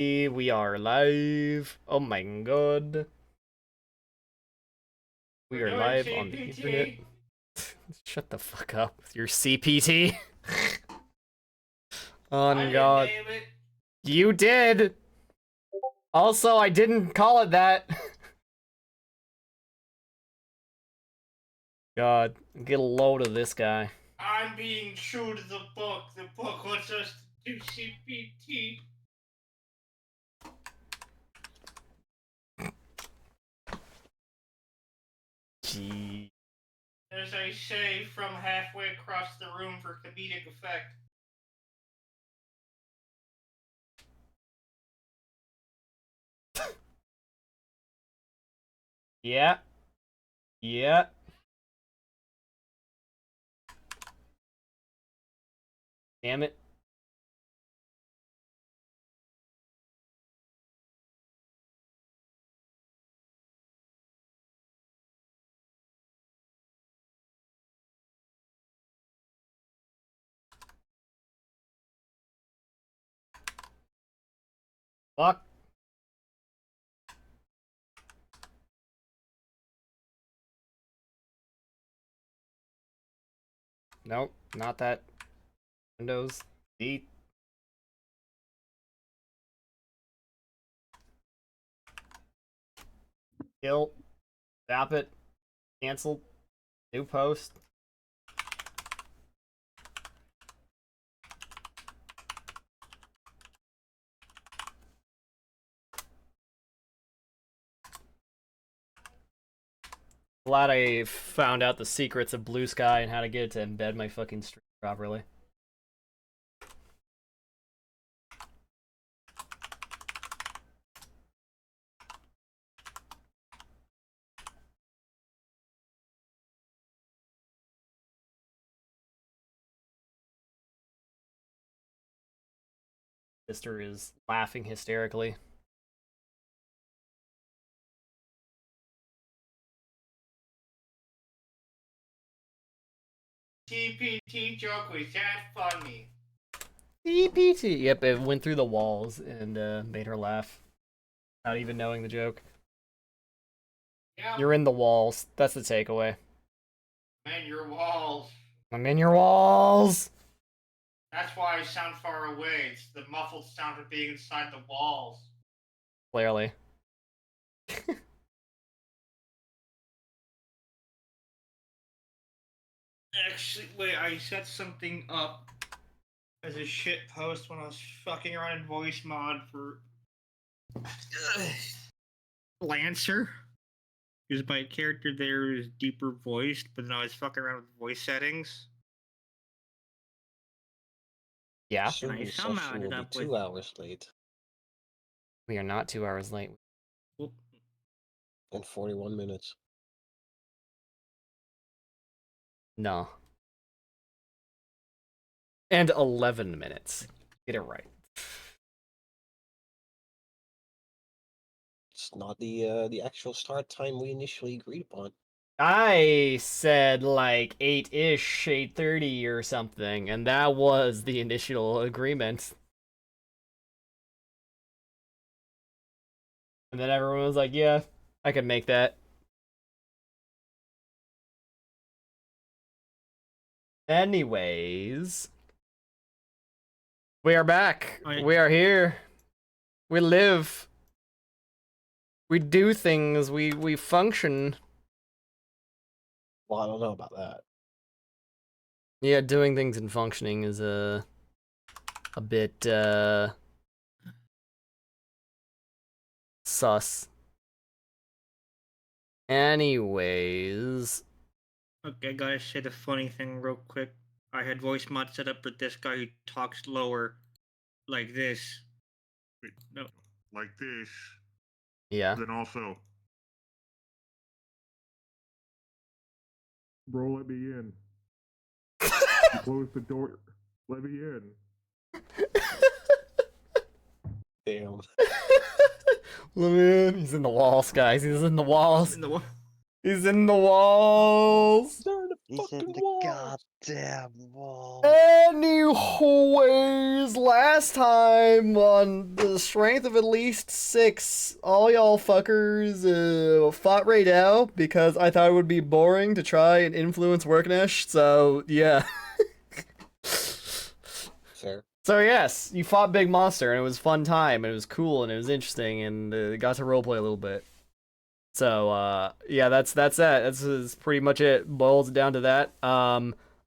We are live. Oh my god. We We're are doing live on the internet. CPT. Shut the fuck up with your CPT. I On didn't god. name it. You did! Also, I didn't call it that. God, get a load of this guy. I'm being true to the book. The book wants us to do CPT. Gee. As I say, from halfway across the room for comedic effect. Yeah. Yeah. Damn it. Fuck. Nope, not that. Windows. Delete. Kill. Stop it. Cancel. New post. Glad I found out the secrets of Blue Sky and how to get it to embed my fucking stream properly. Sister is laughing hysterically. CPT joke was that funny. CPT. Yep, it went through the walls and made her laugh. Not even knowing the joke. Yep. You're in the walls. That's the takeaway. Man, your walls. I'm in your walls! That's why I sound far away. It's the muffled sound of being inside the walls. Clearly. Actually, wait, I set something up as a shit post when I was fucking around in voice mod for Lancer. Because my character there is deeper voiced, but then I was fucking around with voice settings. Yeah. Soon And I your somehow session will ended be up with 2 hours late We are not 2 hours late. well, and 41 minutes. No. And 11 minutes. Get it right. It's not the actual start time we initially agreed upon. I said like 8-ish, 8:30 or something, and that was the initial agreement. And then everyone was like, yeah, I can make that. Anyways. We are back. We are here. We live. We do things. We function. Well, I don't know about that. Yeah, doing things and functioning is a bit sus. Anyways. okay, I gotta say the funny thing real quick. I had voice mod set up for this guy who talks lower, like this. Wait, No, like this. Yeah. Then also, bro, let me in. Close the door. Let me in. Damn. Let me in. He's in the walls, guys. He's in the walls. in the He's in the walls. They're in the He's in fucking the walls. goddamn wall. Anyways, last time on the strength of at least 6, all y'all fuckers fought right out because I thought it would be boring to try and influence Worknesh. So yeah. Fair. So yes, you fought Big Monster and it was a fun time and it was cool and it was interesting and got to roleplay a little bit. So yeah, that's that. That's pretty much it. Boils it down to that.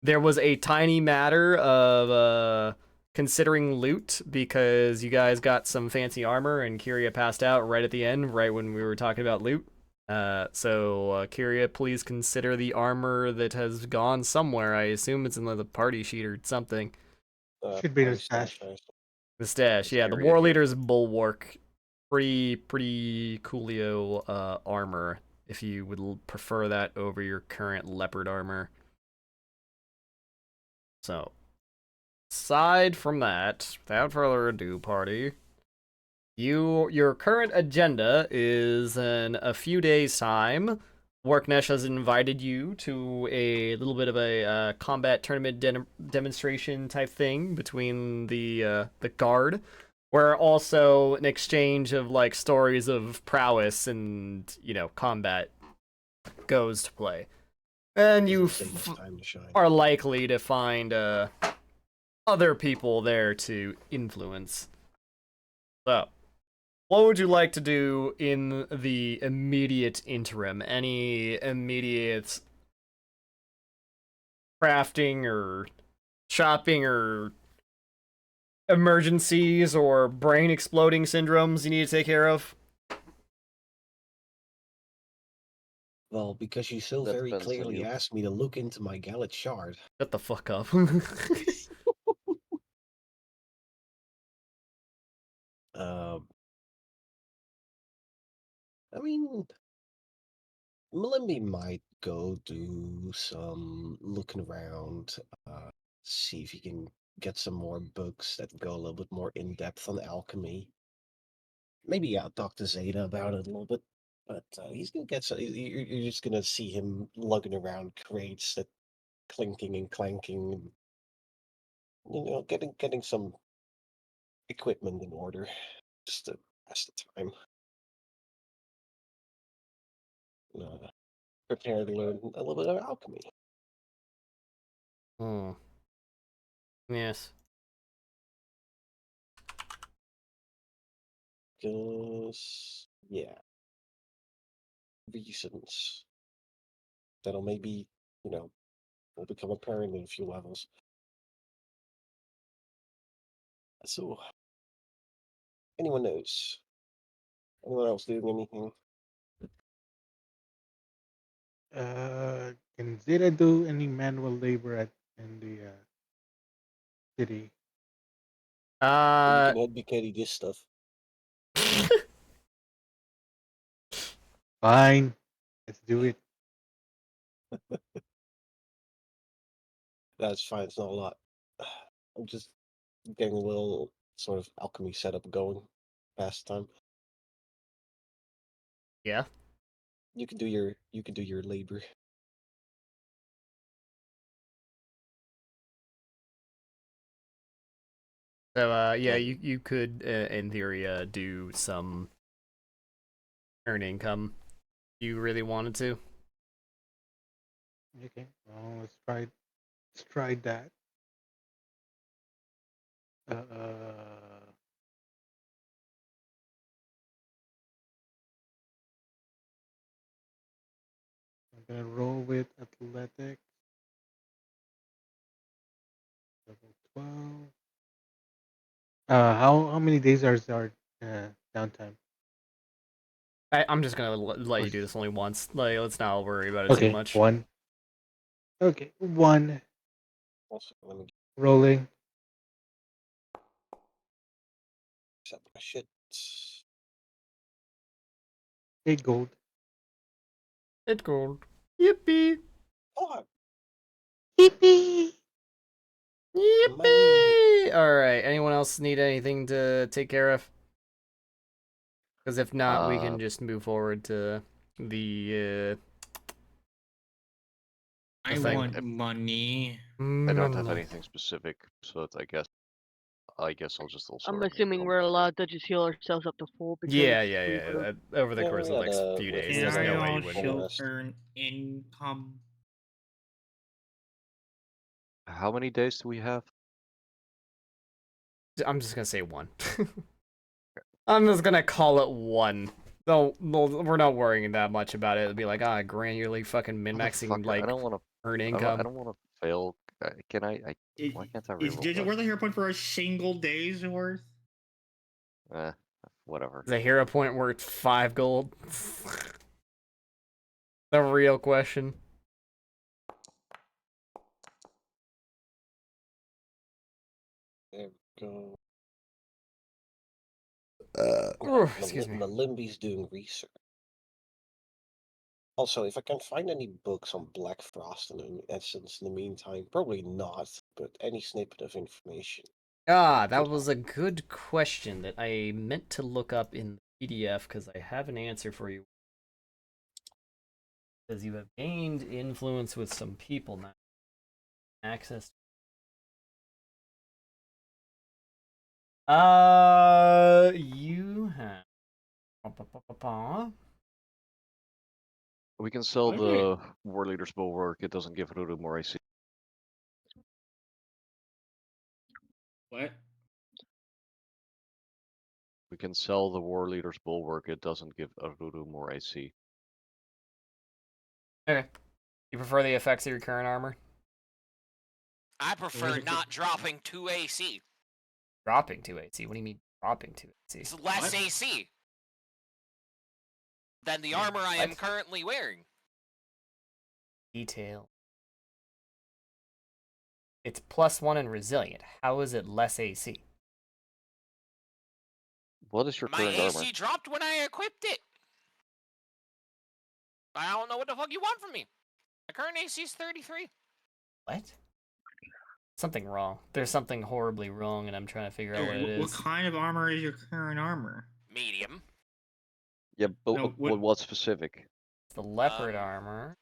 There was a tiny matter of considering loot because you guys got some fancy armor and Kyria passed out right at the end, right when we were talking about loot. So Kyria, please consider the armor that has gone somewhere. I assume it's in the party sheet or something. Should be the Party stash. The stash, yeah, the War Leader's Bulwark. Pretty coolio armor, if you would prefer that over your current Leopard armor. So, aside from that, without further ado, party, your current agenda is in a few days' time. Worknesh has invited you to a little bit of a combat tournament demonstration type thing between the guard, where also an exchange of like stories of prowess and combat goes to play, and you time to shine. are likely to find other people there to influence. So, what would you like to do in the immediate interim? Any immediate crafting or shopping or emergencies or brain exploding syndromes you need to take care of? Well, because you so That very depends on clearly you. asked me to look into my Gallet shard. Shut the fuck up. I mean, Melimby might go do some looking around, see if he can get some more books that go a little bit more in depth on alchemy. Maybe I'll talk to Zeta about it a little bit, but he's gonna get some. You're just gonna see him lugging around crates that clinking and clanking, and getting some equipment in order just to pass the time. Prepare to learn a little bit of alchemy. Yes. Because, yeah, reasons that'll maybe, will become apparent in a few levels. So, anyone knows? Anyone else doing anything? Can Zeta do any manual labor in the city? You Uh, can advocate this stuff. Fine, let's do it. That's fine. It's not a lot. I'm just getting a little sort of alchemy setup going past time. yeah. You can do your labor. So, yeah, Um, you could, in theory, do some earn income. If you really wanted to. Okay, well, let's try that. I'm gonna roll with athletics. Level 12. How many days are our downtime? I'm just gonna let you do this only once. Like, let's not worry about it too Okay, much. one. Okay, one. also, let me Rolling. set my shit. 8 gold. It gold. Yippee! Oh, Yippee! Yippee! Alright, anyone else need anything to take care of? Because if not, we can just move forward to the I thing. want money. I don't have anything specific, so I guess I'll just also. I'm assuming we're allowed to just heal ourselves up to full. Because Yeah. Over the Yeah, course we of the had next a- few we days, had there's a no way Can I you wouldn't. also rest. earn income? How many days do we have? I'm just gonna say 1. I'm just gonna call it 1. No, we're not worrying that much about it. It'll be like, granularly fucking min-maxing, Motherfucker, like, I don't want to. earn I income. don't want to fail. Can I? Why can't I Is reroll it that? worth a hero point for a single day's worth? Whatever. Is a hero point worth 5 gold? The real question. There we go. Excuse me. Malimbi's doing research. Also, if I can find any books on Black Frost and Essence in the meantime, probably not, but any snippet of information. That was a good question that I meant to look up in the PDF because I have an answer for you. Because you have gained influence with some people now. Access. You have. We can sell Okay. the War Leader's Bulwark. It doesn't give Rudu more AC. What? We can sell the War Leader's Bulwark. It doesn't give Rudu more AC. Okay. You prefer the effects of your current armor? I prefer it- not dropping 2 AC. Dropping 2 AC? What do you mean dropping 2 AC? It's less What? AC than the armor I am What? currently wearing. Detail. It's +1 and resilient. How is it less AC? What is your My current AC armor? dropped when I equipped it. I don't know what the fuck you want from me. My current AC is 33. What? Something wrong. There's something horribly wrong, and I'm trying to figure out what it What is. kind of armor is your current armor? Medium. Yeah, but No, what specific? It's the leopard Um, armor.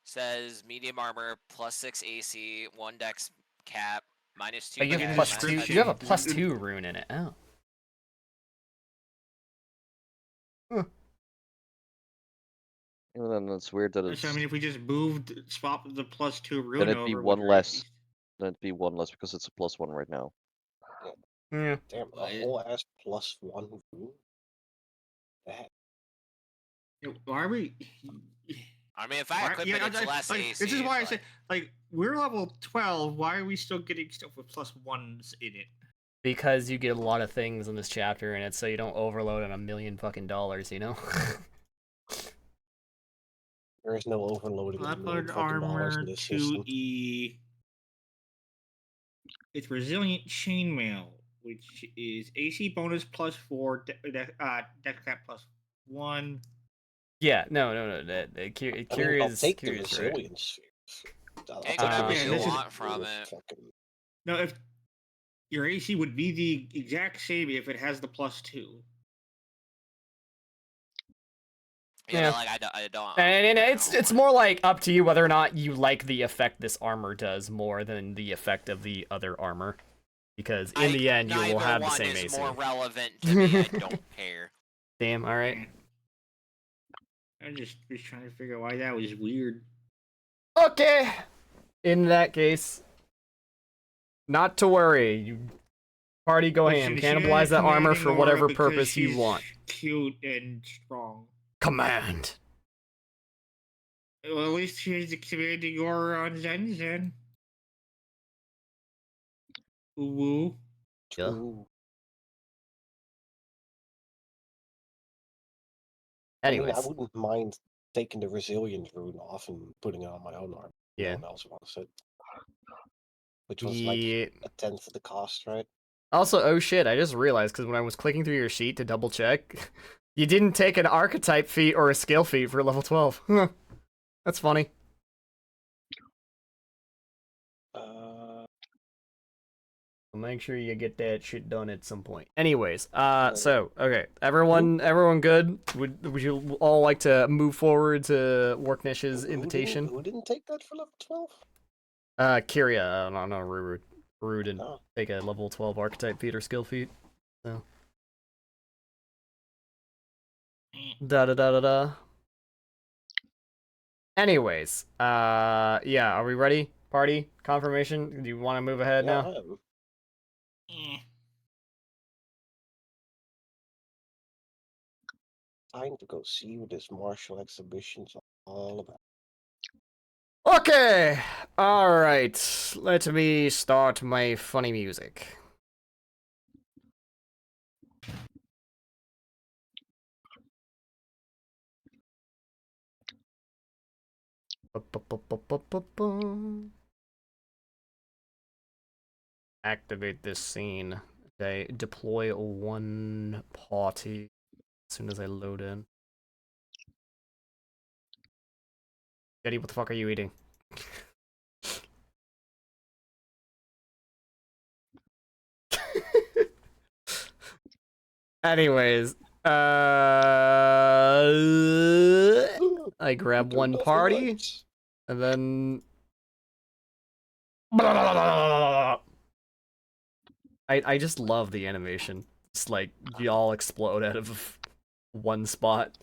Says medium armor, +6 AC, 1 dex cap, -2. Oh, you look have at a the +2. You have a description. +2 rune in it. Oh. Even then, it's weird that it's. So, I mean, if we just swap the +2 rune Then it'd be over, one would it less. be- Then it'd be 1 less because it's a +1 right now. Yeah. Damn, a What? whole ass +1 rune? That. Why are we? I mean, if I Why- equip yeah, it, it's less like, AC. this is why I but- say, like, we're level 12. Why are we still getting stuff with +1s in it? Because you get a lot of things in this chapter, and it's so you don't overload on $1 million fucking dollars, you know? There is no overloading of Leopard $1 million armor in this system. 2E. It's resilient chainmail, which is AC bonus +4, dex cap +1. Yeah, no. Curious, I'll take the curious, right? resilience spheres. I'll Take take the whatever you resilience want from sphere it. fucking- No, if your AC would be the exact same if it has the +2. Yeah. but, like, I don't. And you it's know. more like up to you whether or not you like the effect this armor does more than the effect of the other armor. Because in the end, you will neither have the one same is AC. more relevant to me. I don't care. Damn, alright. I just was trying to figure out why that was weird. Okay! In that case, not to worry. You party go ham. She Cannibalize is that armor commanding for Aura whatever because purpose you she's want. Cute and strong. Command! Well, at least she's the commanding aura on Zen Zen. Woo. Yeah. True. I mean, I Anyways, wouldn't mind taking the resilience rune off and putting it on my own arm. Yeah. No one else wants it. Which was like yeah. a tenth of the cost, right? Also, oh shit, I just realized, because when I was clicking through your sheet to double check, you didn't take an archetype feat or a skill feat for level 12. Huh. That's funny. So make sure you get that shit done at some point. Anyways, so okay, everyone good? Would you all like to move forward to Worknish's invitation? Who didn't take that for level 12? Kyria, no, Ruru didn't Oh. take a level 12 archetype feat or skill feat. So. Da da da da da. Anyways, yeah, are we ready? Party confirmation? Do you want to move ahead Yeah, now? I am. Eh. Time to go see what this martial exhibition's all about. Okay, all right. Let me start my funny music. Activate this scene. Okay, deploy one party as soon as I load in. Jetty, what the fuck are you eating? Anyways, I grab one party, and then I just love the animation. It's like you all explode out of one spot.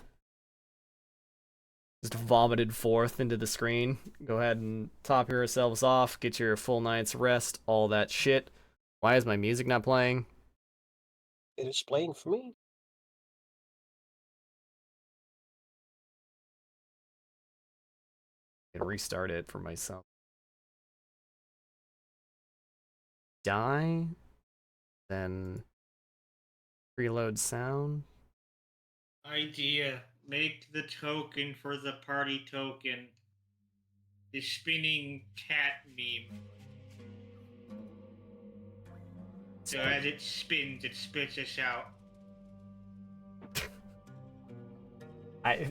Just vomited forth into the screen. Go ahead and top yourselves off, get your full night's rest, all that shit. Why is my music not playing? It is playing for me. I can restart it for myself. Die, then reload sound. Idea. Make the token for the party token the spinning cat meme. So as it spins, it spits us out.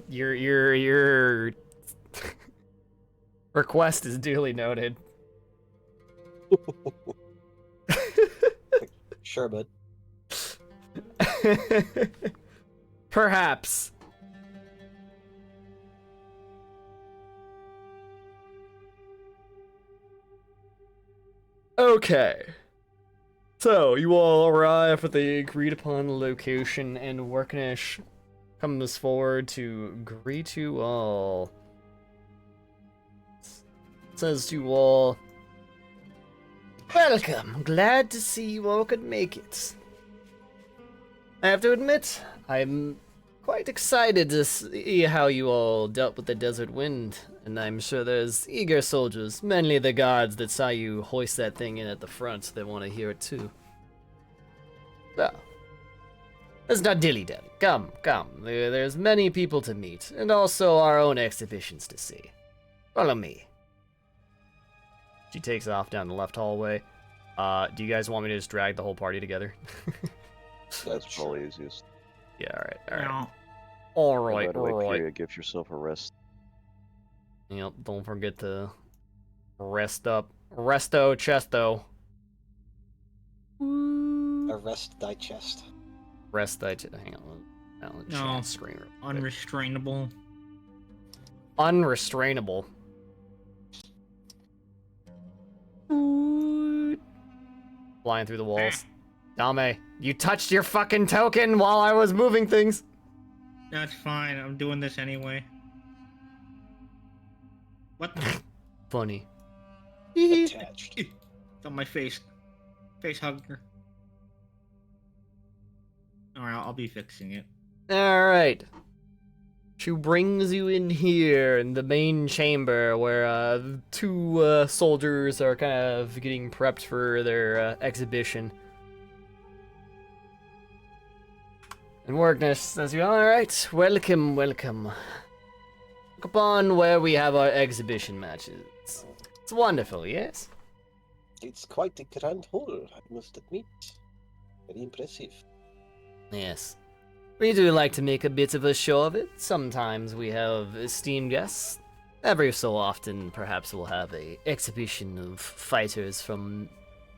Your request is duly noted. Sure, bud. Perhaps. Okay. So, you all arrive at the agreed upon location, and Worknish comes forward to greet you all. Says to you all, welcome, glad to see you all could make it. I have to admit, I'm quite excited to see how you all dealt with the desert wind, and I'm sure there's eager soldiers, mainly the guards that saw you hoist that thing in at the front, that want to hear it too. So, let's not dilly-dally. Come. There's many people to meet, and also our own exhibitions to see. Follow me. She takes off down the left hallway. Do you guys want me to just drag the whole party together? That's probably easiest. Yeah, alright. No. Alright, By the way, alright. Kyria, give yourself a rest. Yep, don't forget to rest up. Resto, chesto. Arrest thy chest. Rest, hang on. I'll No. chat screen real quick. Unrestrainable. Unrestrainable. Flying through the walls. Dame, you touched your fucking token while I was moving things. That's fine. I'm doing this anyway. What? Funny. Attached. It's on my face. Face hugger. Alright, I'll be fixing it. Alright. She brings you in here in the main chamber where two soldiers are kind of getting prepped for their exhibition. And Workness says, alright, welcome. Look upon where we have our exhibition matches. It's wonderful, yes? It's quite a grand hall, I must admit. Very impressive. Yes. We do like to make a bit of a show of it. Sometimes we have esteemed guests. Every so often, perhaps we'll have a exhibition of fighters from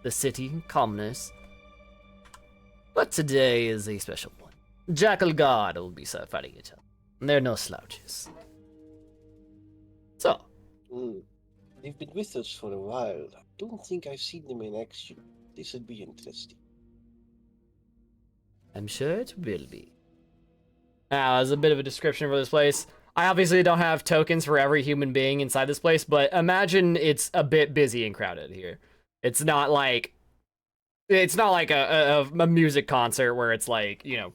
the city, commoners. But today is a special one. Jackal God will be fighting each other. They're no slouches. So, They've been with us for a while. I don't think I've seen them in action. This would be interesting. I'm sure it will be. Now, as a bit of a description for this place, I obviously don't have tokens for every human being inside this place, but imagine it's a bit busy and crowded here. It's not like a music concert where it's like, you know,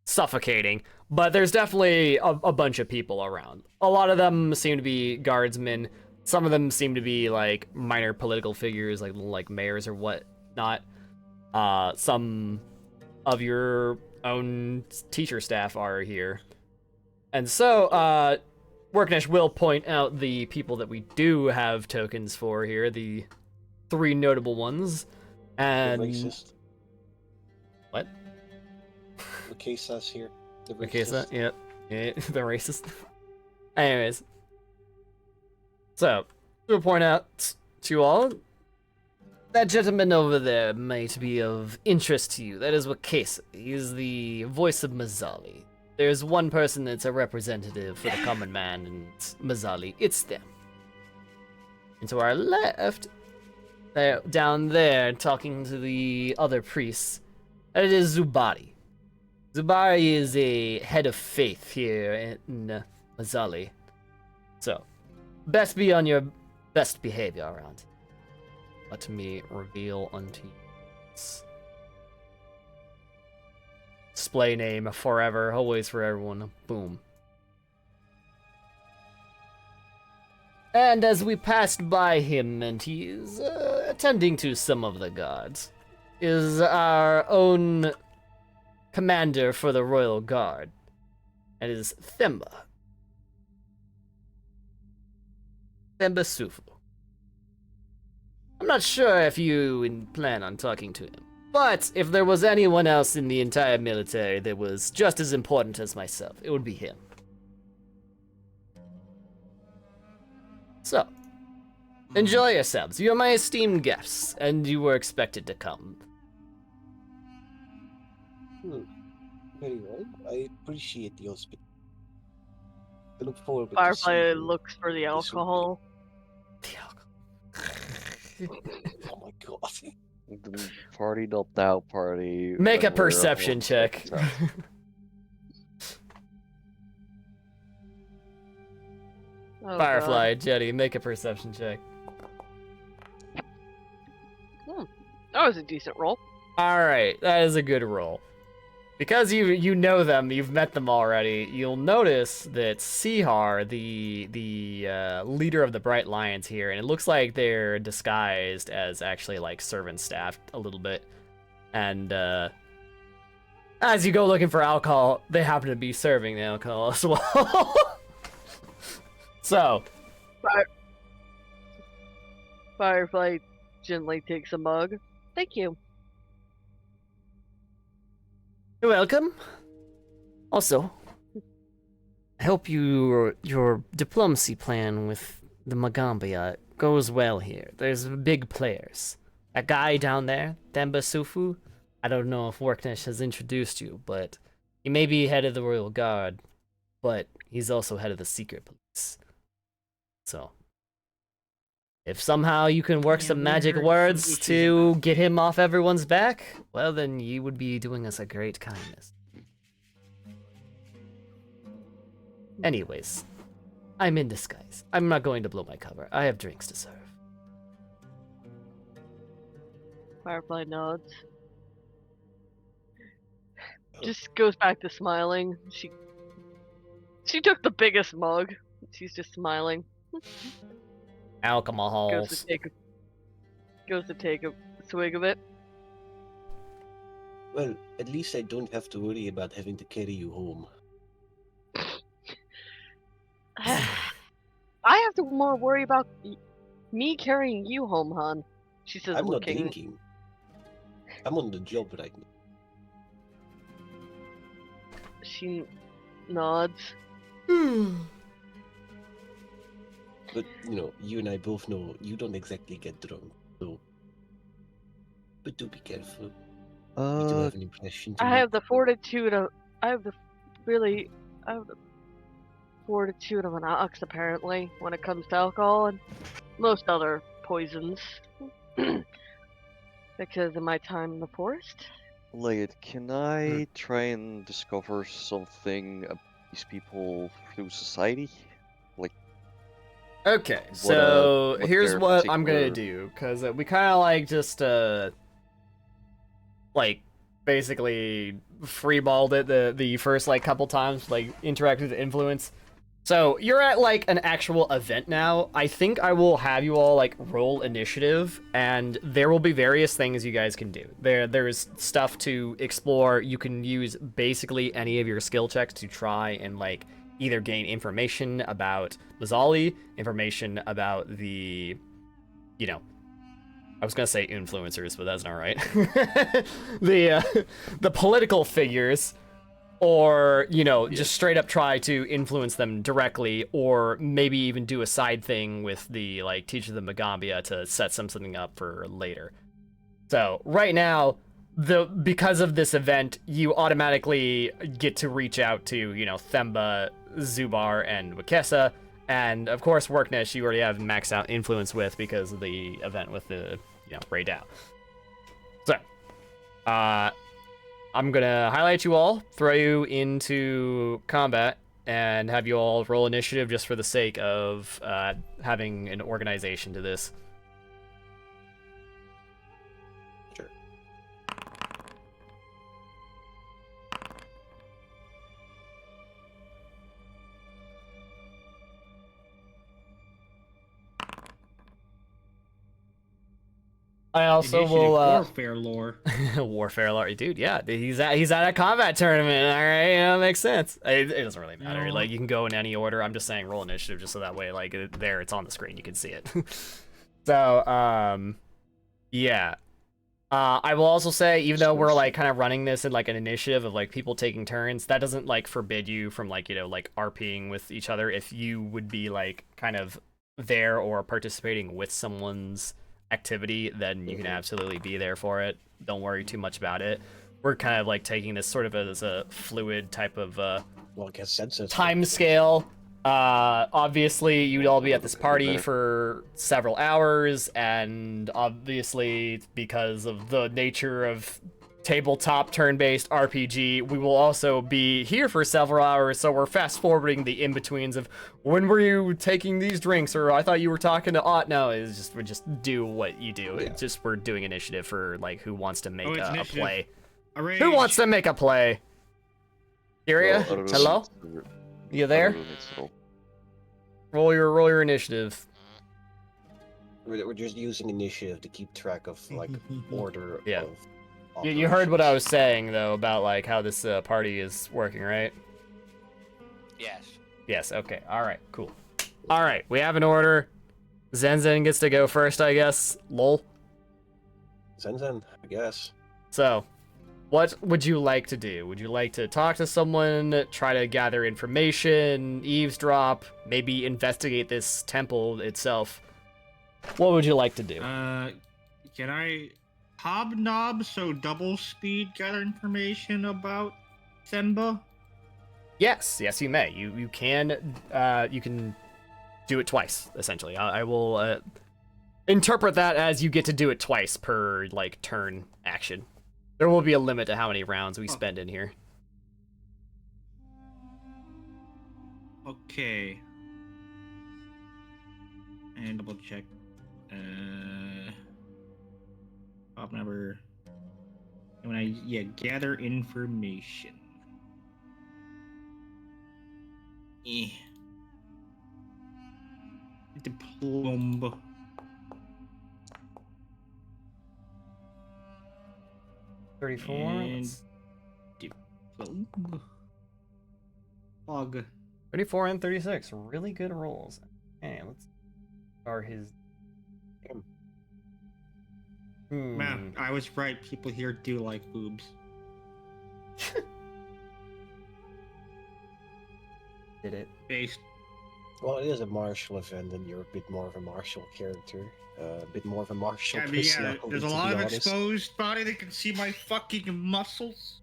suffocating, but there's definitely a bunch of people around. A lot of them seem to be guardsmen. Some of them seem to be like minor political figures, like mayors or whatnot. Some of your own teacher staff are here. And so, Worknesh will point out the people that we do have tokens for here, the 3 notable ones. And The racist. what? Lakesa's here. The racist. Okay, so yeah, the racist. Anyways, so to point out to you all, that gentleman over there might be of interest to you. That is Wakesa. He's the voice of Mazzali. There's one person that's a representative for the common man and Mazzali. It's them. And to our left, they're down there talking to the other priests. And it is Zubari. Zubari is a head of faith here in Mazzali. So, best be on your best behavior around. Let me reveal unto you. Display name forever, always for everyone. Boom. And as we passed by him, and he's attending to some of the guards, is our own commander for the Royal Guard. And is Themba. Themba Sufu. I'm not sure if you plan on talking to him, but if there was anyone else in the entire military that was just as important as myself, it would be him. So, enjoy yourselves. You are my esteemed guests, and you were expected to come. Very well. I appreciate the hospitality. I look forward to Firefly seeing you. looks for the alcohol. The alcohol. Oh my god. The party not out party. Make a and we're all perception check. fucked up. Oh, Firefly, Jetty, make a perception check. God. That was a decent roll. Alright, that is a good roll. Because you know them, you've met them already, you'll notice that Sihar, the leader of the Bright Lions here, and it looks like they're disguised as actually like servant staff a little bit. And as you go looking for alcohol, they happen to be serving the alcohol as well. So, Firefly gently takes a mug. Thank you. you're welcome. Also, I hope your diplomacy plan with the Magambia goes well here. There's big players. That guy down there, Themba Sufu, I don't know if Worknesh has introduced you, but he may be head of the Royal Guard, but he's also head of the Secret Police. So, if somehow you can work Yeah, some we magic heard some words issues to about get him off everyone's back, well then you would be doing us a great kindness. Anyways, I'm in disguise. I'm not going to blow my cover. I have drinks to serve. Firefly nods. Just goes back to smiling. She took the biggest mug. She's just smiling. Alcohol. Goes to take a swig of it. Well, at least I don't have to worry about having to carry you home. I have to more worry about me carrying you home, hon. She says, I'm not looking. drinking. I'm on the job right now. She nods. But, you know, you and I both know you don't exactly get drunk. So, But do be careful. We do have an impression to I make. have the fortitude of. I have the really. I have the fortitude of an ox, apparently, when it comes to alcohol and most other poisons. Because of my time in the forest. Lade, can I try and discover something about these people through society? Like, Okay, so what here's their what I'm gonna particular- do, because we kind of like just like basically freeballed it the first like couple times, like interacted with influence. So you're at like an actual event now. I think I will have you all like roll initiative, and there will be various things you guys can do. There's stuff to explore. You can use basically any of your skill checks to try and like either gain information about Lazali, information about the, you know, I was gonna say influencers, but that's not right. The political figures, or you know, just straight up try to influence them directly, or maybe even do a side thing with the like teach them Magambia to set something up for later. So right now, because of this event, you automatically get to reach out to, you know, Themba, Zubar, and Wakesa, and of course Worknesh you already have maxed out influence with because of the event with the, you know, Ray Dow. So, I'm gonna highlight you all, throw you into combat, and have you all roll initiative just for the sake of having an organization to this. Sure. I also Initiative will warfare lore. Warfare lore, dude. Yeah, he's at a combat tournament. All right, you know, it makes sense. It doesn't really matter. No. Like you can go in any order. I'm just saying roll initiative just so that way, like there, it's on the screen. You can see it. So, yeah. I will also say, even though we're like kind of running this in like an initiative of like people taking turns, that doesn't like forbid you from like, you know, like RPing with each other if you would be like kind of there or participating with someone's activity, then you can absolutely be there for it. Don't worry too much about it. We're kind of like taking this sort of as a fluid type of Well, I guess census. time scale. Obviously you'd all be at this party for several hours, and obviously because of the nature of tabletop turn-based RPG, we will also be here for several hours, so we're fast forwarding the in-betweens of when were you taking these drinks, or I thought you were talking to no, it's just we just do what you do. Yeah. It's just we're doing initiative for like who wants to make it's a initiative. play. Arrange. Who wants to make a play? Kyria, Well, hello? You there? Roll your initiative. We're just using initiative to keep track of like order Yeah. of. You heard what I was operations. saying though about like how this party is working, right? Yes. Yes. Okay. All right. Cool. All right. We have an order. Zenzen gets to go first, I guess. Lol. Zenzen, I guess. So, what would you like to do? Would you like to talk to someone, try to gather information, eavesdrop, maybe investigate this temple itself? What would you like to do? Can I hobnob, so double speed, gather information about Themba? Yes, you may. You can do it twice, essentially. I will interpret that as you get to do it twice per like turn action. There will be a limit to how many rounds we spend in here. Okay. And double check. Pop number. And when gather information. Diploma. And diploma. Log. 34 and 36, really good rolls. Okay, let's start his. Man, I was right. People here do like boobs. Did it? Based Well, it is a martial event, and you're a bit more of a martial character. A bit more of a martial Yeah, but yeah, personality, there's a to lot be of honest. exposed body that can see my fucking muscles.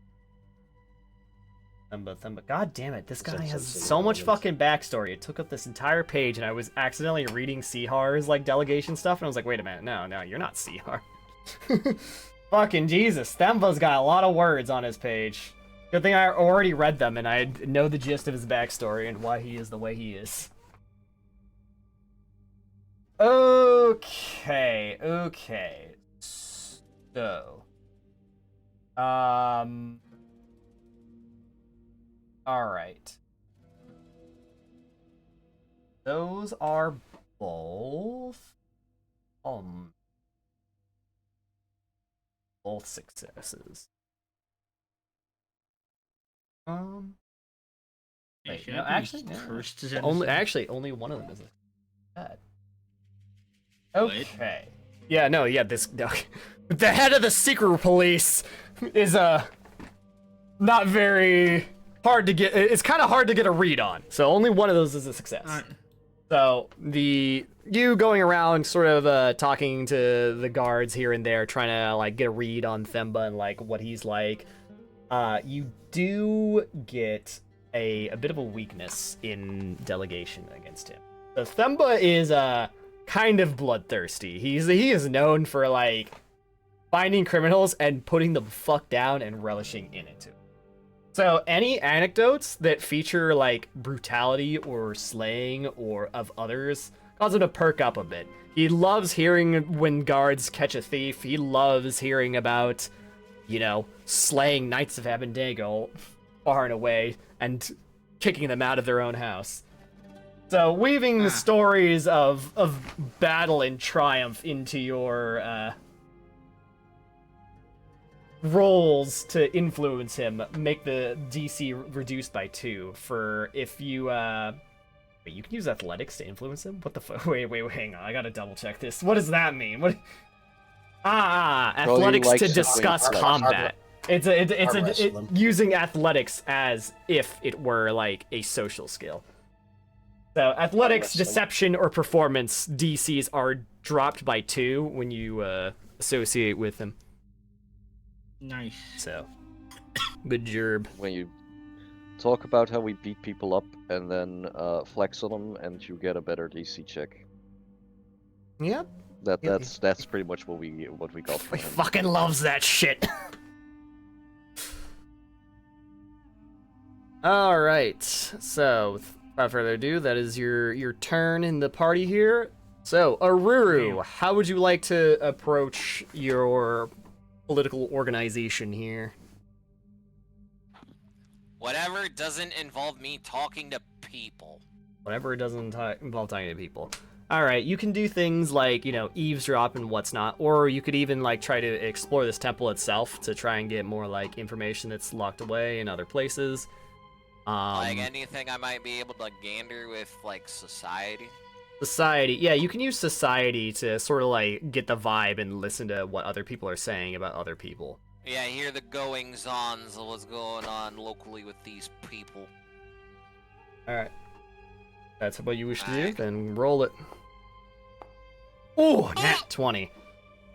Themba. God damn it, this guy That's has insane so much element. fucking backstory. It took up this entire page, and I was accidentally reading Sehar's like delegation stuff, and I was like, wait a minute, no, you're not Sehar. Fucking Jesus, Themba's got a lot of words on his page. Good thing I already read them, and I know the gist of his backstory and why he is the way he is. Okay. So, all right. Those are both both successes. Wait, Should no, I be actually, no. cursed as Only one of them is bad. What? Okay. Yeah, no, this no. The head of the secret police is not very hard to get. It's kind of hard to get a read on. So only one of those is a success. So you going around sort of talking to the guards here and there, trying to like get a read on Themba and like what he's like. You do get a bit of a weakness in delegation against him. So Themba is kind of bloodthirsty. He is known for like finding criminals and putting them fuck down and relishing in it too. So any anecdotes that feature like brutality or slaying or of others cause him to perk up a bit. He loves hearing when guards catch a thief. He loves hearing about, slaying Knights of Abednego far and away and kicking them out of their own house. So weaving the stories of battle and triumph into your roles to influence him make the DC reduced by 2 for if you wait, you can use athletics to influence him? What the fuck? Wait, hang on. I gotta double check this. What does that mean? What? Athletics to discuss combat. It's using athletics as if it were like a social skill. So athletics, deception, or performance DCs are dropped by 2 when you associate with him. Nice. So, good job. When you talk about how we beat people up and then flex on them, and you get a better DC check. Yep. That's pretty much what we got from He him. fucking loves that shit. All right. So, without further ado, that is your turn in the party here. So, Aruru, how would you like to approach your political organization here? Whatever doesn't involve me talking to people. Whatever it doesn't involve talking to people. All right, you can do things like, eavesdrop and what's not, or you could even like try to explore this temple itself to try and get more like information that's locked away in other places. Like anything I might be able to gander with like society. Society, yeah, you can use society to sort of like get the vibe and listen to what other people are saying about other people. Yeah, hear the goings-ons of what's going on locally with these people. Alright. That's what you wish to do, then roll it. Ooh, nat 20.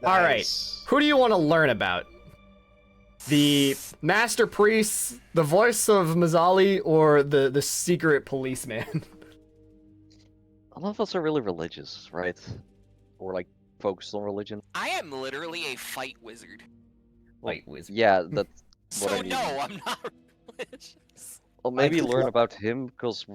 Alright, who do you want to learn about? The Master Priest, the voice of Mazali, or the secret policeman? None of us are really religious, right? Or like focused on religion. I am literally a fight wizard. Fight wizard. Yeah, that's what So I mean. no, I'm not religious. Well, maybe could learn lo- about him because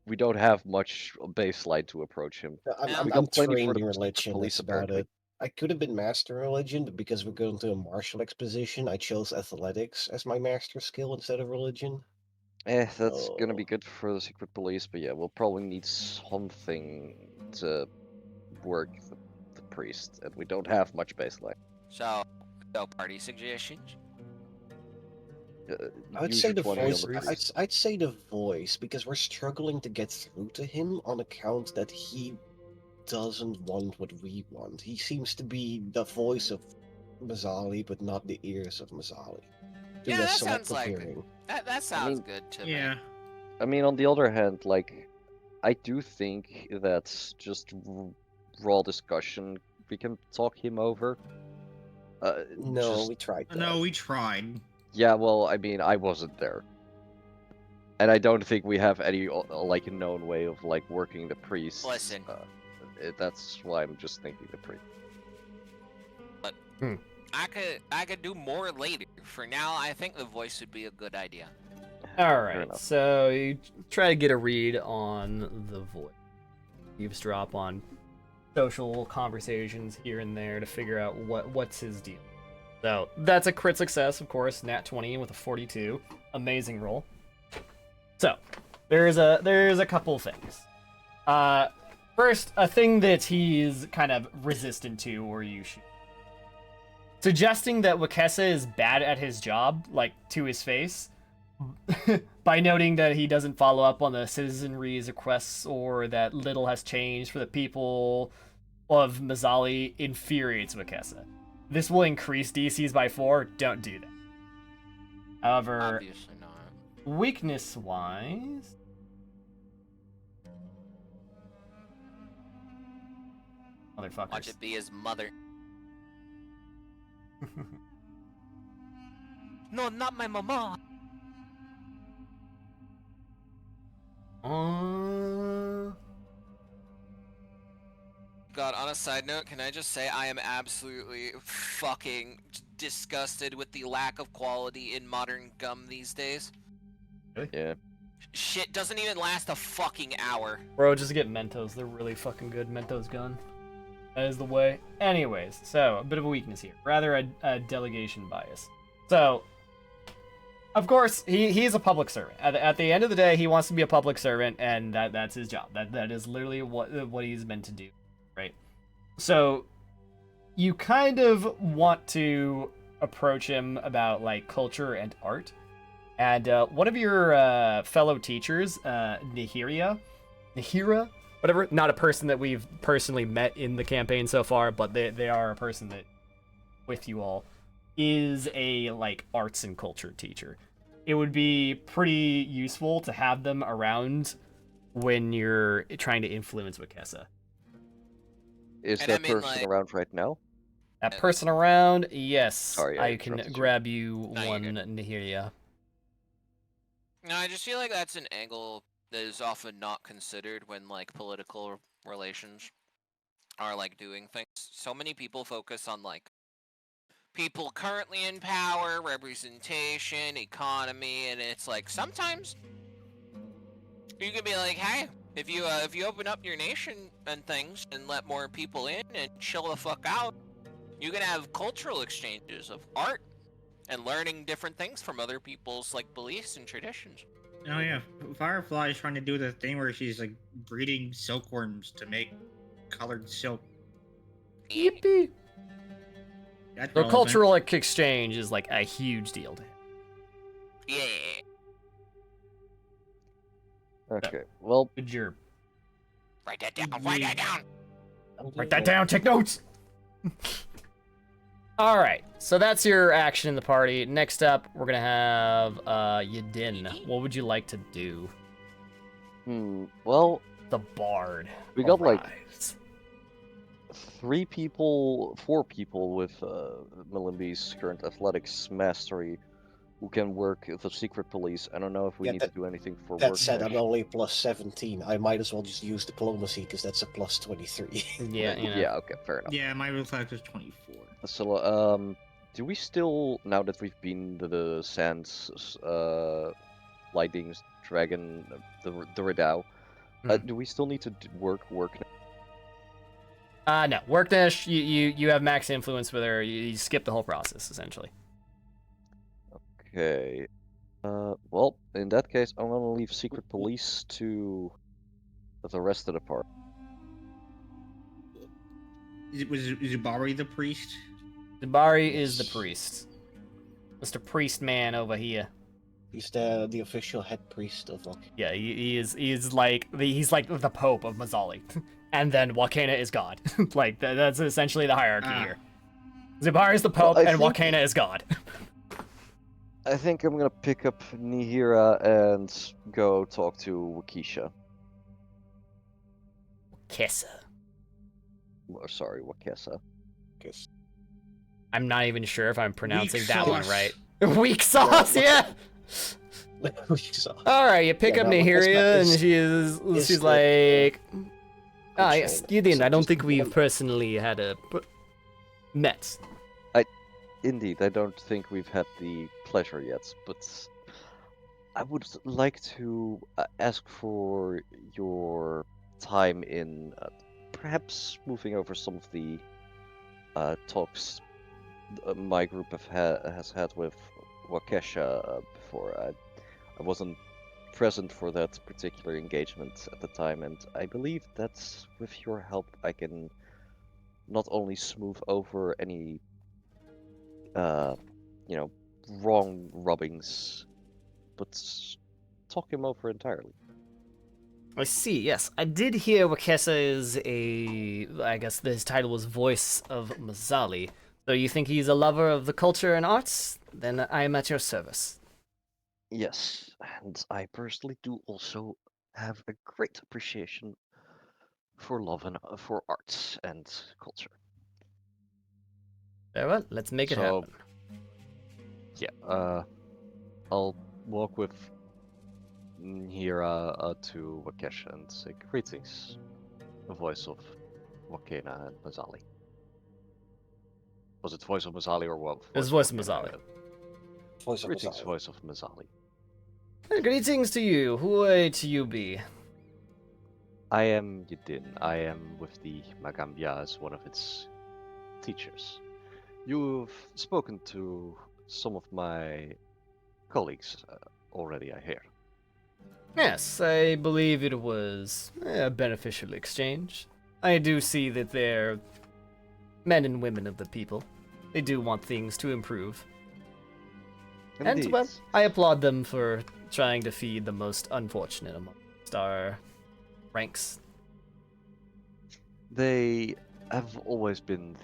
we don't have much baseline to approach him. I'm We got plenty trained for in the religion, police, that's about apparently. it. I could have been master in religion, but because we're going to a martial exposition, I chose athletics as my master skill instead of religion. That's gonna be Oh. good for the secret police, but yeah, we'll probably need something to work the priest, and we don't have much baseline. So party suggestions? I'd Use say your the 20 on voice. the priest. I'd say the voice because we're struggling to get through to him on account that he doesn't want what we want. He seems to be the voice of Mazali, but not the ears of Mazali. To Yeah, the that sounds selective like hearing. That sounds good to me. Yeah. I mean, on the other hand, like, I do think that's just raw discussion. We can talk him over. No, just- we tried that. No, we tried. Yeah, well, I mean, I wasn't there. And I don't think we have any, like, known way of, like, working the priests. Listen. That's why I'm just thinking the priest. I could do more later. For now, I think the voice would be a good idea. All right, enough. so you try to get a read on the voice. Eavesdrop on social conversations here and there to figure out what's his deal. So that's a crit success, of course. Nat 20 with a 42, amazing roll. So there's a couple things. First, a thing that he's kind of resistant to, or you should. Suggesting that Wakesa is bad at his job, like, to his face, by noting that he doesn't follow up on the citizenry's requests or that little has changed for the people of Mazzali infuriates Wakesa. This will increase DCs by 4, don't do that. However, Obviously not. weakness-wise... Motherfuckers. Watch it be his mother. No, not my mama. God, on a side note, can I just say I am absolutely fucking disgusted with the lack of quality in modern gum these days. Yeah. Shit doesn't even last a fucking hour. Bro, just get Mentos. They're really fucking good. Mentos gun. That is the way. Anyways, so a bit of a weakness here. Rather a delegation bias. So, of course, he's a public servant. At the end of the day, he wants to be a public servant, and that's his job. That is literally what he's meant to do, right? So, you kind of want to approach him about, like, culture and art. And one of your fellow teachers, Nahira, whatever, not a person that we've personally met in the campaign so far, but they are a person that, with you all, is a, like, arts and culture teacher. It would be pretty useful to have them around when you're trying to influence Wakesa. Is And I that mean, person like- around right now? That person around, yes, Sorry, I I can interrupted you. grab you No, you're one, good. Nahira. No, I just feel like that's an angle that is often not considered when, like, political relations are, like, doing things. So many people focus on, like, people currently in power, representation, economy, and it's like sometimes you can be like, hey, if you open up your nation and things and let more people in and chill the fuck out, you can have cultural exchanges of art and learning different things from other people's, like, beliefs and traditions. Oh yeah, Firefly is trying to do the thing where she's like breeding silkworms to make colored silk. Yippee! That's The relevant. cultural exchange is like a huge deal to him. Yeah. Okay, well, Good job. Write that down. Write that down. Write that down. Take notes. All right. So that's your action in the party. Next up, we're gonna have Yadin. What would you like to do? well, The Bard. we got like arrives. 4 people with Malimbi's current athletics mastery who can work the secret police. I don't know if we Yeah, need to do anything for That work. said, I'm dash. only plus 17. I might as well just use diplomacy because that's a plus 23. Yeah. You know. Yeah, okay, fair enough. Yeah, my reflex is 24. So, do we still, now that we've been to the Sands, Lightning's Dragon, the Redoubt, do we still need to work now? No. Workdash. You have max influence with her. You skip the whole process essentially. Okay. Well, in that case, I'm gonna leave secret police to the rest of the party. Was Zubari the priest? Jabari is the priest. Mr. Priest Man over here. He's the official head priest of Yeah, he's like the Pope of Mazzali. And then Wakena is God. Like that's essentially the hierarchy Ah. here. Zubari is the Pope I and think- Wakena is God. I think I'm gonna pick up Nihira and go talk to Wakisha. Wakesa. Sorry, Wakesa. Guess. I'm not even sure if I'm pronouncing Weak that one sauce. right. Weak sauce, yeah. All right, you pick Yeah, up no, Wakesa Nahiria, and is she's the- like, ah, Good yes, train. Gideon. So I don't just think we've remember- personally had met. Indeed, I don't think we've had the pleasure yet, but I would like to ask for your time in perhaps moving over some of the talks my group has had with Wakesha before. I wasn't present for that particular engagement at the time, and I believe that with your help I can not only smooth over any wrong rubbings, but talk him over entirely. I see. Yes, I did hear Wakesa is I guess his title was Voice of Mazali. So you think he's a lover of the culture and arts? Then I am at your service. Yes, and I personally do also have a great appreciation for love and for arts and culture. Very well. Let's make it So- happen. Yeah, I'll walk with Hira to Wakesha and say greetings, the voice of Wakena and Mazali. Was it voice of Mazali or what? It was voice of Wakena? Mazali. Voice of Greetings, Mazali. voice of Mazali. Greetings to you. Who might you be? I am Yidin. I am with the Magambia as one of its teachers. You've spoken to some of my colleagues already, I hear. Yes, I believe it was a beneficial exchange. I do see that they're men and women of the people. They do want things to improve. And, Indeed. well, I applaud them for trying to feed the most unfortunate amongst our ranks. They have always been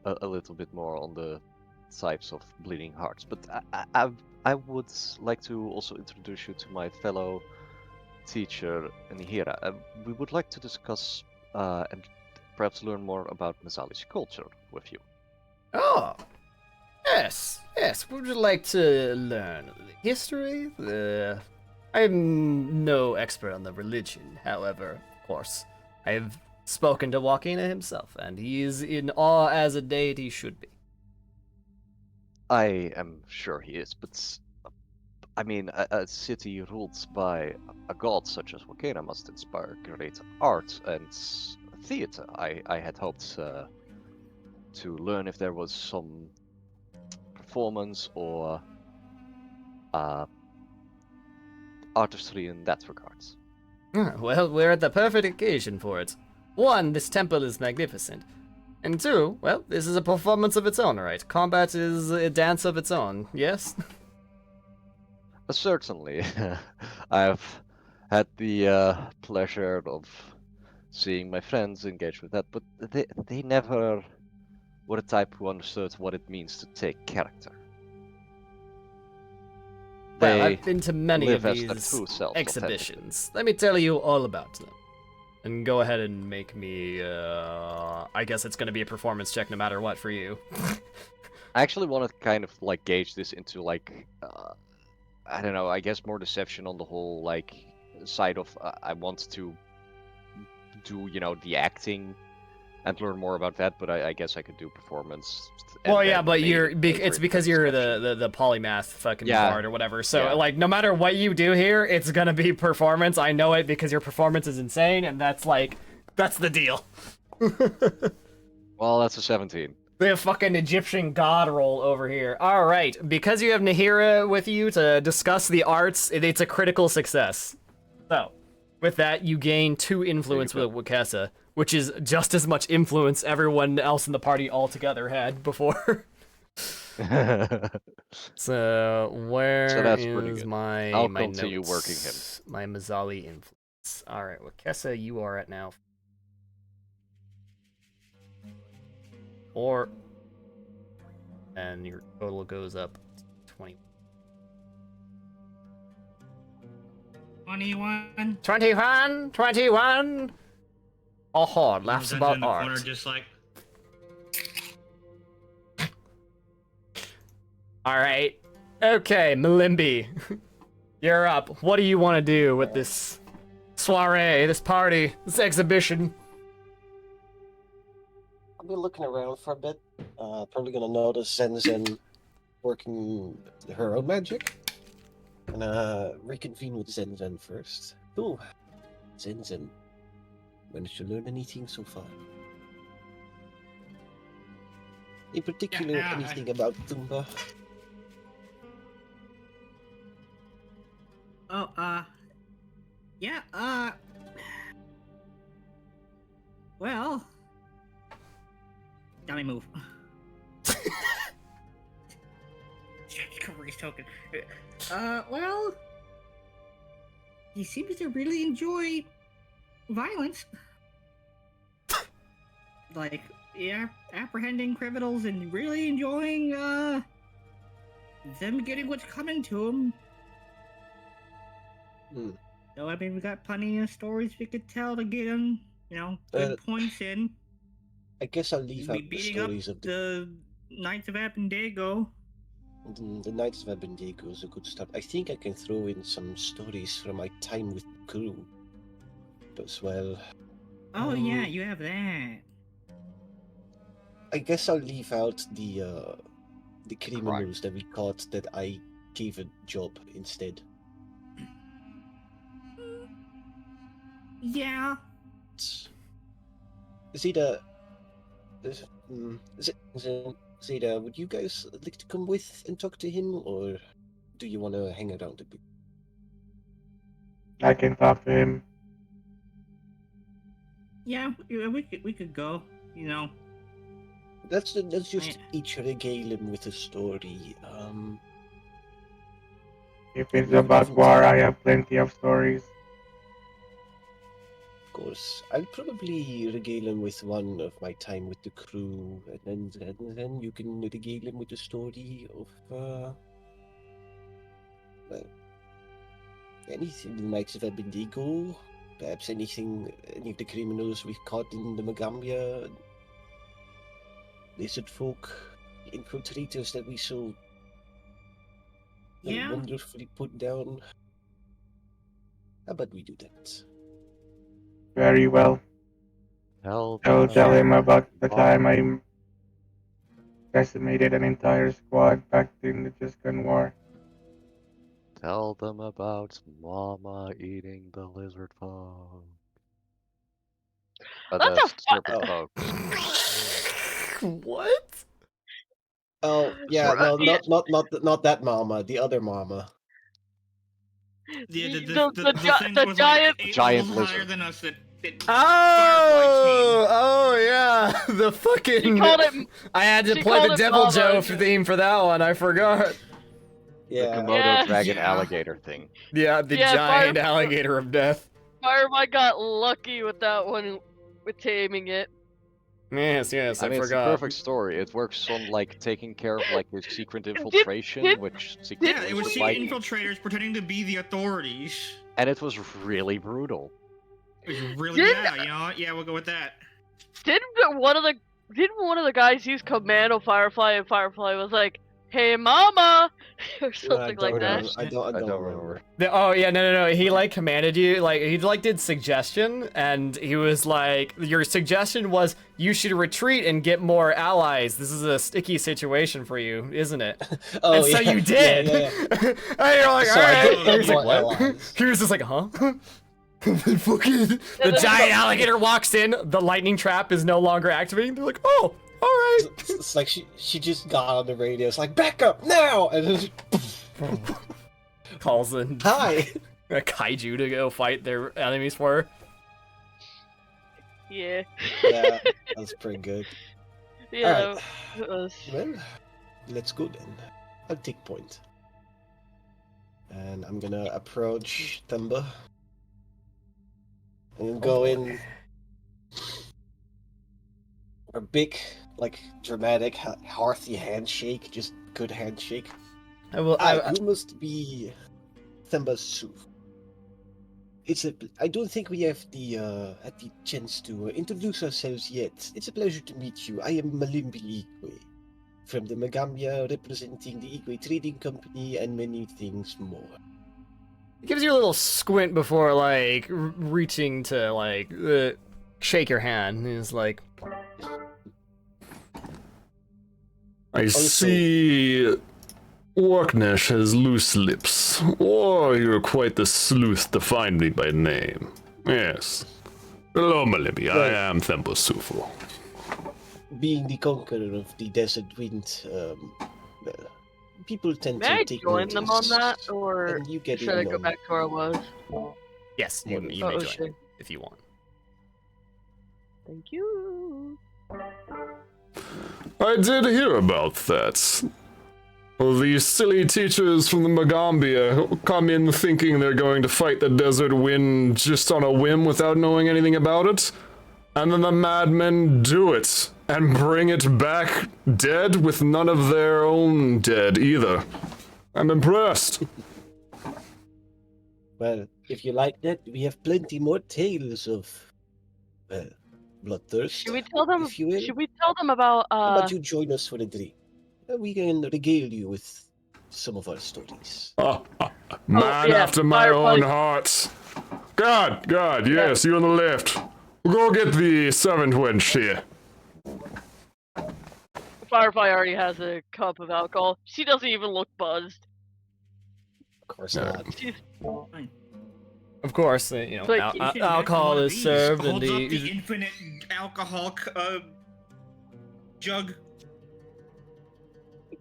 a little bit more on the types of bleeding hearts, but I would like to also introduce you to my fellow teacher, Nihira. We would like to discuss and perhaps learn more about Mazali's culture with you. Oh, yes, yes. Would you like to learn the history? I'm no expert on the religion, however, of course. I've spoken to Wakena himself, and he is in awe as a deity should be. I am sure he is, but I mean, a city ruled by a god such as Wakena must inspire great art and theater. I had hoped to learn if there was some performance or artistry in that regards. Well, we're at the perfect occasion for it. One, this temple is magnificent. And two, well, this is a performance of its own, right? Combat is a dance of its own, yes? Certainly. I've had the pleasure of seeing my friends engage with that, but they never were the type who understood what it means to take character. Well, They I've been to many of live as their these true selves, exhibitions. Let me tell you all about them. And go ahead and make me, I guess it's gonna be a performance check no matter what for you. I actually want to kind of like gauge this into like, I don't know, I guess more deception on the whole like side of I want to do, the acting and learn more about that, but I guess I could do performance. and Well, yeah, then but maybe it's for because you're deception. the polymath fucking Yeah. bard or whatever. So Yeah. like, no matter what you do here, it's gonna be performance. I know it because your performance is insane, and that's the deal. Well, that's a 17. The fucking Egyptian god roll over here. All right, because you have Nahira with you to discuss the arts, it's a critical success. So, with that, you gain 2 influence with Wakesa, which is just as much influence everyone else in the party altogether had before. So where that's pretty is good. my I'll my continue notes? working him. My Mazali influence. All right, Wakesa, you are at now 4, and your total goes up to 20. 21. 21. Ha laughs Zen's about in the corner, art. just like, Alright. Okay, Malimbi. You're up. What do you want to do with this soiree, this party, this exhibition? I'll be looking around for a bit. Probably gonna notice Zenzen working her own magic. And reconvene with Zenzen first. Oh, Zenzen. Managed to learn anything so far? In particular, Yeah, anything about Tumba? oh, yeah, well, let me move. Cover his token. Well, he seems to really enjoy violence. Like, yeah, apprehending criminals and really enjoying, them getting what's coming to them. Hmm. So, I mean, we got plenty of stories we could tell to get them, good points in. I guess I'll leave out Be the beating up stories of the Knights of Abendego. the Knights of Abendego is a good start. I think I can throw in some stories from my time with the crew as well. Oh, yeah, you have that. I guess I'll leave out the criminals that we caught that I gave a job instead. Yeah. Zeta, Zeta, would you guys like to come with and talk to him, or do you want to hang around a bit? I can talk to him. Yeah, we could go, Let's just each regale him with a story. If it's about war, I have plenty of stories. Of course, I'll probably regale him with one of my time with the crew, and then you can regale him with the story of well, anything the Knights of Abendego, perhaps any of the criminals we caught in the Magambia, lizard folk, infiltrators that we so Yeah. wonderfully put down. How about we do that? Very well. Tell I'll tell him about the Oh. time I decimated an entire squad back in the Tuscan War. Tell them about Mama eating the lizard folk. That's a serpent Oh. folk. What? Oh yeah, Right. no, not that mama, the other mama. Yeah, The giant- Giant higher lizard. than us that Oh yeah, the fucking. She called it. I had to she play called the it Devil Mama. Joe theme for that one. I forgot. The Yeah, Komodo Yeah. dragon Yeah. alligator thing. Yeah, the Yeah, giant Fire- alligator of death. Firefly got lucky with that one, with taming it. Yes, I I mean, it's a forgot. perfect story. It works on like taking care of like his secret infiltration, which secret Yeah, it was was secret like, infiltrators pretending to be the authorities. and it was really brutal. It was really, Didn't- yeah, we'll go with that. Didn't one of the guys use Commando Firefly, and Firefly was like, "Hey, Mama," or something like that. I don't remember. Oh yeah, no. He like commanded you, like he like did suggestion, and he was like, your suggestion was you should retreat and get more allies. This is a sticky situation for you, isn't it? Oh, and so yeah, you did. Yeah. And you're like, So I alright. did And he's get like, more what? allies. He was just like, huh? The fucking the giant alligator walks in. The lightning trap is no longer activating. They're like, oh, all right. It's like she just got on the radio. It's like, back up now, and then Calls in hi. a kaiju to go fight their enemies for her. Yeah. Yeah, that's pretty good. Yeah. Alright. It was. Well, let's go then. I'll take point. And I'm gonna approach Thumba. And go in. A big, like, dramatic, hearty handshake. Just good handshake. I will. You must be Thumba's Suf. I don't think we have had the chance to introduce ourselves yet. It's a pleasure to meet you. I am Malimbi Igwe, from the Magambia, representing the Igwe Trading Company and many things more. It gives you a little squint before, like, reaching to, like, shake your hand. He's like, I see Orknesh has loose lips. Oh, you're quite the sleuth to find me by name. Yes. Hello, Malimbi. I am Thempus Sufu. Being the conqueror of the desert wind, people tend May I to take join them on that, notice, or and you get should I in go on- back to where I was? yes, you may Oh, join shit. if you want. Thank you. I did hear about that. These silly teachers from the Magambia come in thinking they're going to fight the desert wind just on a whim without knowing anything about it. And then the madmen do it and bring it back dead with none of their own dead either. I'm impressed. Well, if you like that, we have plenty more tales of, bloodthirst. Should we tell them? if you will. Should we tell them about How about you join us for a drink? We can regale you with some of our stories. Man yeah, after my own Firefly. heart. God, yes, you on the left. Go get the servant wench here. Firefly already has a cup of alcohol. She doesn't even look buzzed. Of course No. not. She's Of course, Like, alcohol is served in Holds up the the. infinite alcohol jug.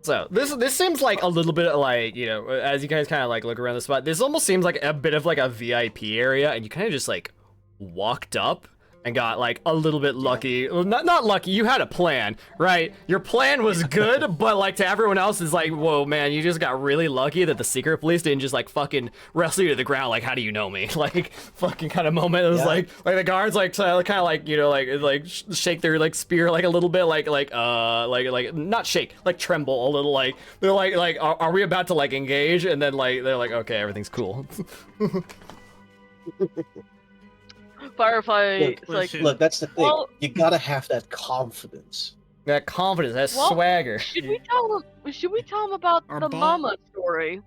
So this seems like a little bit like, as you guys kind of like look around the spot, this almost seems like a bit of like a VIP area, and you kind of just like walked up and got like a little bit lucky. Well, not lucky. You had a plan, right? Your plan was good, but like to everyone else, is like, whoa, man, you just got really lucky that the secret police didn't just like fucking wrestle you to the ground. Like, how do you know me? Like, fucking kind of moment. It was Yeah. like the guards like kind of like shake their like spear like a little bit, like not shake, like tremble a little. Like they're like are we about to like engage? And then like they're like, okay, everything's cool. Firefly. Look, It's like, listen. Look, that's the thing. Well- You gotta have that confidence. That confidence, that Well, swagger. should we tell them? Should we tell them about Our the ball- mama story?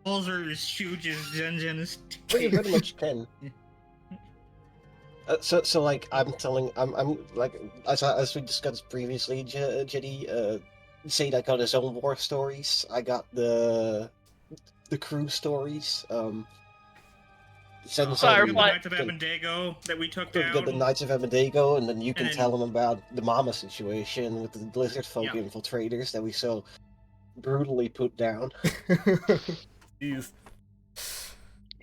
Balls are as huge as Zenzen's. Well, you very much can. So like I'm like as we discussed previously, Jetty, Said I got his own war stories. I got the crew stories. Send Firefly. The Knights of Abendego that we took Get the down. Knights of Abendego, and then you can And then- tell them about the Mama situation with the Blizzard folk Yeah. infiltrators that we so brutally put down. Jeez.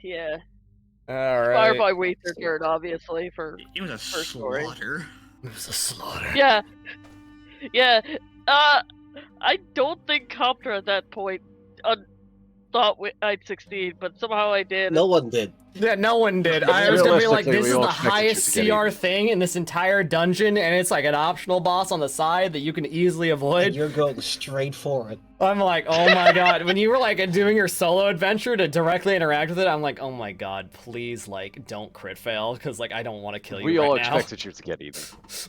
Yeah. All right. Firefly waits her turn, obviously, for. It was a First story. slaughter. It was a slaughter. Yeah. Yeah. I don't think Copter at that point thought I'd succeed, but somehow I did. No one did. Yeah, no one did. I was gonna be like, Realistically, this we is all the expected you highest to get CR thing in this entire dungeon, and it's like an optional boss on the side that you can easily And avoid. you're going straight for it. I'm like, oh my god. When you were like doing your solo adventure to directly interact with it, I'm like, oh my god, please, like, don't crit fail, because like I don't want to kill you We right all now. expected you to get even.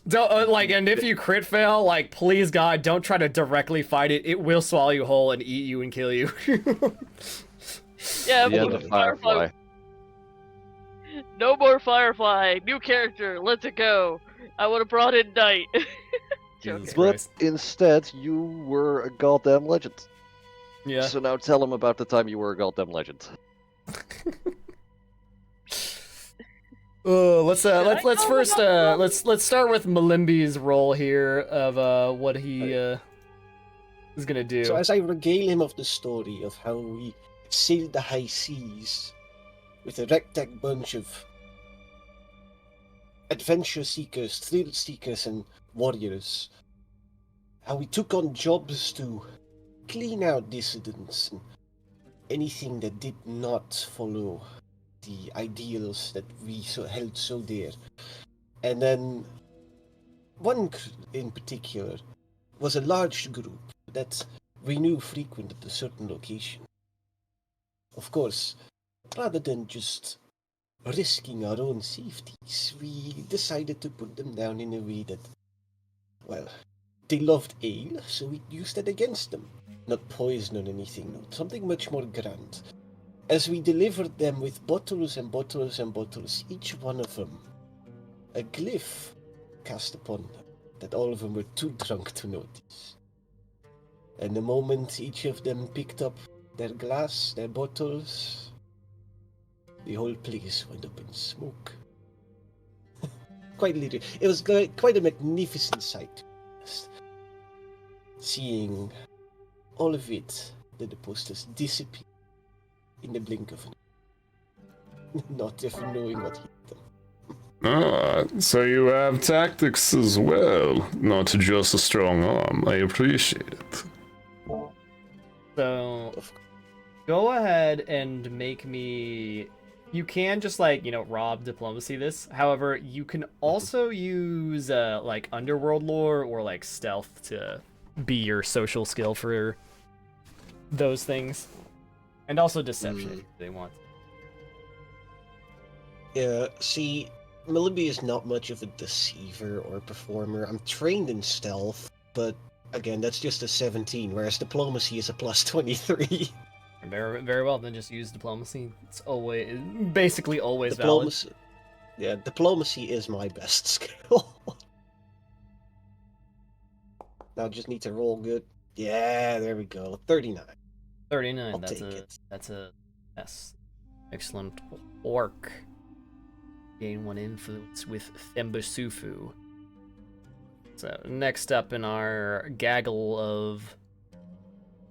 Don't like, and if you crit fail, like, please God, don't try to directly fight it. It will swallow you whole and eat you and kill you. Yeah, The end but of Firefly. No more Firefly. New character. Let's it go. I would have brought in Knight. Joking. Jesus But Christ. instead, you were a goddamn legend. Yeah. So now tell them about the time you were a goddamn legend. Let's I let's tell them first about let's start with Malimbi's role here of what he is gonna do. So as I regale him of the story of how we sailed the high seas with a ragtag bunch of adventure seekers, thrill seekers, and warriors, how we took on jobs to clean out dissidents and anything that did not follow the ideals that we held so dear. And then one in particular was a large group that we knew frequented a certain location. Of course, rather than just risking our own safeties, we decided to put them down in a way that, well, they loved ale, so we used it against them. Not poison or anything, no, something much more grand. As we delivered them with bottles and bottles and bottles, each one of them, a glyph cast upon them, that all of them were too drunk to notice. And the moment each of them picked up their glass, their bottles, the whole place went up in smoke. Quite literally. It was quite a magnificent sight. Seeing all of it, the posters disappear in the blink of an eye. Not even knowing what hit them. Ah, so you have tactics as well, not just a strong arm. I appreciate it. So, go ahead and make me... You can just, like, you know, rob diplomacy this. However, you can also use, like, underworld lore or, like, stealth to be your social skill for those things. And also deception if they want. Yeah, see, Millenby is not much of a deceiver or performer. I'm trained in stealth, but again, that's just a 17, whereas diplomacy is a plus 23. Very, very well, then just use diplomacy. It's always, basically always Diplomacy. valid. Yeah, diplomacy is my best skill. Now just need to roll good. Yeah, there we go. 39. 39, I'll that's take a it. that's a S. Excellent work. Gain 1 influence with Thembasufu. So next up in our gaggle of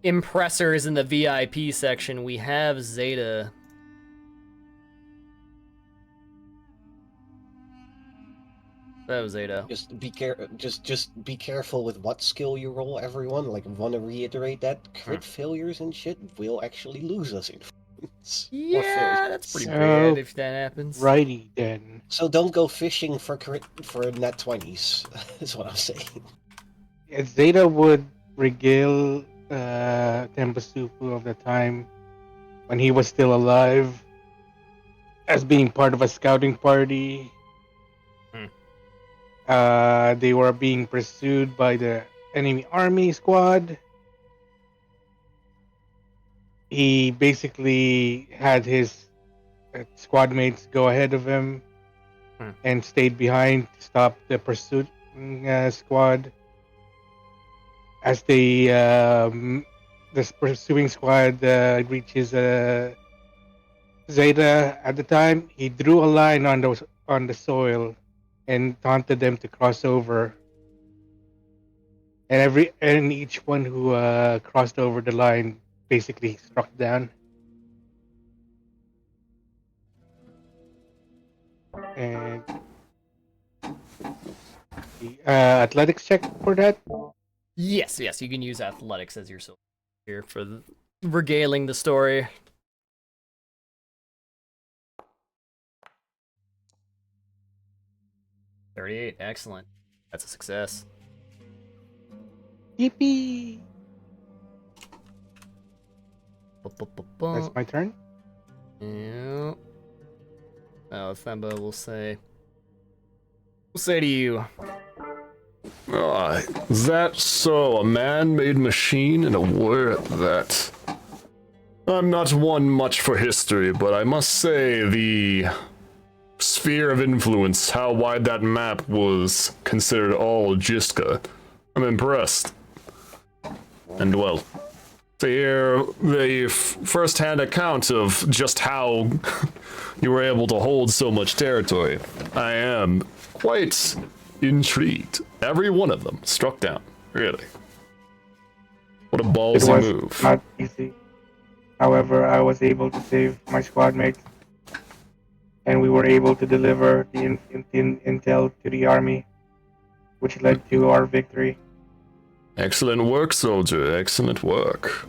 impressors in the VIP section, we have Zeta. Oh, Zeta. Just be careful with what skill you roll, everyone. Like, want to reiterate that crit failures and shit will actually lose us influence. Or Yeah, that's pretty So, bad if that happens. Righty then. So don't go fishing for nat 20s. Is what I'm saying. Yeah, Zeta would regale Tembasufu of the time when he was still alive as being part of a scouting party. They were being pursued by the enemy army squad. He basically had his squad mates go ahead of him and stayed behind to stop the pursuit squad. As the pursuing squad reaches Zeta at the time, he drew a line on the soil and taunted them to cross over. And each one who crossed over the line basically struck down. And the athletics check for that. Yes, you can use athletics as your soul here for regaling the story. $38, excellent. That's a success. Yippee! That's my turn. Yeah. Oh, Themba will say. We'll say to you. Ah, is that so? A man-made machine in a word that... I'm not one much for history, but I must say the sphere of influence, how wide that map was considered all Jiska. I'm impressed. And well, to hear the first-hand account of just how you were able to hold so much territory, I am quite intrigued. Every one of them struck down, really. What a ballsy It was move. not easy. However, I was able to save my squad mates, and we were able to deliver the intel to the army, which led to our victory. Excellent work, soldier. Excellent work.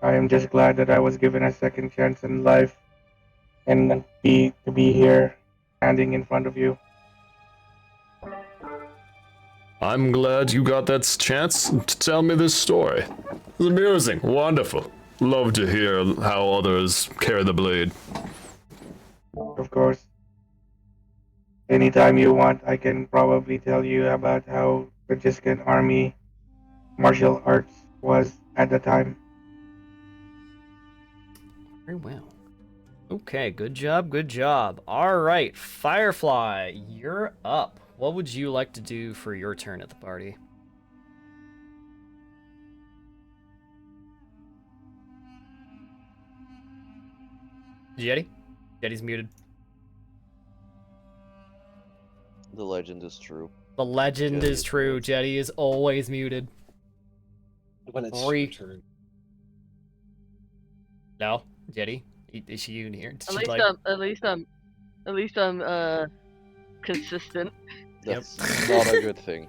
I am just glad that I was given a second chance in life, and to be here, standing in front of you. I'm glad you got that chance to tell me this story. It's amusing, wonderful. love to hear how others carry the blade. Of course. Anytime you want, I can probably tell you about how the Jiskin army martial arts was at the time. Very well. Okay, good job, good job. All right, Firefly, you're up. What would you like to do for your turn at the party? Jetty? Jetty's muted. The legend is true. The legend Jetty is is true. muted. Jetty is always muted. When it's Three. your turn. No, Jetty, is she in here? Did At she, least like... I'm consistent. That's not a good thing.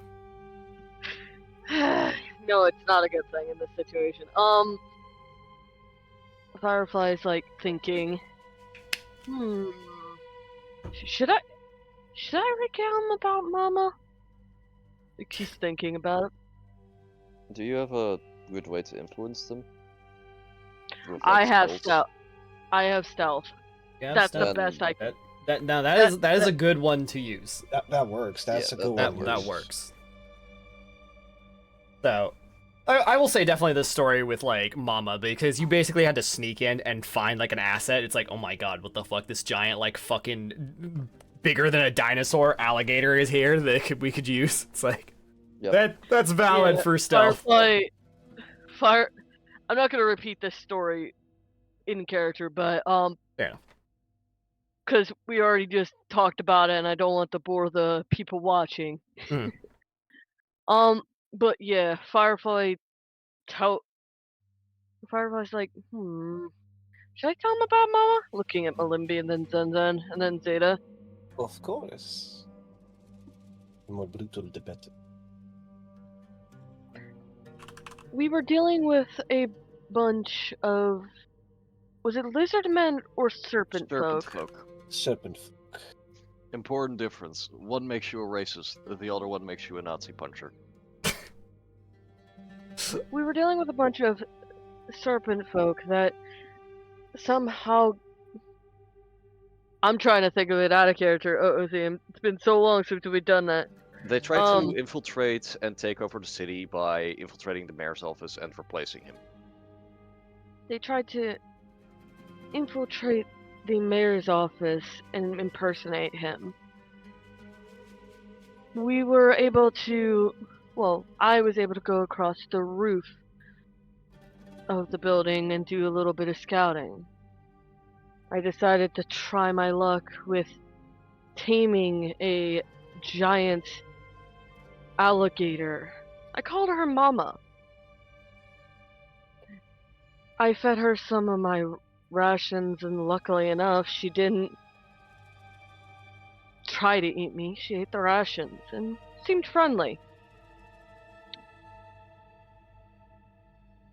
No, it's not a good thing in this situation. Firefly's like thinking, should I recount about Mama? Like, she's thinking about it. Do you have a good way to influence them? With, I like, have spells? stealth. I have stealth. Yeah, That's stealth. the best I can. That is a good one to use. That works. That's Yeah, a good that one. That works. So, I will say definitely this story with like Mama, because you basically had to sneak in and find like an asset. It's like, oh my god, what the fuck? This giant like fucking bigger than a dinosaur alligator is here that we could use. It's like that's valid for stealth. Firefly, I'm not gonna repeat this story in character, but Yeah. because we already just talked about it, and I don't want to bore the people watching. Mm. But yeah, Firefly's like, should I tell him about Mama? Looking at Malimbi and then Zenzen and then Zeta. Of course. The more brutal, the better. We were dealing with a bunch of, was it lizard men or serpent folk? Serpent folk. Important difference. One makes you a racist, the other one makes you a Nazi puncher. We were dealing with a bunch of serpent folk that somehow, I'm trying to think of it out of character. It's been so long since we've done that. They tried to infiltrate and take over the city by infiltrating the mayor's office and replacing him. They tried to infiltrate the mayor's office and impersonate him. We were able to, I was able to go across the roof of the building and do a little bit of scouting. I decided to try my luck with taming a giant alligator. I called her Mama. I fed her some of my rations, and luckily enough, she didn't try to eat me. She ate the rations and seemed friendly.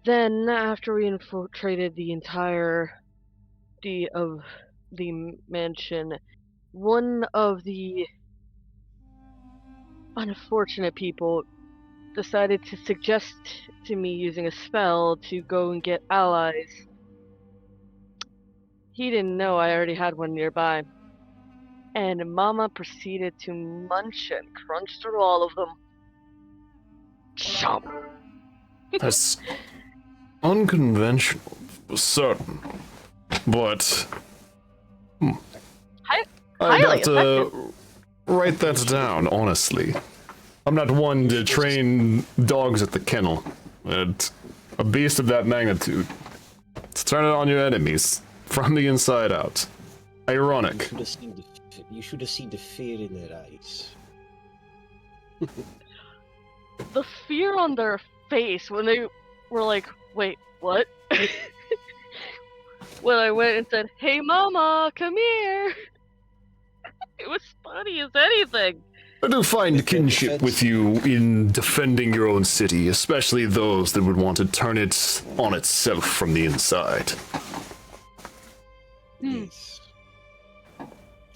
Then, after we infiltrated the entirety of the mansion, one of the unfortunate people decided to suggest to me using a spell to go and get allies. He didn't know I already had one nearby. And Mama proceeded to munch and crunch through all of them. Chomp! That's unconventional, for certain. But I'd highly have to write that down, honestly. I'm not one to train dogs at the kennel. And a beast of that magnitude. Let's turn it on your enemies, from the inside out. Ironic. You should have seen the fear in their eyes. The fear on their face when they were like, wait, what? When I went and said, hey Mama, come here! It was funny as anything. I do find kinship with you in defending your own city, especially those that would want to turn it on itself from the inside. Yes.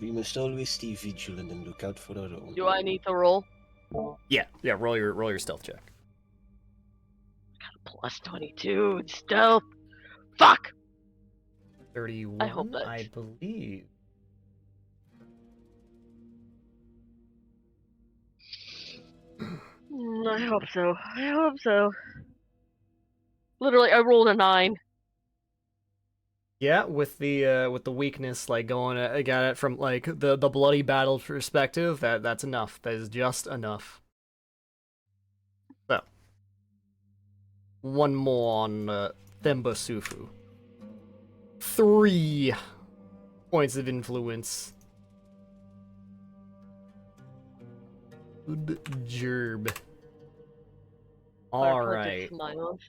We must always stay vigilant and look out for our own. Do I need to roll? Yeah, roll your stealth check. Plus 22 in stealth. Fuck! 31, I hope that- I believe. I hope so. I hope so. Literally, I rolled a 9. Yeah, with the weakness, like going at it from like the bloody battle perspective, that's enough. That is just enough. So, one more on Themba Sufu. 3 points of influence. Good gerb. Firefly Alright. just smiles.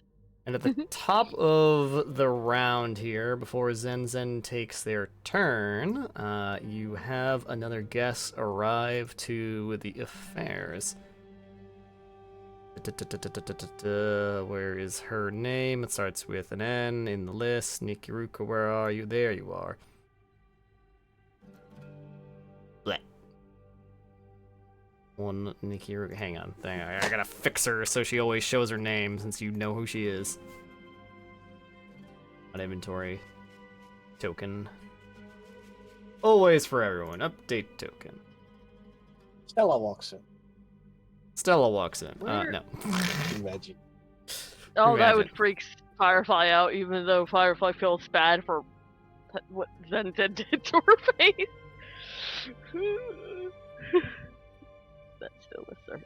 And at the top of the round here, before Zen Zen takes their turn, you have another guest arrive to the affairs. Where is her name? It starts with an N in the list. Nikiruka, where are you? There you are. Blech. One Nikiruka. Hang on. I gotta fix her so she always shows her name since you know who she is. Not inventory. Token. Always for everyone. Update token. Stella walks in. Stella walks in. Where- No. Imagine. Oh, that would Imagine. freak Firefly out, even though Firefly feels bad for what Zen Zen did to her face. That still was her.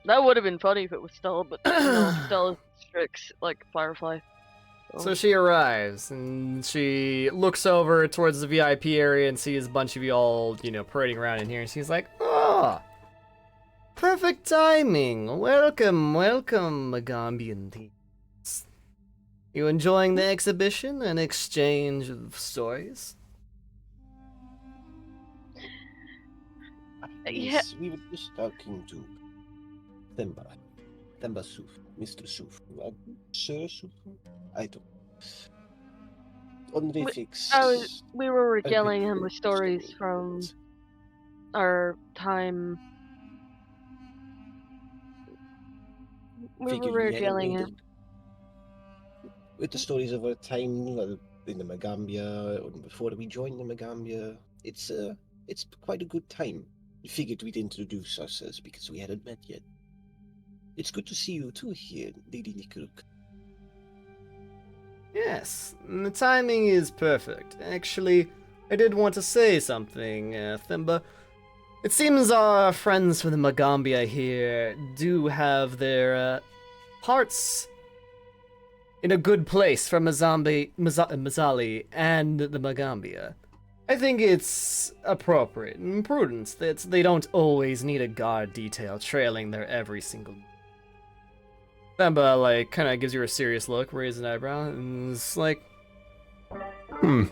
That would have been funny if it was Stella, but no, Stella's strict like Firefly. So she arrives and she looks over towards the VIP area and sees a bunch of you all, parading around in here. And she's like, "Oh, perfect timing. Welcome, Magambian teens. You enjoying the exhibition and exchange of stories?" Yeah. Yes, we were just talking to Themba Suf, Mr. Suf. Sir Suf? I don't. Onrifix. We were regaling him with stories from our time. We were regaling him. With the stories of our time in the Magambia, or before we joined the Magambia. It's quite a good time. We figured we'd introduce ourselves because we hadn't met yet. It's good to see you too here, Lady Nikruk. Yes, the timing is perfect. Actually, I did want to say something, Themba. It seems our friends from the Magambia here do have their hearts in a good place for Mazali and the Magambia. I think it's appropriate and prudent that they don't always need a guard detail trailing their every single. Themba, kind of gives you a serious look, raises an eyebrow, and is like, From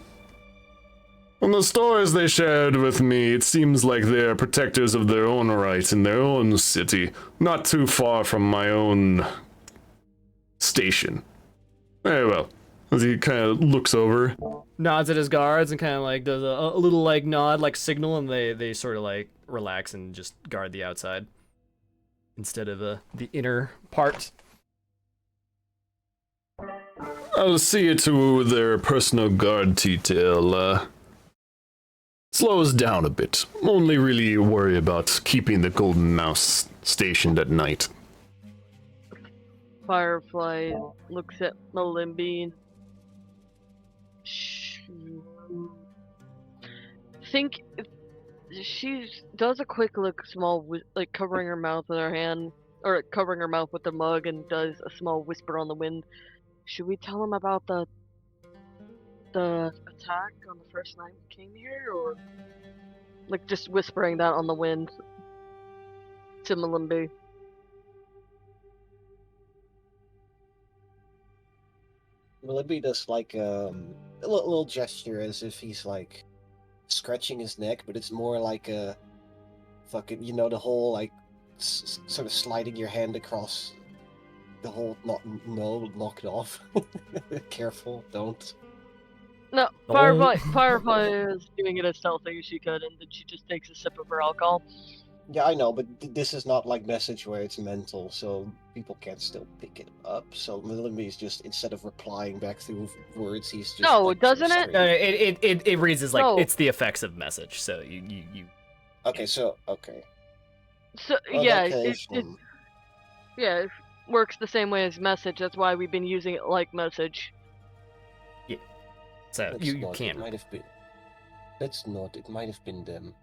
the stories they shared with me, it seems like they're protectors of their own right in their own city, not too far from my own station. Very well. As he kind of looks over. nods at his guards and kind of does a little nod, signal, and they sort of relax and just guard the outside instead of the inner part. I'll see to their personal guard detail. Slows down a bit. Only really worry about keeping the Golden Mouse stationed at night. Firefly looks at Malimby. Think she does a quick look, covering her mouth with her hand, or covering her mouth with the mug, and does a small whisper on the wind. Should we tell him about the attack on the first night we came here, or just whispering that on the wind to Malimby? Malimby does a little gesture as if he's scratching his neck, but it's more like a fucking, the whole sort of sliding your hand across the whole knock it off. Careful, don't. No, Firefly is doing it as stealthy as she could, and then she just takes a sip of her alcohol. Yeah, I know, but this is not like message where it's mental, so people can still pick it up. So Millimby is just, instead of replying back through words, he's just No, like, doesn't it? No, it reads as like No. it's the effects of message. So you Okay, so okay. So Well, in yeah, that case, it works the same way as message. That's why we've been using it like message. so let's you not. It can't. might have been. Let's not. It might have been them.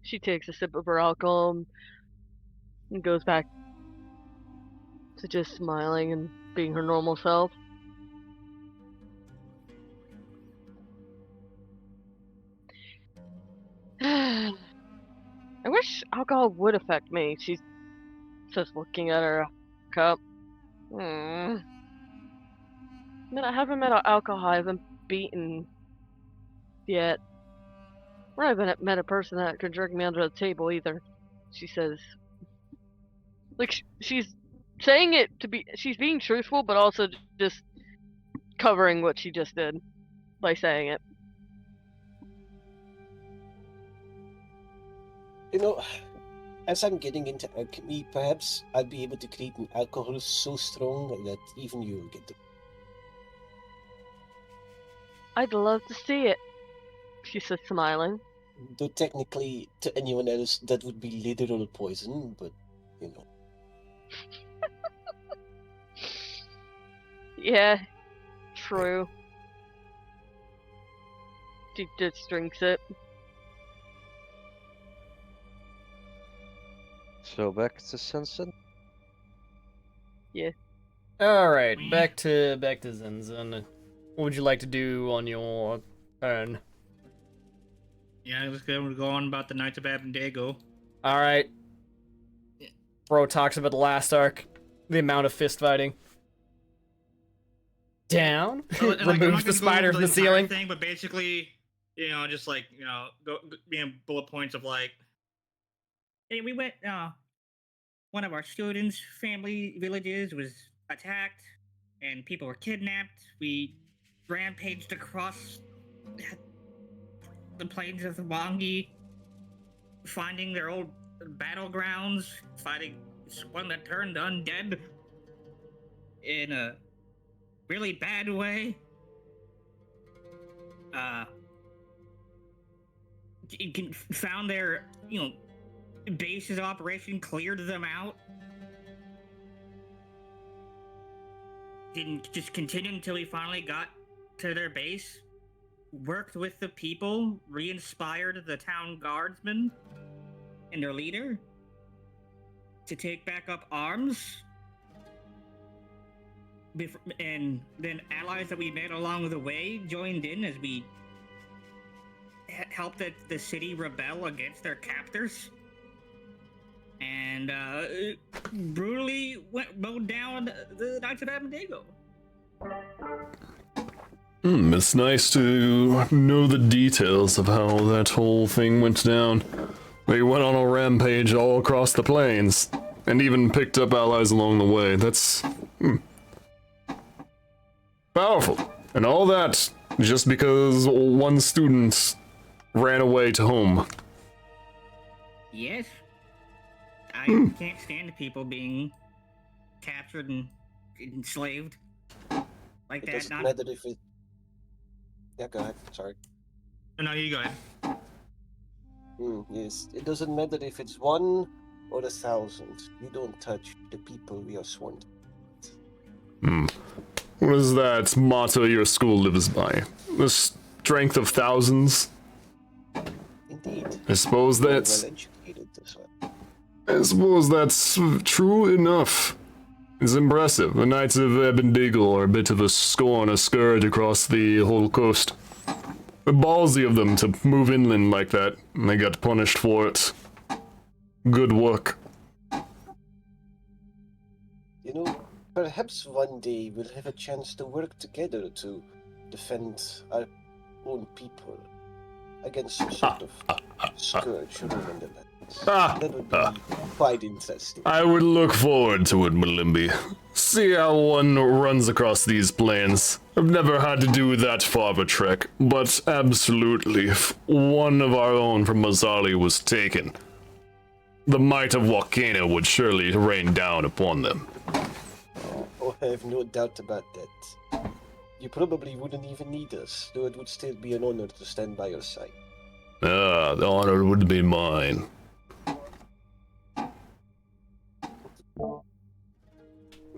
She takes a sip of her alcohol and goes back to just smiling and being her normal self. I wish alcohol would affect me, she says, looking at her cup. I mean, I haven't met an alcohol I haven't beaten yet. Or I haven't met a person that could drag me under the table either, she says. Like, she's saying it to be, she's being truthful, but also just covering what she just did by saying it. You know, as I'm getting into alchemy, perhaps I'll be able to create an alcohol so strong that even you will get the. I'd love to see it, she says, smiling. Though technically, to anyone else, that would be literal poison, but you know. Yeah, true. She just drinks it. So back to Sensen. Yeah. All right, back to Zenzen. What would you like to do on your turn? Yeah, let's go on about the Knights of Abendego. All right. Bro talks about the last arc, the amount of fist fighting. Down. Well, and, like, I'm Removes not the gonna go spider over from the entire ceiling. thing, but basically, just like bullet points of like, hey, we went. One of our students' family villages was attacked, and people were kidnapped. We rampaged across the plains of the Wangi, finding their old battlegrounds, fighting one that turned undead in a really bad way. Found their, base's operation, cleared them out. Didn't just continue until we finally got to their base. Worked with the people, re-inspired the town guardsmen and their leader to take back up arms. And then allies that we met along the way joined in as we helped the city rebel against their captors. And brutally mowed down the Knights of Abendego. It's nice to know the details of how that whole thing went down. They went on a rampage all across the plains, and even picked up allies along the way. That's powerful. And all that just because one student ran away to home. Yes. I can't stand people being captured and enslaved like It that. doesn't matter if it. Yeah, go ahead. Sorry. No, you go ahead. Yes, it doesn't matter if it's 1 or 1,000. We don't touch the people we are sworn to. What is that motto your school lives by? The strength of thousands? Indeed. I suppose that's... Well educated this way. I suppose that's true enough. It's impressive. The Knights of Abendego are a bit of a scourge across the whole coast. The ballsy of them to move inland like that, and they got punished for it. Good work. You know, perhaps one day we'll have a chance to work together to defend our own people against some sort of scourge ruling the land. Yes. Ah, That would be quite interesting. I would look forward to it, Malimbi. See how one runs across these plains. I've never had to do that far of a trek, but absolutely, if one of our own from Mazali was taken, the might of Wakena would surely rain down upon them. Oh, I have no doubt about that. You probably wouldn't even need us, though it would still be an honor to stand by your side. Ah, the honor would be mine.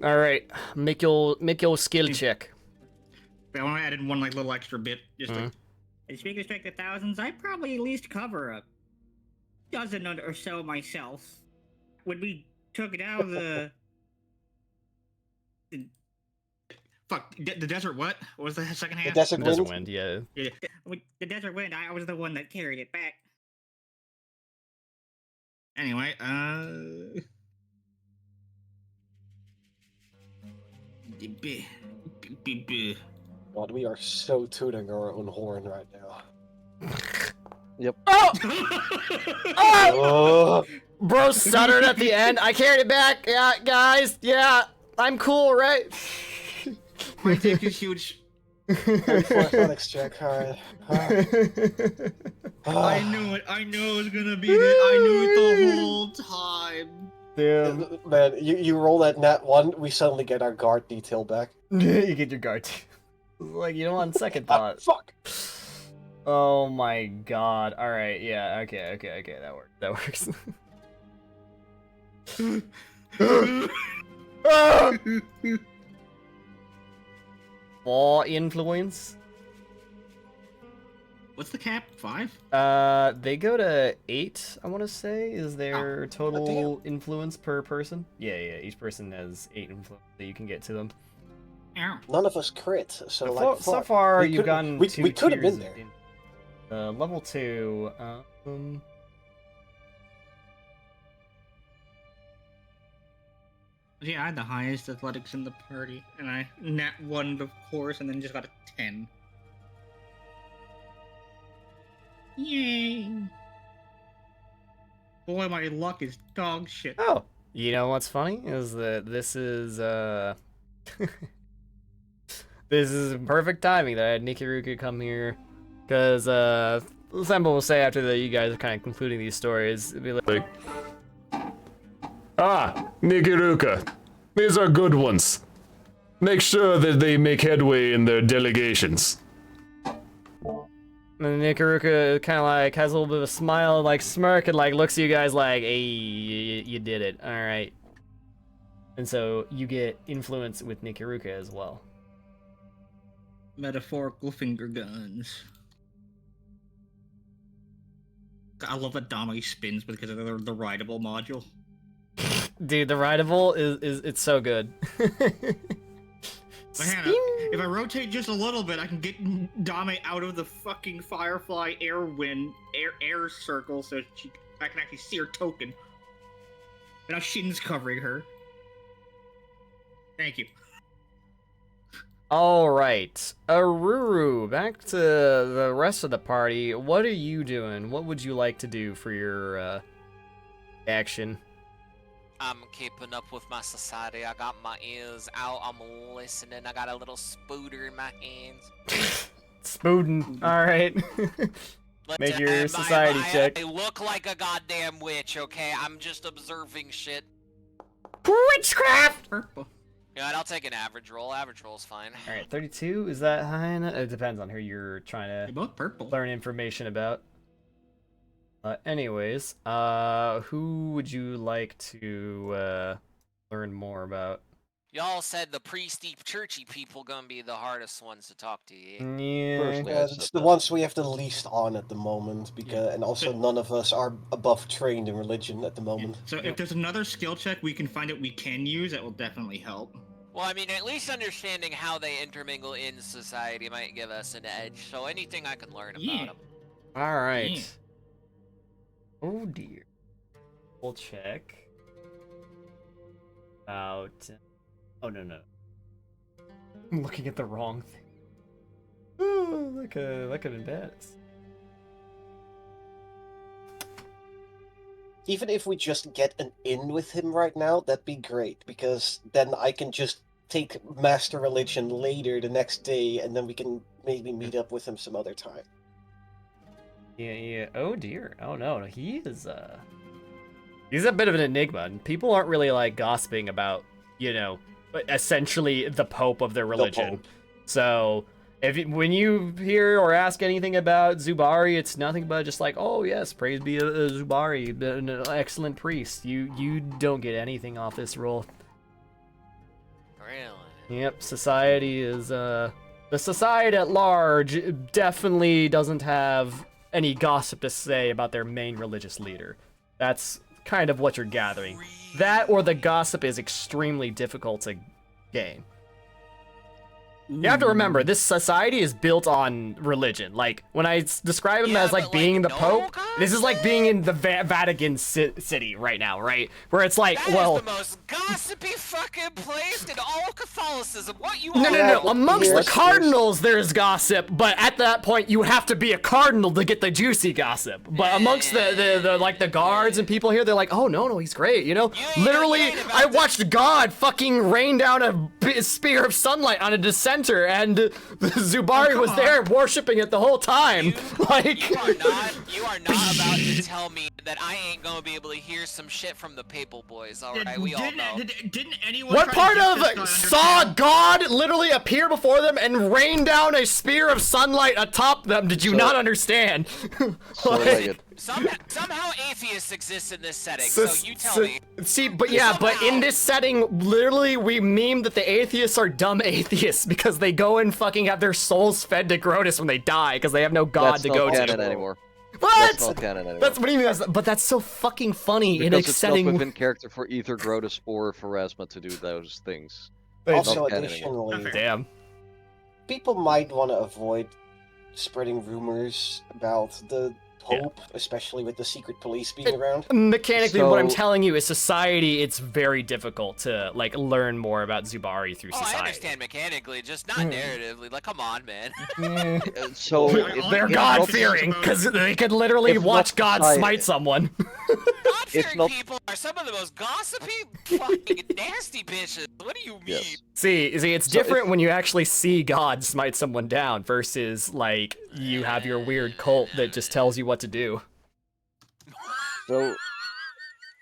All right, make your skill check. I want to add in one like little extra bit. Just to, speaking of strike the thousands, I probably at least cover a dozen or so myself. When we took down the desert, what was the second half? The desert Wind, yeah. Yeah, the desert wind. I was the one that carried it back. Anyway, God, we are so tooting our own horn right now. Yep. Oh! Oh! Bro stuttered at the end. I carried it back. Yeah, guys. Yeah, I'm cool, right? My dick is huge. Athletics check, alright. I knew it. I knew it was gonna be that. I knew it the whole time. Damn. Man, you roll that nat 1, we suddenly get our guard detail back. You get your guard. Like, you know, on second thought. Fuck! Oh my god. Alright, yeah, okay, that works. Ah! 4 influence. What's the cap? 5? They go to 8, I want to say, is their total influence per person. Yeah, each person has 8 influence that you can get to them. None of us crit, so So, like, so fuck. far, We you've could've- gotten we 2 could have tiers been of there. level 2, Yeah, I had the highest athletics in the party, and I nat 1, of course, and then just got a 10. Yay! Boy, my luck is dog shit. Oh, you know what's funny is that this is this is perfect timing that I had Nikiruka come here, because Sembo will say after that you guys are kind of concluding these stories, it'd be like, Ah, Nikiruka. These are good ones. Make sure that they make headway in their delegations. and Nikiruka kind of like has a little bit of a smile, and, like smirk, and like looks at you guys like, hey, you did it, all right. And so you get influence with Nikiruka as well. Metaphorical finger guns. I love that Dami spins because of the rideable module. Dude, the rideable is it's so good. But Hannah, if I rotate just a little bit, I can get Dame out of the fucking Firefly air circle, so I can actually see her token. And now Shin's covering her. Thank you. All right, Aruru, back to the rest of the party. What are you doing? What would you like to do for your action? I'm keeping up with my society. I got my ears out. I'm listening. I got a little spooter in my hands. Spoodin'. All right. Make your society check. I look like a goddamn witch, okay? I'm just observing shit. Witchcraft. Purple. Yeah, I'll take an average roll. Average roll's fine. All right, 32. Is that high enough? It depends on who you're trying They're to both purple. learn information about. Anyways, who would you like to learn more about? Y'all said the priesty, churchy people gonna be the hardest ones to talk to. Yeah. Yeah. Personally, Yeah, I it's said the that. ones we have the least on at the moment, because and also none of us are above trained in religion at the moment. So if there's another skill check we can find that we can use, that will definitely help. Well, I mean, at least understanding how they intermingle in society might give us an edge. So anything I can learn about them. All right. Yeah. Oh dear. We'll check. About. Oh no. I'm looking at the wrong thing. Oh, that could have been bad. even if we just get an in with him right now, that'd be great, because then I can just take Master Religion later the next day, and then we can maybe meet up with him some other time. Yeah. Oh dear. Oh no. He's a bit of an enigma, and people aren't really like gossiping about, essentially the Pope of their religion. Pope. So when you hear or ask anything about Zubari, it's nothing but just like, oh yes, praise be Zubari, an excellent priest. You don't get anything off this roll. Really? Yep, society is the society at large definitely doesn't have any gossip to say about their main religious leader. That's kind of what you're gathering. That or the gossip is extremely difficult to gain. You have to remember, this society is built on religion. Like, when I describe him as, like, being the Pope, this is like being in the Vatican City right now, right? Where it's like, That is well... the most gossipy fucking place in all Catholicism. What you No. Amongst the cardinals, there's gossip, but at that point, you have to be a cardinal to get the juicy gossip. But amongst the guards and people here, they're like, oh, no, he's great, Literally, I watched God fucking rain down a spear of sunlight on a dissenter, and Zubari was there worshiping it the whole time. You are not about to tell me that I ain't gonna be able to hear some shit from the Papal Boys, alright? We all know. Didn't anyone What try part to get this of guy saw understand? God literally appear before them and rain down a spear of sunlight atop them? Did you not understand? Somehow atheists exist in this setting, so you tell me. See, but in this setting, literally we meme that the atheists are dumb atheists because they go and fucking have their souls fed to Grotus when they die because they have no god That's to not go canon to. anymore. What? That's not canon anymore. That's what do you mean? But that's so fucking funny because in a it's setting. not within character for either Grotus or Pharasma to do those things. Also, Not canon anymore. additionally, Damn. people might want to avoid spreading rumors about the Pope, especially with the secret police being around. Mechanically, what I'm So- telling you is society, it's very difficult to, like, learn more about Zubari through Oh, society. I understand mechanically, just not narratively. Like, come on, man. So They're if God-fearing, not- because they could literally if watch not God society- smite someone. God-fearing not- people are some of the most gossipy, fucking nasty bitches. What do you mean? Yes. See, it's So different when you actually see God smite someone down versus, like, you have your weird cult that just tells you what to do. So,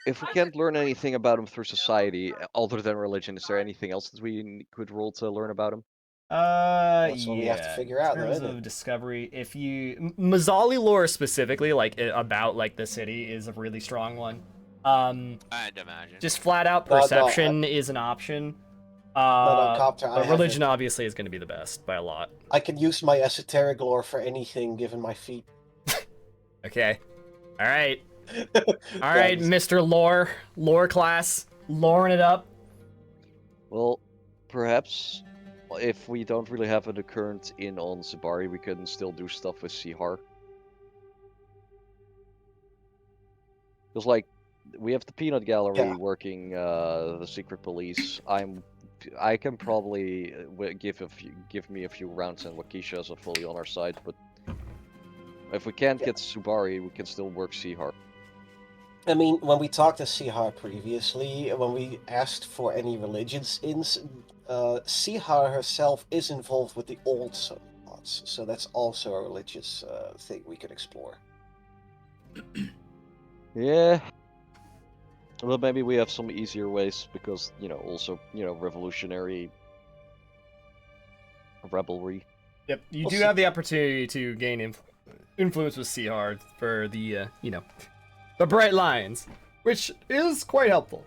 if we can't learn anything about him through society, other than religion, is there anything else that we could roll to learn about him? That's what we have to figure out, In though, terms isn't of it? discovery, if you Mazzali lore specifically, like about like the city, is a really strong one. I'd imagine. Just flat out No, perception is an option. Copter, I But have religion it. obviously is going to be the best by a lot. I can use my esoteric lore for anything given my feet. Okay, all right, all right, Mr. Lore class, loring it up. Well, perhaps if we don't really have a current in on Zubari, we can still do stuff with Sihar. Because, like, we have the Peanut Gallery working the secret police. I can probably give me a few rounds, and Wakisha is fully on our side. But if we can't get Zubari, we can still work Sihar. I mean, when we talked to Sihar previously, when we asked for any religions Sihar herself is involved with the old Sunlots, so that's also a religious thing we could explore. Yeah. Well, maybe we have some easier ways because, also, revolutionary rebelry. Yep, you We'll do see. have the opportunity to gain influence with Sihar for the the Bright Lines, which is quite helpful.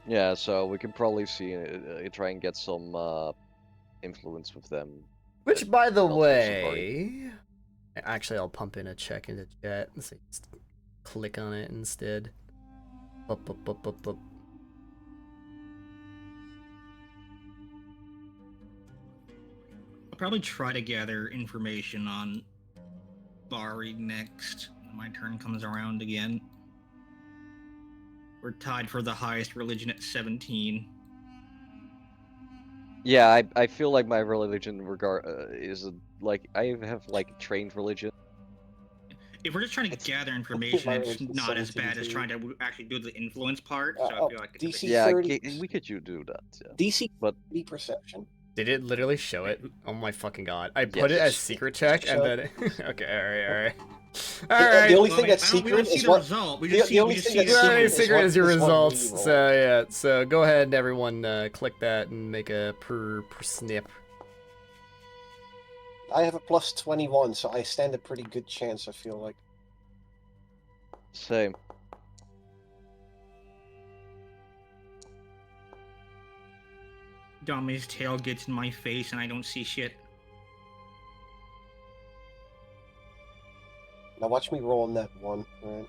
Yeah, so we can probably try and get some influence with them. Which, by the Also way, actually, I'll pump in a check into chat. Let's see, just click on it instead. Up. I'll probably try to gather information on Bari next when my turn comes around again. We're tied for the highest religion at 17. Yeah, I feel like my religion is like I have like trained religion. if we're just trying to It's- gather information, it's Violence not as bad as 17. trying to actually do the influence part. So I Oh, feel like it's DC Yeah, 30. we could do that. Yeah. DC But- 30 perception. Did it literally show it? Oh my fucking god! I put it Yes. as secret check, and Show- then okay, all right. The only Well, thing I that's mean, we don't secret see is the what. result. We the- just the see, only we just thing see that's the The only secret is secret what- is your is what we results. roll. So yeah, so go ahead and everyone click that and make a per snip. I have a plus 21, so I stand a pretty good chance. I feel like. Same. Dummy's tail gets in my face and I don't see shit. Now watch me roll on that one. Right?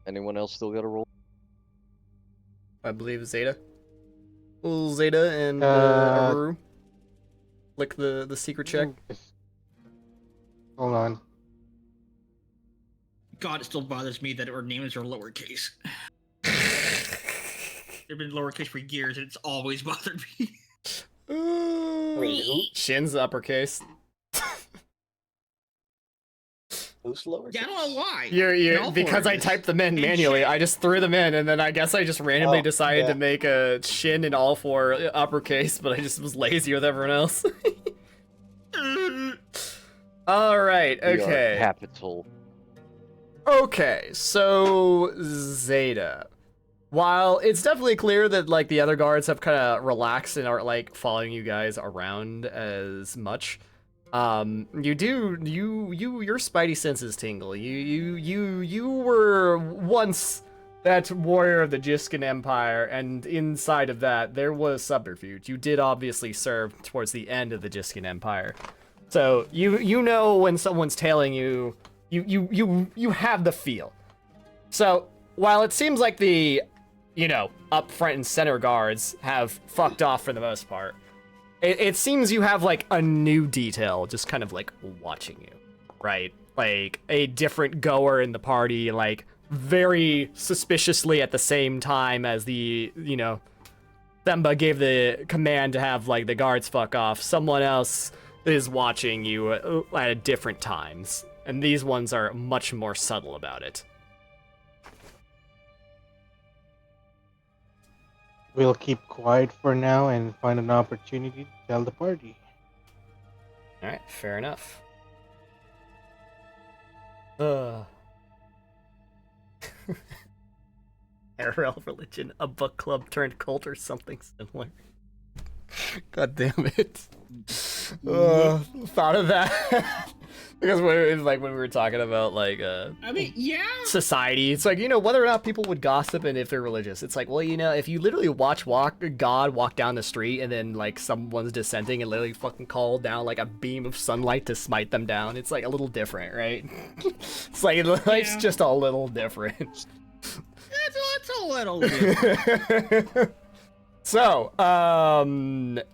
Anyone else still got a roll? I believe Zeta. Well, Zeta and Uh, Aru. Click the secret check. Hold on. God, it still bothers me that our names are lowercase. They've been lowercase for years and it's always bothered me. Shin's uppercase. Who's lower? Yeah, I don't know why. You're all because I lowercase. typed them in And manually. Shin. I just threw them in, and then I guess I just randomly Oh, decided yeah. to make a Shin in all four uppercase, but I just was lazy with everyone else. All right. We are Okay. capital. Okay, so Zeta. While it's definitely clear that like the other guards have kind of relaxed and aren't like following you guys around as much, your spidey senses tingle. You were once that warrior of the Jiskin Empire, and inside of that there was subterfuge. You did obviously serve towards the end of the Jiskin Empire, so you know when someone's tailing you. You have the feel. So while it seems like the, up front and center guards have fucked off for the most part, it seems you have like a new detail just kind of like watching you, right? Like a different goer in the party, like very suspiciously at the same time as the, Themba gave the command to have like the guards fuck off. Someone else is watching you at different times. And these ones are much more subtle about it. We'll keep quiet for now and find an opportunity to tell the party. Alright, fair enough. IRL religion, a book club turned cult or something similar. God damn it. Thought of that. Because when we were talking about like I mean, yeah. society, it's like, whether or not people would gossip and if they're religious. It's like, well, if you literally watch God walk down the street and then like someone's dissenting and literally fucking call down like a beam of sunlight to smite them down, it's like a little different, right? It's like life's just a little different. It's a little bit. So,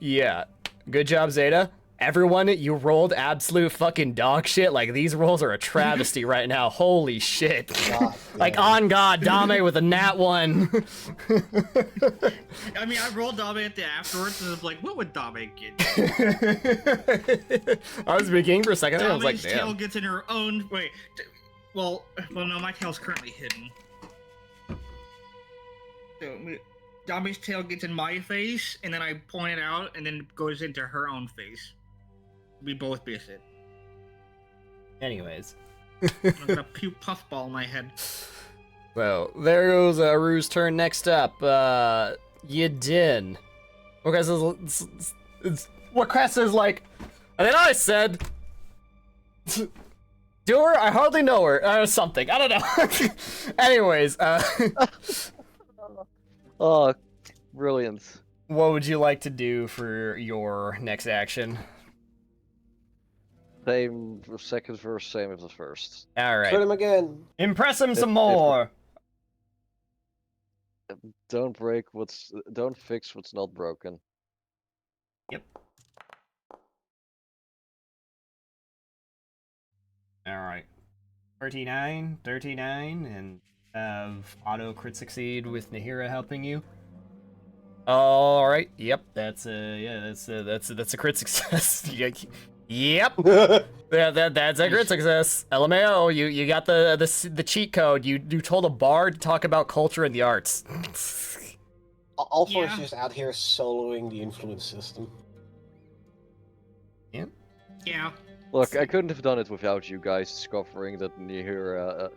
yeah. Good job, Zeta. Everyone, you rolled absolute fucking dog shit. Like, these rolls are a travesty right now. Holy shit. God, Like, damn. on God, Dame with a nat 1. I mean, I rolled Dame at the afterwards and I was like, what would Dame get? I was beginning for a second there, I was like, Dame's tail damn. gets in her own. Wait. Well, no, my tail's currently hidden. So, Dame's tail gets in my face, and then I point it out, and then it goes into her own face. We both miss it. Anyways. I've got a puffball in my head. So, there goes Rue's turn. Next up, Yadin. Okay, it's what Crest is like. And then I said, do her? I hardly know her. Or something. I don't know. Anyways, Oh, brilliant. what would you like to do for your next action? Same second verse, same as the first. All Hit right. him again. Impress him some If- more. Don't fix what's not broken. All right. 39, and have auto crit succeed with Nahira helping you. All right. Yep. That's a crit success. Yep. That's a great success. LMAO, you got the cheat code. You told a bard to talk about culture and the arts. Alfor is Yeah. just out here soloing the influence system. Yeah. Look, I couldn't have done it without you guys discovering that near,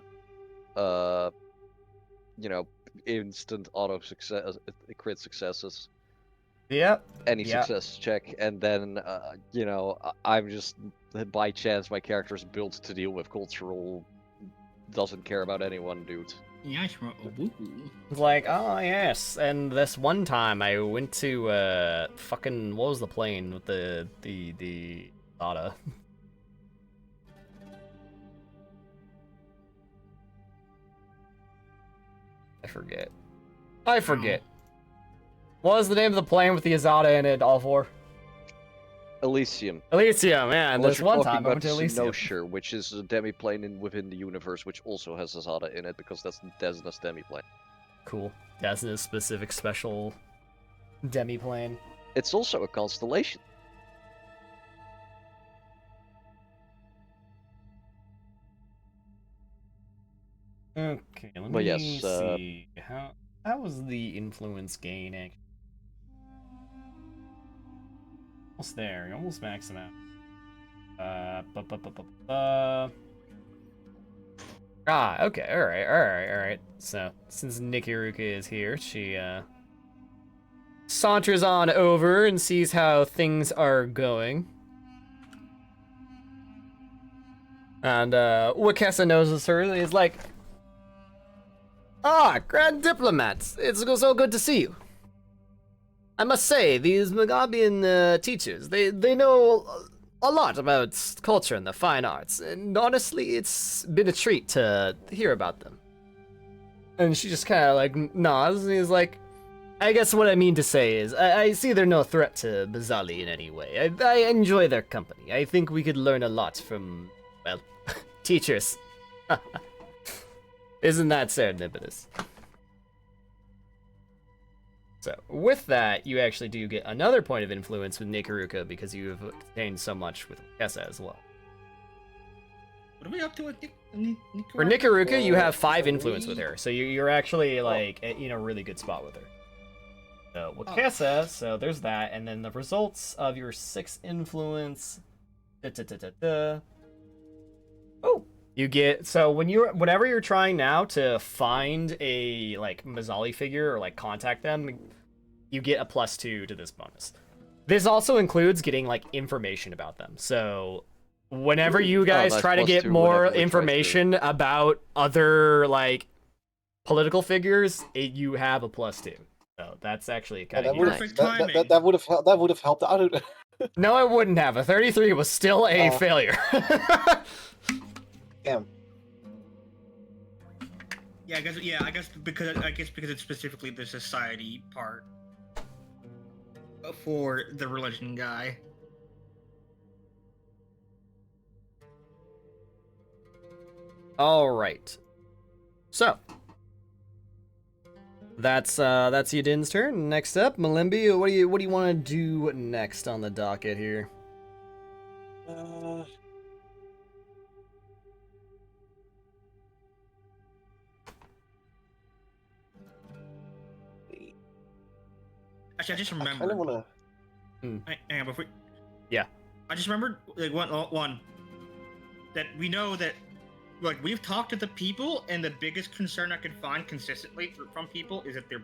you know, instant auto success, crit successes. Yep. Any Yep. success check, and then, you know, I'm just, by chance, my character's built to deal with cultural, doesn't care about anyone, dude. Yeah, sure. It's like, oh yes, and this one time I went to fucking what was the plane with the Ada? I forget. What was the name of the plane with the Azada in it, all four? Elysium. Elysium, yeah, and Unless this you're one talking time I about went to Elysium. Snowshire, which is a demi-plane within the universe, which also has Azada in it, because that's Desna's demi-plane. Cool. That's a specific special demi-plane. It's also a constellation. Okay, let But me yes, see. How was the influence gain? Almost there. You're almost maxing out. Okay. All right. So, since Nikiruka is here, she saunters on over and sees how things are going. And Wakesa notices her and is like, "Ah, Grand Diplomat, it's so good to see you. I must say, these Magabian teachers, they know a lot about culture and the fine arts, and honestly, it's been a treat to hear about them." And she just kind of like nods and is like, "I guess what I mean to say is, I see they're no threat to Bazali in any way. I enjoy their company. I think we could learn a lot from, well, teachers." Isn't that serendipitous? So, with that, you actually do get another point of influence with Nikiruka because you have obtained so much with Kessa as well. What are we up to with For Nikiruka, you have 5 influence with her, so you're actually like in a really good spot with her. So with Kessa, so there's that, and then the results of your 6 influence. Oh, you get whenever you're trying now to find a like Mazzali figure or like contact them, you get a +2 to this bonus. This also includes getting like information about them. So whenever you guys nice. try to get +2 more whenever we try to. information about other like political figures, you have a +2. So that's actually kind of Perfect timing. That would have helped out. No, it wouldn't have. A 33 was still a failure. Damn. Yeah, I guess because it's specifically the society part for the religion guy. All right. So that's Yadin's turn. Next up, Malimbi. What do you want to do next on the docket here? Actually, I just I kind remembered. of want to. Hang on, before. Yeah. I just remembered like one that we know that like we've talked to the people, and the biggest concern I could find consistently from people is that they're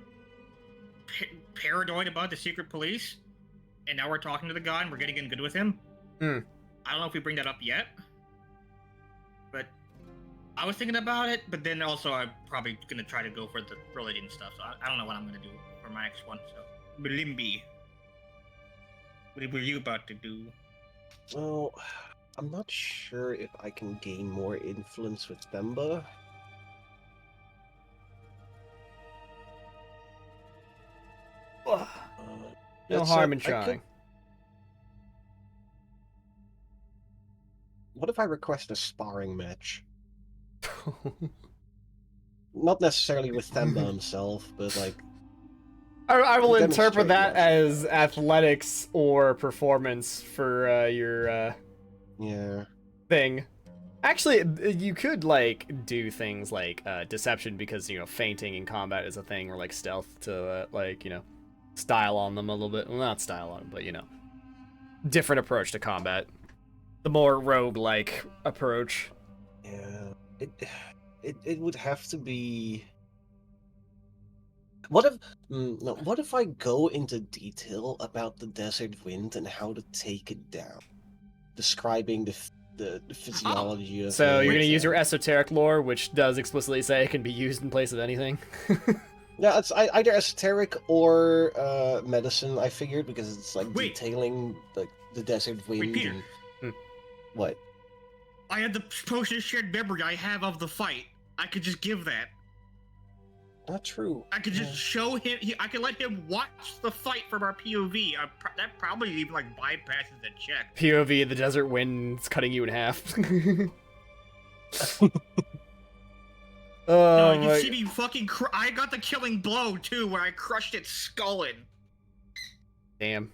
paranoid about the secret police. And now we're talking to the guy, and we're getting in good with him. Hmm. I don't know if we bring that up yet, but I was thinking about it. But then also, I'm probably gonna try to go for the religion stuff. So I don't know what I'm gonna do for my next one. So, Malimbi, what were you about to do? Well, I'm not sure if I can gain more influence with Themba. No That's, harm in I could- trying. What if I request a sparring match? Not necessarily with Themba himself, but like. I will Demonstrate, interpret that yes. as athletics or performance for your Yeah. thing. Actually, you could like do things like deception because fainting in combat is a thing, or like stealth to style on them a little bit. Well, not style on them, but different approach to combat. The more rogue-like approach. Yeah. It would have to be. What if no? What if I go into detail about the desert wind and how to take it down, describing the physiology of So it? you're gonna use your esoteric lore, which does explicitly say it can be used in place of anything. Yeah, it's either esoteric or medicine. I figured because it's like detailing like the desert wind. Wait, Peter. And... What? I had the potion of shared memory I have of the fight. I could just give that. Not true. I could just show him. I could let him watch the fight from our POV. That probably even like bypasses the check. POV, the desert wind's cutting you in half. No, you can see me fucking. I got the killing blow too, where I crushed its skull in. Damn.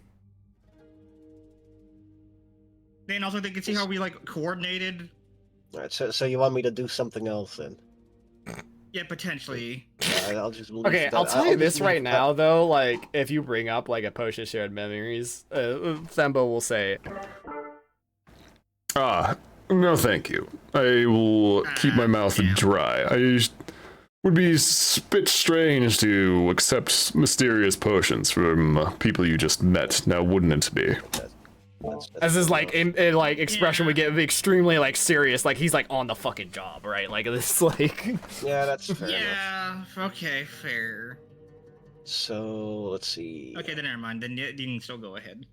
Then also they can see how we like coordinated. All right, so you want me to do something else then? Yeah, potentially. I'll just Okay, I'll tell you this right now, though. Like, if you bring up like a potion of shared memories, Thembo will say, No thank you. I will keep my mouth dry. Would be a bit strange to accept mysterious potions from people you just met, now wouldn't it be? as his like expression would get extremely like serious, like he's like on the fucking job, right? Like this, like. Yeah, that's fair enough. Okay, fair. So let's see. Okay, then never mind. Then you can still go ahead.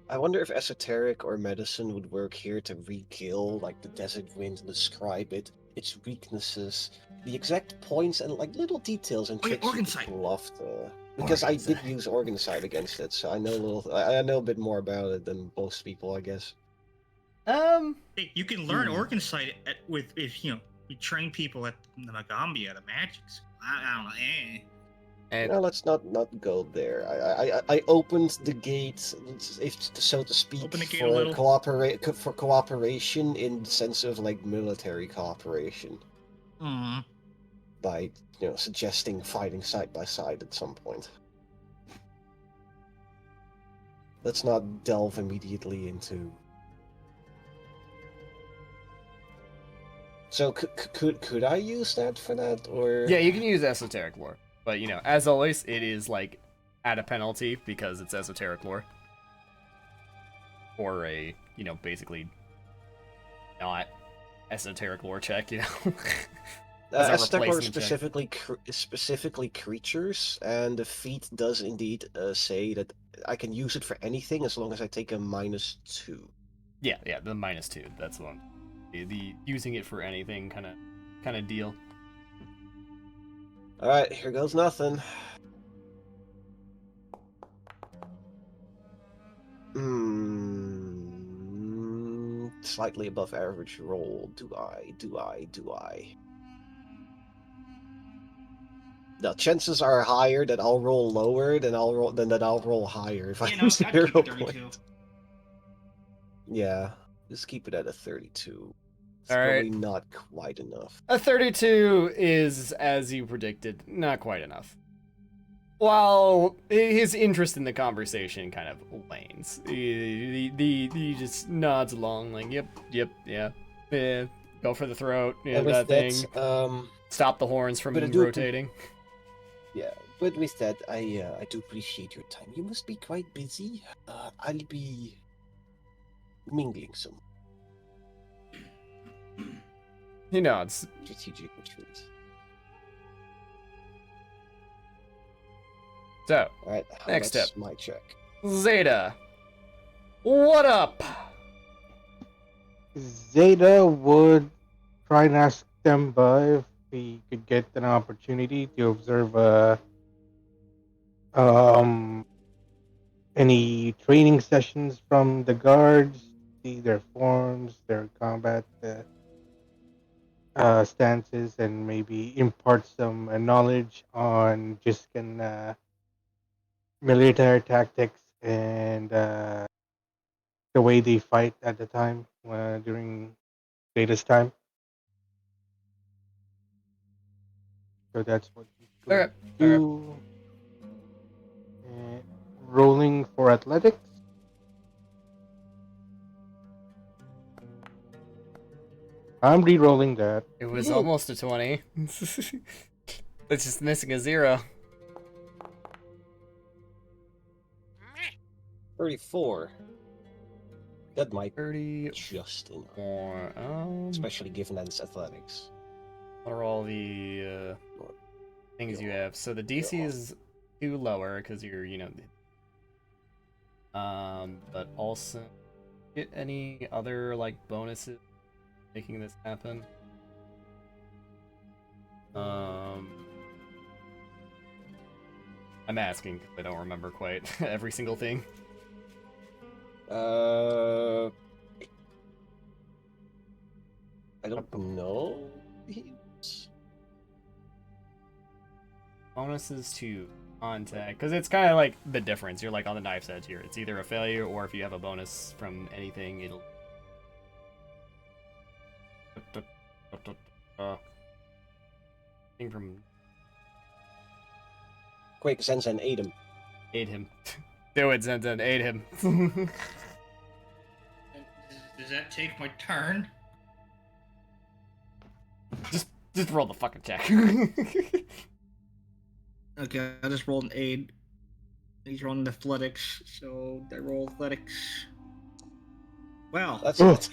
I wonder if esoteric or medicine would work here to re-kill like the desert wind, describe it, its weaknesses, the exact points, and like little details and tricks you could pull off the. Because I did use Organ Sight against it, so I know I know a bit more about it than most people, I guess. Hey, you can learn Organ Sight if you train people at the Magambia, the magic school. I don't know. And let's not go there. I opened the gate, if so to speak, Open the gate a little. for cooperation in the sense of like military cooperation. By suggesting fighting side by side at some point. Let's not delve immediately into. So could I use that for that, or? Yeah, you can use esoteric lore, but as always, it is like at a penalty because it's esoteric lore, or a basically not esoteric lore check, Esoteric lore specifically creatures, and the feat does indeed say that I can use it for anything as long as I take a -2. Yeah, the -2. That's the one. The using it for anything kind of deal. All right, here goes nothing. Slightly above average roll. Do I? The chances are higher that I'll roll lower than that I'll roll higher if I use 0 point. Yeah, just keep it at a 32. It's probably not quite enough. A 32 is, as you predicted, not quite enough. While his interest in the conversation kind of wanes, he just nods along, like, yep, yeah, go for the throat, that thing. Stop the horns from rotating. Yeah, but with that, I do appreciate your time. You must be quite busy. I'll be mingling some. He nods. Strategic retreat. So, all right, next that's up, my check. Zeta, what up? Zeta would try and ask Themba if he could get an opportunity to observe any training sessions from the guards, see their forms, their combat stances, and maybe impart some knowledge on Jiskin military tactics and the way they fight at the time during Data's time. So that's what he's going to do. Rolling for athletics. I'm re-rolling that. It was almost a 20. It's just missing a 0. 34. That might 30. just enough. More. Especially given that it's athletics. What are all the things you have? So the DC is 2 lower because you're, but also get any other like bonuses making this happen? I'm asking because I don't remember quite every single thing. I don't know. Bonuses to contact, because it's kind of like the difference. You're like on the knife's edge here. It's either a failure or if you have a bonus from anything, it'll. Thing from. Quick, Zenzen, aid him. Aid him. Do it, Zenzen. Aid him. Does that take my turn? Just roll the fucking check. Okay, I just rolled an 8. He's rolling athletics, so I roll athletics. Well, that's it.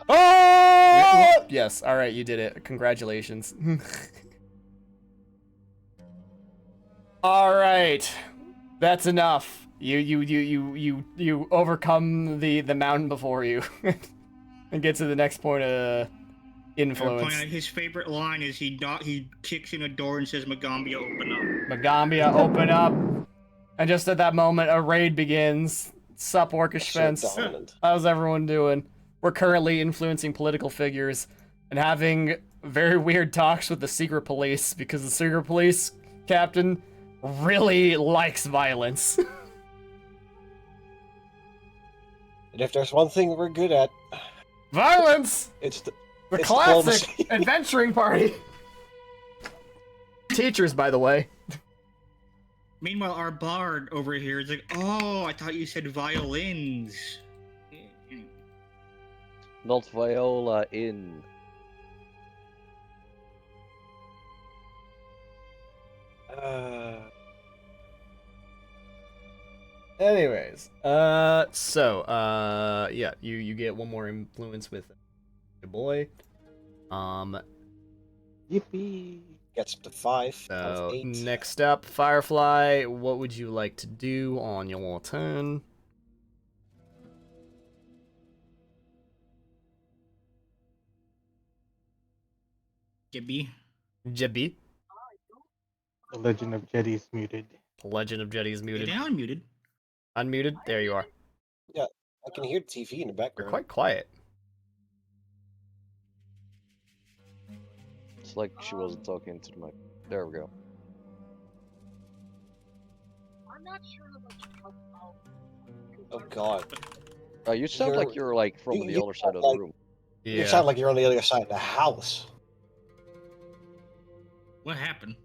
Oh! Yes. All right, you did it. Congratulations. All right, that's enough. You overcome the mountain before you, and get to the next point of influence. His favorite line is he kicks in a door and says, "Magambia, open up." Magambia, open up. And just at that moment, a raid begins. Sup, Orcish Fence? How's everyone doing? We're currently influencing political figures and having very weird talks with the secret police because the secret police captain really likes violence. And if there's one thing we're good at, violence! It's the classic adventuring party. Teachers, by the way. Meanwhile, our bard over here is like, "Oh, I thought you said violins." Not viola in. Anyways, yeah, you get one more influence with your boy. Yippee! Gets up to 5. So next up, Firefly. What would you like to do on your turn? Jibby. Jibby. The Legend of Jedi is muted. The Legend of Jedi is muted. You're unmuted. Unmuted? There you are. Yeah, I can hear the TV in the background. You're quite quiet. It's like she wasn't talking to the mic. There we go. I'm not sure how much to talk about. Oh god. You sound like you're like from the other side of the room. You sound like you're on the other side of the house. What happened?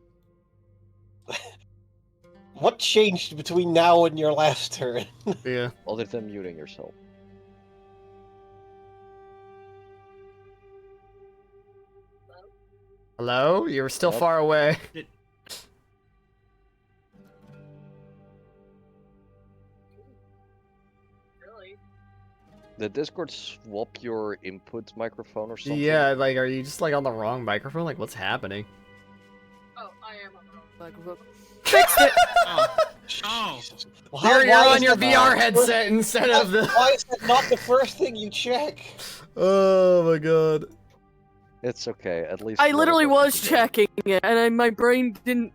What changed between now and your last turn? Yeah. Other than muting yourself. Hello? You're still far away. Did Discord swap your input microphone or something? Yeah, like, are you just like on the wrong microphone? Like, what's happening? Oh, I am on the wrong microphone. Fixed it! Oh. Well, you're on your VR headset instead of the... Why is that not the first thing you check? Oh my god. It's okay, at least... I literally was checking it, and my brain didn't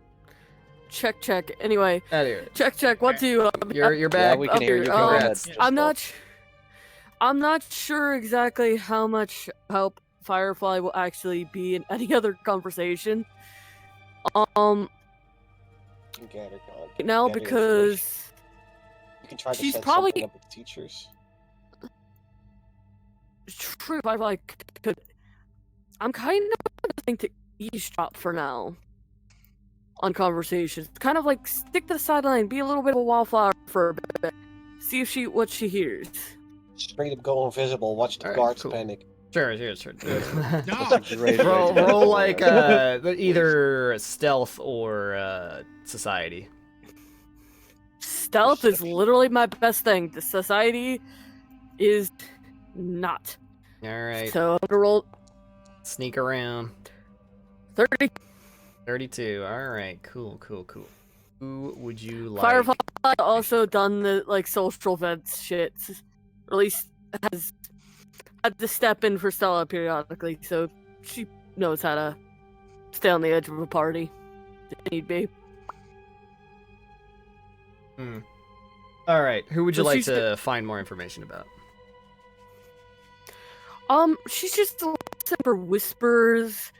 check. Anyway. Check. 1, 2. You're back. Yeah, we can hear you. Congrats. I'm not sure exactly how much help Firefly will actually be in any other conversation. Get now her because you can try to she's set probably something up with the teachers. true, I like could. I'm kind of going to eavesdrop for now on conversations. Kind of like stick to the sideline, be a little bit of a wallflower for a bit. See if what she hears. Straight up go invisible. Watch the Alright, guards cool. panic. Sure. No. Great roll, way to roll go. like either stealth or society. Stealth is literally my best thing. The society is not. All right. So I'm gonna roll Sneak around. 30. 32. All right. Cool. Who would you like? Firefly also done the like social events shit. Or at least has had to step in for Stella periodically, so she knows how to stay on the edge of a party if need be. All right. Who would you So like she's to find more information about? She's just looking for whispers,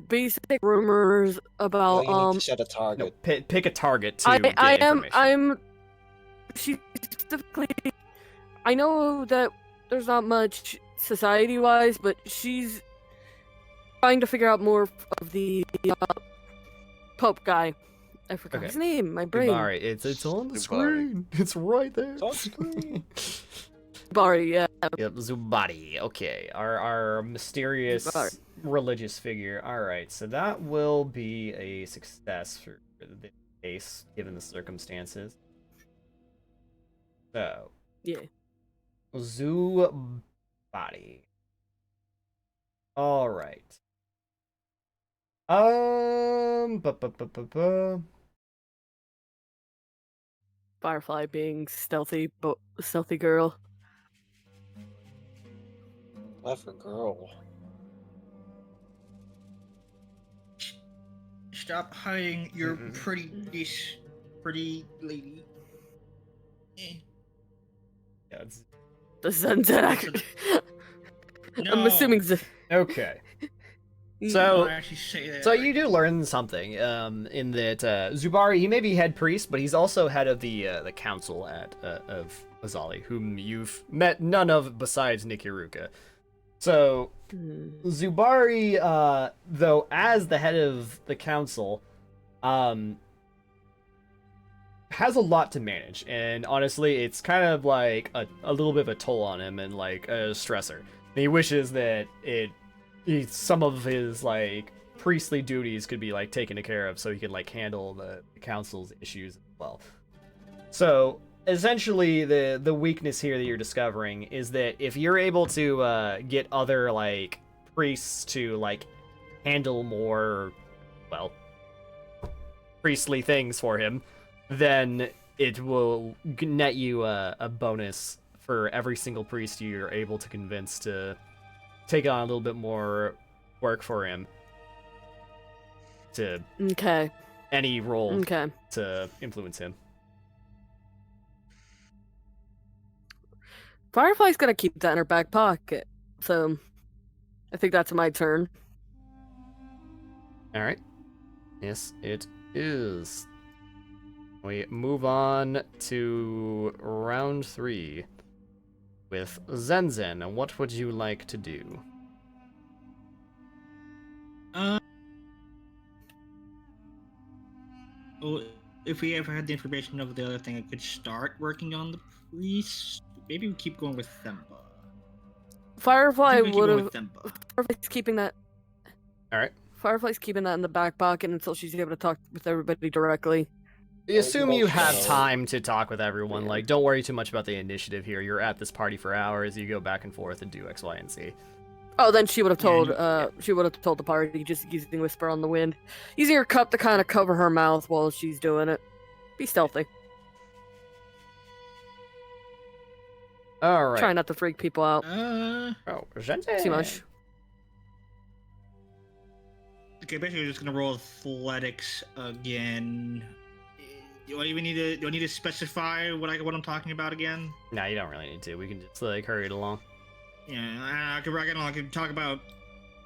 basic rumors about Well, you need to set a target. No, pick a target to get information. I'm she specifically I know that there's not much society wise, but she's trying to figure out more of the Pope guy. I forgot Okay. his name, my brain. Zubari. It's on the Zubari. screen. It's right there. It's on screen. Zubari, yeah. Yep, Zubari. Okay, our mysterious Zubari. religious figure. All right, so that will be a success for this case, given the circumstances. So, Yeah. Zubari. All right. Firefly being stealthy girl. Clever girl. Stop hiding your pretty lady. Eh. Yeah, it's... The Zendak. I'm No. assuming Okay. Don't So, actually say that. so you do learn something in that Zubari, he may be head priest, but he's also head of the council of Azali, whom you've met none of besides Nikiruka. So Zubari, though, as the head of the council, has a lot to manage, and honestly, it's kind of like a little bit of a toll on him and like a stressor. And he wishes that some of his like priestly duties could be like taken care of so he could like handle the council's issues as well. So essentially the weakness here that you're discovering is that if you're able to get other like priests to like handle more, well, priestly things for him, then it will net you a bonus for every single priest you're able to convince to take on a little bit more work for him to Okay. any role Okay. to influence him. Firefly's gonna keep that in her back pocket, so I think that's my turn. All right. Yes, it is. We move on to round 3 with Zenzen. And what would you like to do? Well, if we ever had the information of the other thing, I could start working on the priest. Maybe we keep going with Themba. Firefly Keep would going have. with Themba. Firefly's keeping that. All right. Firefly's keeping that in the back pocket until she's able to talk with everybody directly. Assume you have also- time to talk with everyone. Like, don't worry too much about the initiative here. You're at this party for hours. You go back and forth and do X, Y, and Z. Oh, then she would have Yeah, told. you- She would have told the party just using whisper on the wind, using her cup to kind of cover her mouth while she's doing it. Be stealthy. All right. Try not to freak people out Oh, Zenzen. too much. Okay, basically, we're just gonna roll athletics again. Do I even need to? Do I need to specify what I'm talking about again? No, you don't really need to. We can just like hurry it along. Yeah, I could talk about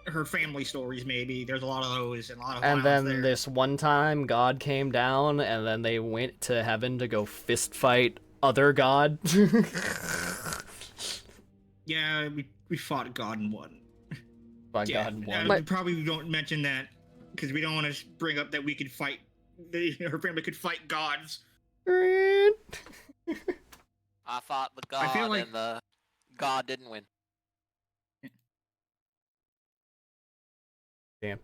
her family stories. Maybe there's a lot of those and a lot of. And violence then there. this one time, God came down, and then they went to heaven to go fist fight other god. Yeah, we we fought God and won. By Yeah, God, and one. we probably don't mention that because we don't want to bring up that we could fight. Her family could fight gods. I fought the I feel god, like- and the god didn't win. Damn.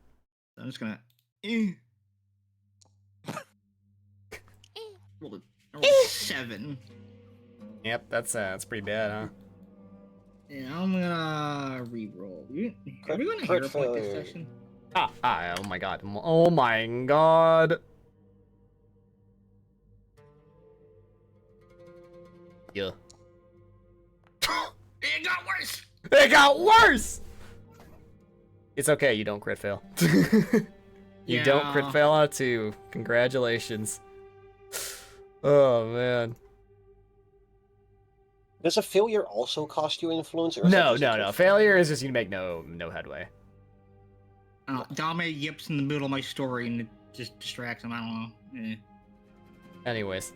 I'm just gonna. Roll a 7. Yep, that's pretty bad, huh? Yeah, I'm gonna re-roll. Are we going to Crit hero point this failure. session? Oh my god. Oh my god. Yeah. It got worse. It got worse! It's okay, you don't crit fail. You don't crit Yeah. fail on 2. Congratulations. Oh man. Does a failure also cost you influence? Or is that No, just a no, crit no. failure? Failure is just you make no headway. Dame yips in the middle of my story and it just distracts him. I don't know. Anyways.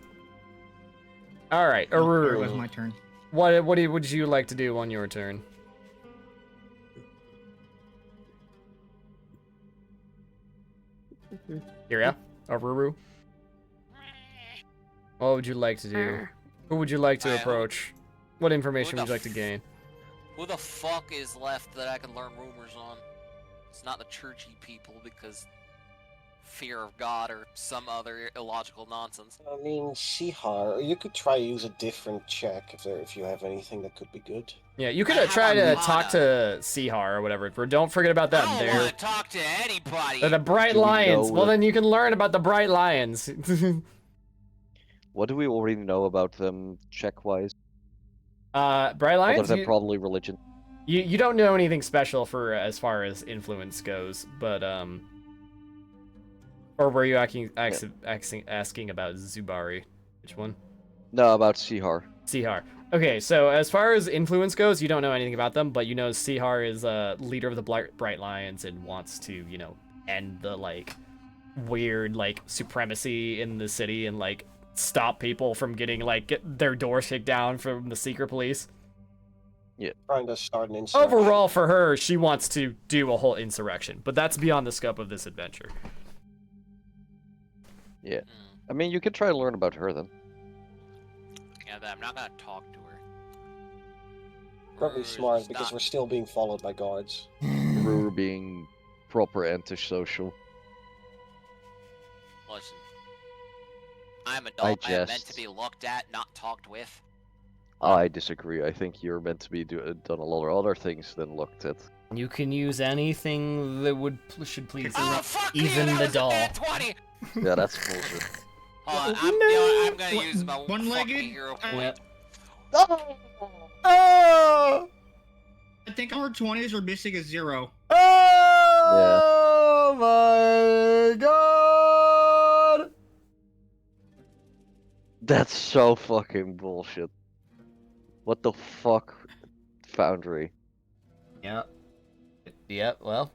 Alright, It was Aruru. my turn. What would you like to do on your turn? Kiria? Aruru? What would you like to do? Who would you like to I- approach? What information Who would the you like to gain? Who the fuck is left that I can learn rumors on? It's not the churchy people because fear of God or some other illogical nonsense. I mean, Sihar, or you could try use a different check if you have anything that could be good. Yeah, you could How try about to talk to Sihar or whatever, but don't forget about them. I don't They're, want to talk to anybody. they're the Bright Do we Lions. know Well, if- then you can learn about the Bright Lions. What do we already know about them check-wise? Bright Other Lions? than You, probably religion. you don't know anything special for as far as influence goes, but or were you asking about Zubari? Which one? No, about Sihar. Sihar. Okay, so as far as influence goes, you don't know anything about them, but you know Sihar is a leader of the Bright Lions and wants to, you know, end the like weird like supremacy in the city and like stop people from getting like their doors kicked down from the secret police. Trying to start an insurrection. Overall, for her, she wants to do a whole insurrection, but that's beyond the scope of this adventure. Yeah. Mm. I mean, you could try to learn about her then. Yeah, but I'm not gonna talk to her. Probably Ruru's smart just because not- we're still being followed by guards. Ruru being proper antisocial. Listen, I'm adult. I am meant to jest. be looked at, not talked with. I disagree. I think you're meant to be done a lot of other things than looked at. You can use anything that should please Oh fuck even you, the that was doll. a nat 20. Yeah, that's bullshit. Hold on, I'm, you know, I'm gonna What- use my one-legged? fucking hero Uh, point. Oh! I think our 20s are missing a 0. Oh my god! That's so fucking bullshit. What the fuck, Foundry? Yep. Yep, well,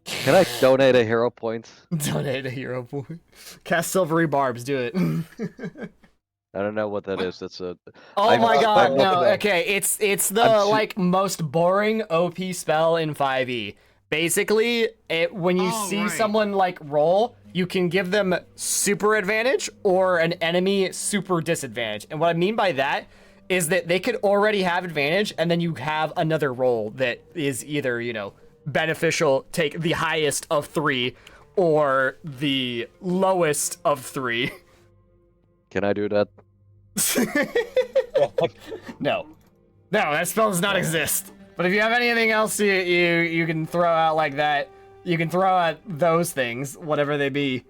Can I donate a hero point? donate a hero point. Cast Silvery Barbs, do it. I don't know what that is. That's a. Oh I'm- my god, I'm no, looking at- okay, it's the, I'm too- like, most boring OP spell in 5e. Basically, when you Oh, see right. someone, like, roll, you can give them super advantage or an enemy super disadvantage. And what I mean by that is that they could already have advantage, and then you have another roll that is either, you know, beneficial, take the highest of 3, or the lowest of 3. Can I do that? No, that spell does not exist. But if you have anything else you can throw out like that, you can throw out those things, whatever they be.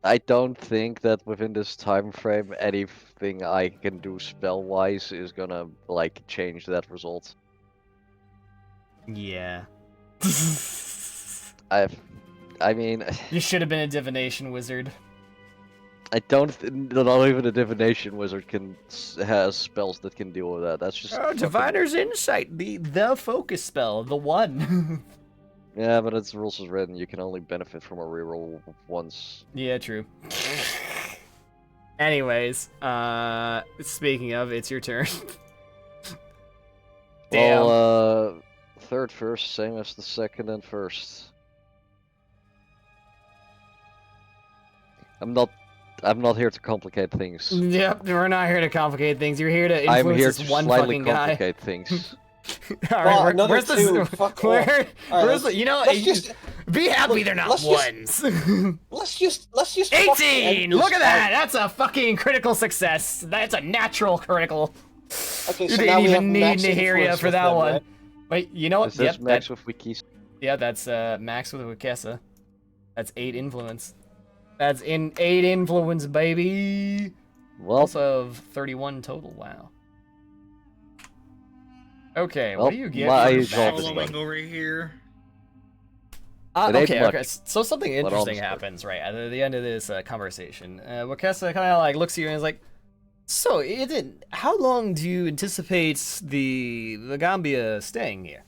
I don't think that within this time frame anything I can do spell wise is gonna like change that result. Yeah. I mean, You should have been a divination wizard. I don't. Not even a divination wizard has spells that can deal with that. That's just. Oh, fucking- Diviner's Insight, the focus spell, the one. Yeah, but it's rules is written. You can only benefit from a reroll once. Yeah, true. Anyways, speaking of, it's your turn. Damn. Well, third first, same as the second and first. I'm not here to complicate things. Yep, we're not here to complicate things. You're here to influence I'm here this to one slightly fucking guy. complicate things. All Well, right, another where's two, the fuck where, off. All right, where's the, let's- you know, let's just- be happy look, they're not let's ones. Let's just fucking 18. end Look this at that. fight. That's a fucking critical success. That's a natural critical. Okay, You so didn't now we have even need max Nihiria influence for with that them, one. right? Wait, you know what? Is this Yep, max with wikis? yeah, that's Max with Wikesa. That's 8 influence. That's in 8 influence, baby. Well, Also of 31 total. Wow. Okay, Well, what do you get my for is Max? all Soloing over here. It ain't Okay, much, okay. So something but interesting honestly. happens right at the end of this conversation. Wakesa kind of like looks at you and is like, "So, how long do you anticipate the Gambia staying here?"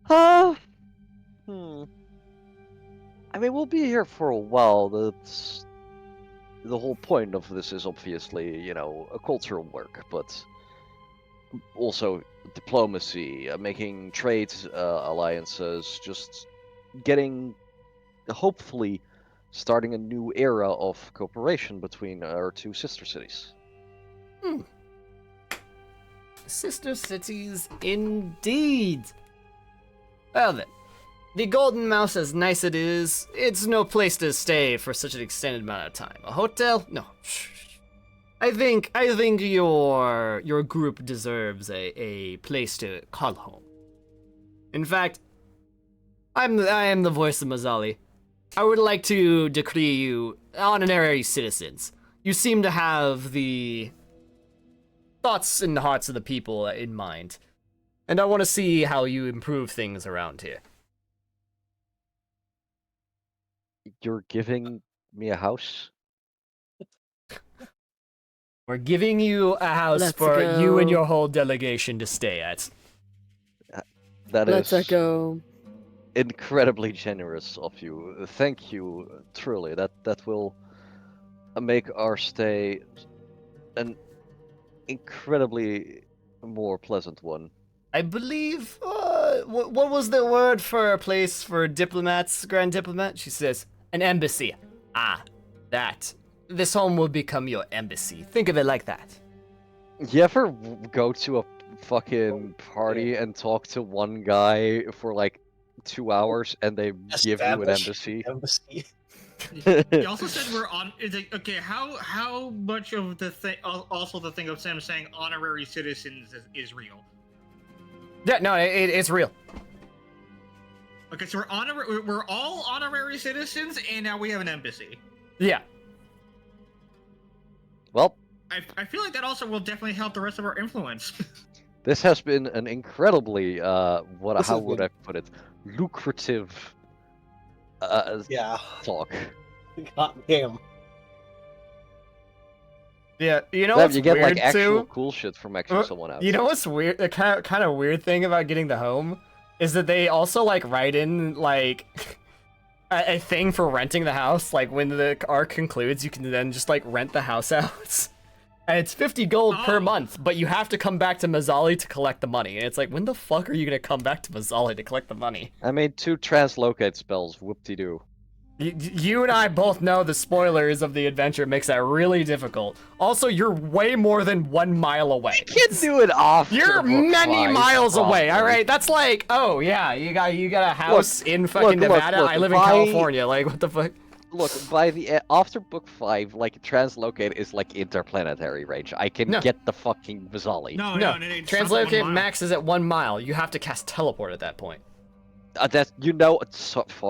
I mean, we'll be here for a while. That's the whole point of this is obviously, you know, a cultural work, but also diplomacy, making trade alliances, just hopefully, starting a new era of cooperation between our two sister cities. Sister cities, indeed. Well then, the Golden Mouse, as nice it is, it's no place to stay for such an extended amount of time. A hotel? No. I think your group deserves a place to call home. In fact, I am the voice of Mazzali. I would like to decree you honorary citizens. You seem to have the thoughts and hearts of the people in mind, and I want to see how you improve things around here. You're giving me a house? We're giving you a house Let's for you and go. your whole delegation to stay at. That Let's is go. incredibly generous of you. Thank you, truly. That will make our stay an incredibly more pleasant one. I believe, what was the word for a place for diplomats, Grand Diplomat? She says, an embassy. Ah, that. This home will become your embassy. Think of it like that. You ever go to a fucking party and talk to one guy for like 2 hours and they give you an embassy? He also said we're on. It's like, okay, how much of the thing? Also, the thing of Sam saying honorary citizens is real. Yeah, no, it's real. Okay, so we're all honorary citizens, and now we have an embassy. Yeah. Well, I feel like that also will definitely help the rest of our influence. this has been an incredibly how This has would been- I put it? Lucrative Yeah. talk. God damn. Yeah, you know Yeah, what's you get weird like actual too? cool shit from actually someone else. You know what's weird? The kind of weird thing about getting the home is that they also like write in like a thing for renting the house. Like when the arc concludes, you can then just like rent the house out. And it's 50 gold per month, but you have to come back to Mazzali to collect the money. And it's like, when the fuck are you gonna come back to Mazzali to collect the money? I made 2 translocate spells. Whoop-de-doo. You and I both know the spoilers of the adventure makes that really difficult. Also, you're way more than 1 mile away. You can do it off. You're many miles away. All right, that's like, oh yeah, you got a house in fucking Nevada. I live in California. Like, what the fuck? Look, by the after book 5, like translocate is like interplanetary range. I can No. get the fucking Mazzali. No, Translocate max is at 1 mile. You have to cast teleport at that point. That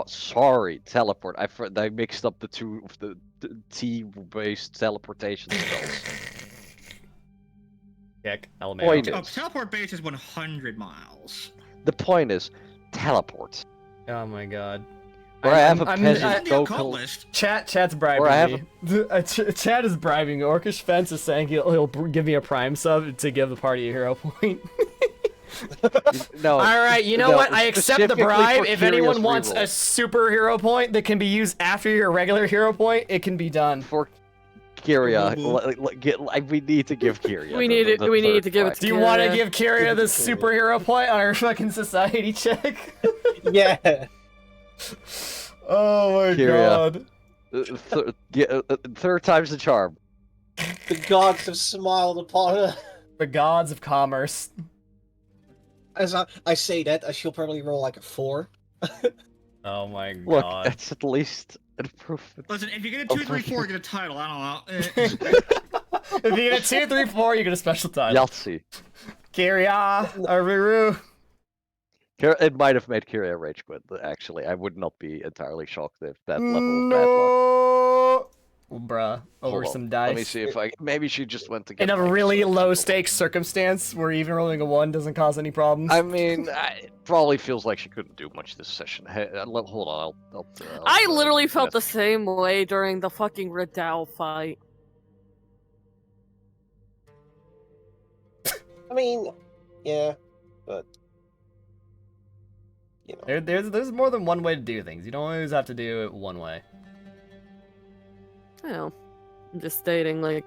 sorry, teleport. I mixed up the two of the T-based teleportation spells. Heck, Point Oh, is, teleport base is 100 miles. the point is, teleport. Oh my god. Or I have a peasant go Chat's bribing Or I have me. Chat is bribing. Orcish Fence is saying he'll give me a prime sub to give the party a hero point. No. All right, you know no, what? I accept the specifically bribe. for If anyone Curious wants a Reroll. super hero point that can be used after your regular hero point, it can be done. For Kyria. Woo-woo. We need to give Kyria. We need it. the We need third to give it point. Do you want to Kyria. give Kyria the Give it to Kyria. superhero point on her fucking society check? Yeah. Oh my Kyria. god. Third time's the charm. The gods have smiled upon her. The gods of commerce. As I say that, she'll probably roll like a 4. Oh my Look, god. that's at least an improvement. Listen, if you get a 2, 3, 4, get a title. I don't know. If you get a 2, 3, 4, you get a special title. Yahtzee. Kyria, Aruru. It might have made Kyria rage quit, but actually, I would not be entirely shocked if that level of bad luck. No. Bruh, over Hold on, some dice. Let me see if maybe she just went to get In a like, really some- low stakes circumstance where even rolling a 1 doesn't cause any problems. I mean, it probably feels like she couldn't do much this session. Hey, hold on, I'll I literally felt the message- same way during the fucking Redao fight. I mean, yeah, but you know. There's more than one way to do things. You don't always have to do it one way. I know. I'm just stating, like,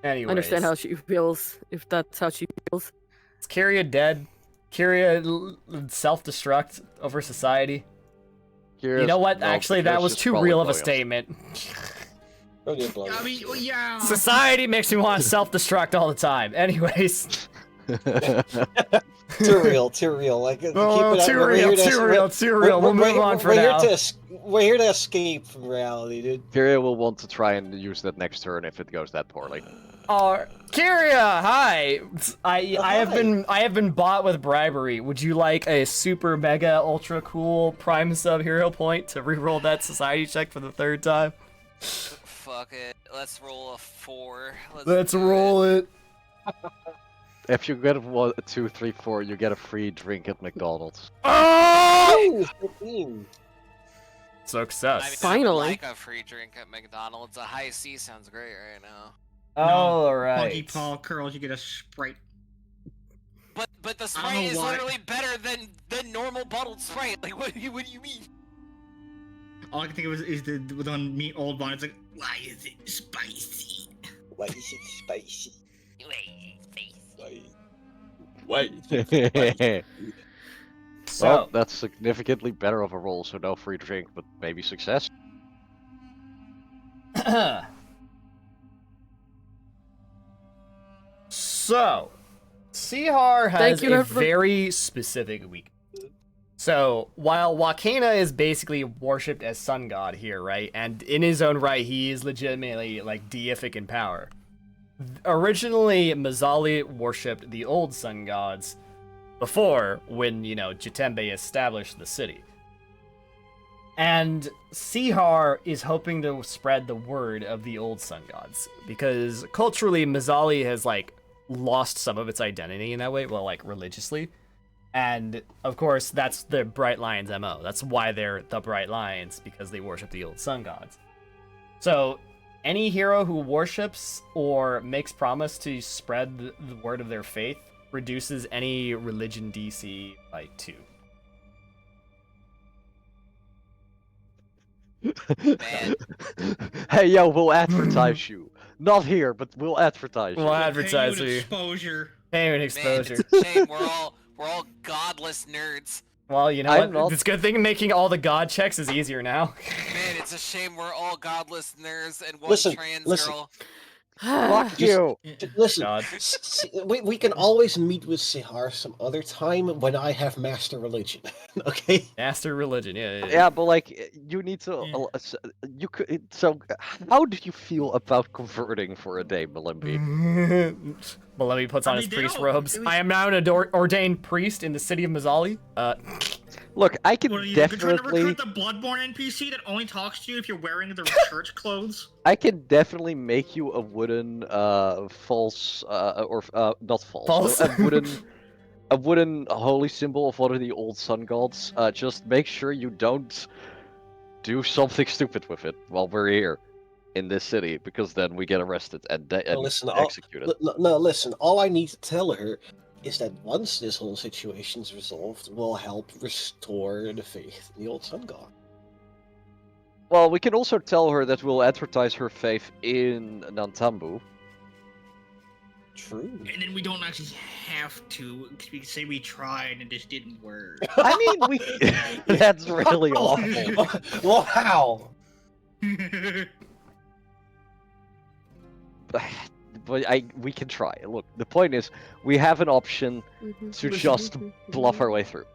Anyways, I understand how she feels, if that's how she feels. is Kyria dead? Kyria self-destruct over society? You Kyria's- know what? no, Actually, that Kyria's was just too probably real of a blowing up. statement. Don't get blown. I mean, well, yeah. Society makes me want to self-destruct all the time. Anyways. Too real, too real. Like, keep Oh, it up. too We're real, here to- too real, too real. We'll move on for now. We're here to escape from reality, dude. Kyria will want to try and use that next turn if it goes that poorly. Kyria, hi. I have been bought with bribery. Would you like a super mega ultra cool prime sub hero point to reroll that society check for the 3rd time? Fuck it. Let's roll a 4. Let's roll it. If you get 1, 2, 3, 4, you get a free drink at McDonald's. Oh! 15. Success. I would Finally. like a free drink at McDonald's. A high C sounds great right now. All Funky right. Paul curls, you get a Sprite. But the I don't Sprite know is why. literally better than normal bottled Sprite. Like what do you mean? All I can think of is the one meet old Vaughn. It's like, why is it spicy? Why is it spicy? So, Well, that's significantly better of a roll, so no free drink, but maybe success. so, Sihar has Thank you, a everyone. very specific weakness. So, while Wakena is basically worshipped as sun god here, right? And in his own right, he is legitimately, like, deific in power. Originally, Mazali worshipped the old sun gods before, when, you know, Jitembe established the city. And Sihar is hoping to spread the word of the old sun gods, because culturally, Mazali has, like, lost some of its identity in that way, well, like, religiously. And, of course, that's the Bright Lions' MO. That's why they're the Bright Lions, because they worship the old sun gods. So, any hero who worships or makes promise to spread the word of their faith reduces any religion DC by 2. Man. Hey, yo, we'll advertise you. Not here, but we'll advertise you. We'll Pay advertise you an you. exposure. Payment Man, exposure. it's a shame we're all godless nerds. Well, you know I'm what? not- It's a good thing making all the god checks is easier now. Man, it's a shame we're all godless nerds and one Listen, trans listen. girl. Fuck you! Listen, God. we can always meet with Sihar some other time when I have master religion. Okay? Master religion, yeah. Yeah, but like, you need to. You could. So, how do you feel about converting for a day, Malimbi? Malemi puts I on mean, his they priest don't- robes. it was- I am now an ordained priest in the city of Mazali. Look, I can What are you trying to definitely. recruit the Bloodborne NPC that only talks to you if you're wearing the church clothes? I can definitely make you a wooden, false, or not false, False? a wooden holy symbol of one of the old sun gods. Just make sure you don't do something stupid with it while we're here in this city, because then we get arrested and, listen, executed. No, listen. All I need to tell her is that once this whole situation's resolved, we'll help restore the faith in the old sun god. Well, we can also tell her that we'll advertise her faith in Nantambu. True. And then we don't actually have to, because we can say we tried and it just didn't work. I mean, we. That's really awful. Wow. But we can try. Look, the point is, we have an option to just bluff our way through.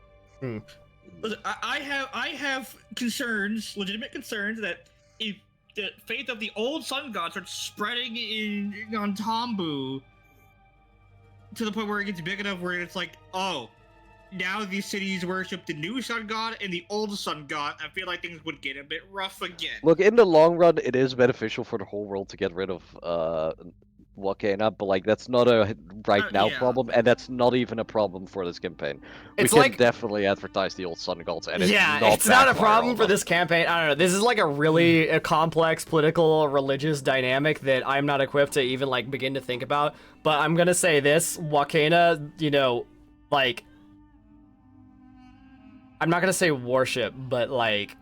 Listen, I have concerns, legitimate concerns, that if the faith of the old sun god starts spreading on Tombu to the point where it gets big enough where it's like, oh, now these cities worship the new sun god and the old sun god, I feel like things would get a bit rough again. Look, in the long run, it is beneficial for the whole world to get rid of Wakena, but like that's not a right now yeah. problem, and that's not even a problem for this campaign. It's we can like- definitely advertise the old sun gods, and it's Yeah, not it's not a backfire problem on for them. this campaign. I don't know. This is like a really a complex political, religious dynamic that I'm not equipped to even like begin to think about. But I'm gonna say this: Wakena, you know, like, I'm not gonna say worship, but like,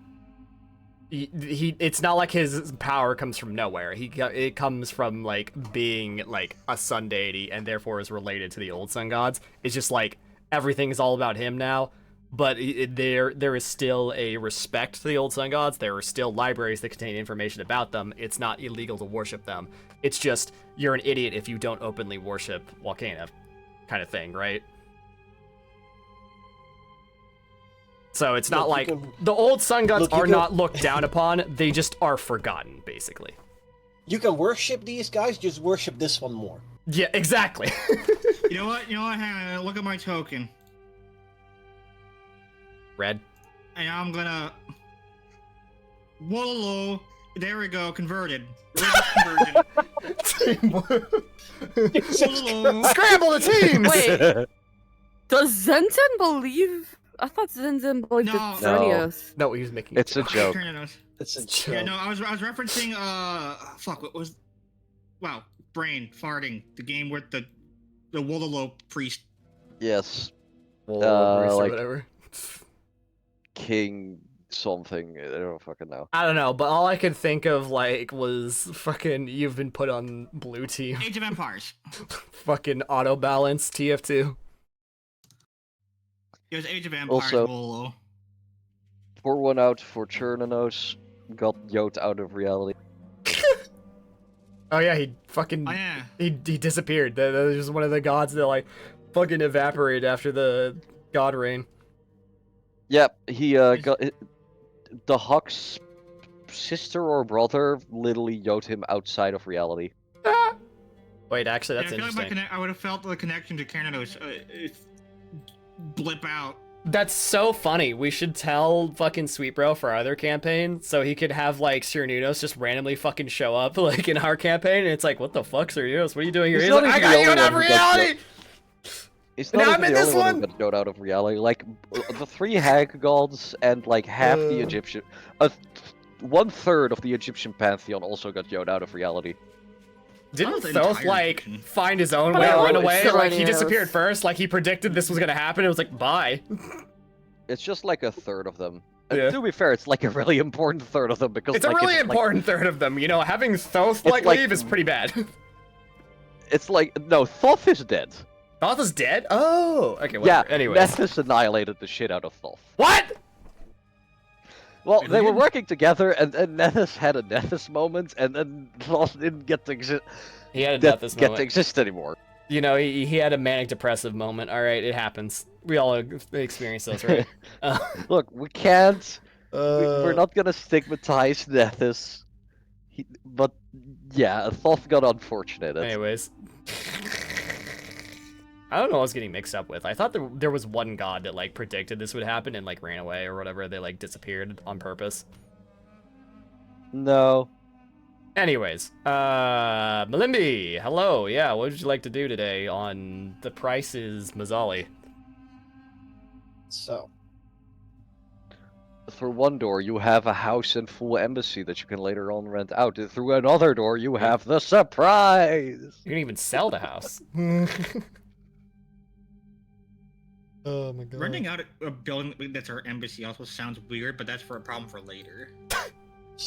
he it's not like his power comes from nowhere. It comes from like being like a sun deity and therefore is related to the old sun gods. It's just like everything is all about him now. But there is still a respect to the old sun gods. There are still libraries that contain information about them. It's not illegal to worship them. It's just you're an idiot if you don't openly worship Wakena, kind of thing, right? So it's not Look, like you can- the old sun gods Look, you are can- not looked down upon. They just are forgotten, basically. You can worship these guys, just worship this one more. Yeah, exactly. You know what? Hang on, look at my token. Red. And I'm gonna... Whoa, there we go, converted. Red is converted. Whoa. Scramble the teams! Wait, does Zenzen believe? I thought Zenzen believed No. in Xerneas. No, he was making It's a joke. It's a Yeah, joke. no, I was referencing fuck, what was, wow, brain farting, the game with the Wololo priest. Yes, Well, or like- whatever. King something. I don't fucking know. I don't know, but all I could think of like was fucking you've been put on blue team. Age of Empires. Fucking auto balance TF2. It was Age of Empires. Also- Wololo. Pour one out for Chernanos. Got Yot out of reality. Oh yeah, he fucking Oh yeah. he disappeared. That was just one of the gods that like fucking evaporated after the god reign. Yep, he got the Huck's sister or brother literally Yot him outside of reality. Wait, actually, that's Yeah, I feel interesting. like I would have felt the connection to Canados blip out. That's so funny. We should tell fucking Sweet Bro for our other campaign so he could have like Cyrnunos just randomly fucking show up like in our campaign and it's like, what the fuck, Cyrnunos? What are you doing here? He's He's not like, I even got the you only out of one who gets reality! It's Now not I'm even in the this only one! who got Yot out of reality. Like the 3 hag gods and like half the Egyptian, 1/3 of the Egyptian pantheon also got Yot out of reality. Didn't the Thoth entire like Egyptian. find his own But way I and run like away? Like he Cyrenius. disappeared first, like he predicted this was gonna happen. It was like, bye. It's just like 1/3 of them. Yeah. To be fair, it's like a really important third of them because It's a like, really it's like- important third of them. You know, having Thoth It's like like- leave is pretty bad. it's like no, Thoth is dead. Thoth is dead? Oh, okay. Yeah. Whatever. Anyways, Nethys annihilated the shit out of Thoth. what? Well, It they were did? working together, and Nethys had a Nethys moment, and then Thoth didn't get to exist. He had a death this Get to moment. exist anymore. You know, he had a manic depressive moment. All right, it happens. We all experience those, right? Look, we can't. We're not gonna stigmatize Nethys. But yeah, Thoth got unfortunate. Anyways. I don't know what I was getting mixed up with. I thought there was one god that like predicted this would happen and like ran away or whatever. They like disappeared on purpose. No. Anyways, Malimbi, hello. Yeah, what would you like to do today on The Price is Mazzali? So, Through one door, you have a house and full embassy that you can later on rent out. Through another door, you have the surprise. You can even sell the house. Oh my god. Renting out a building that's our embassy also sounds weird, but that's for a problem for later.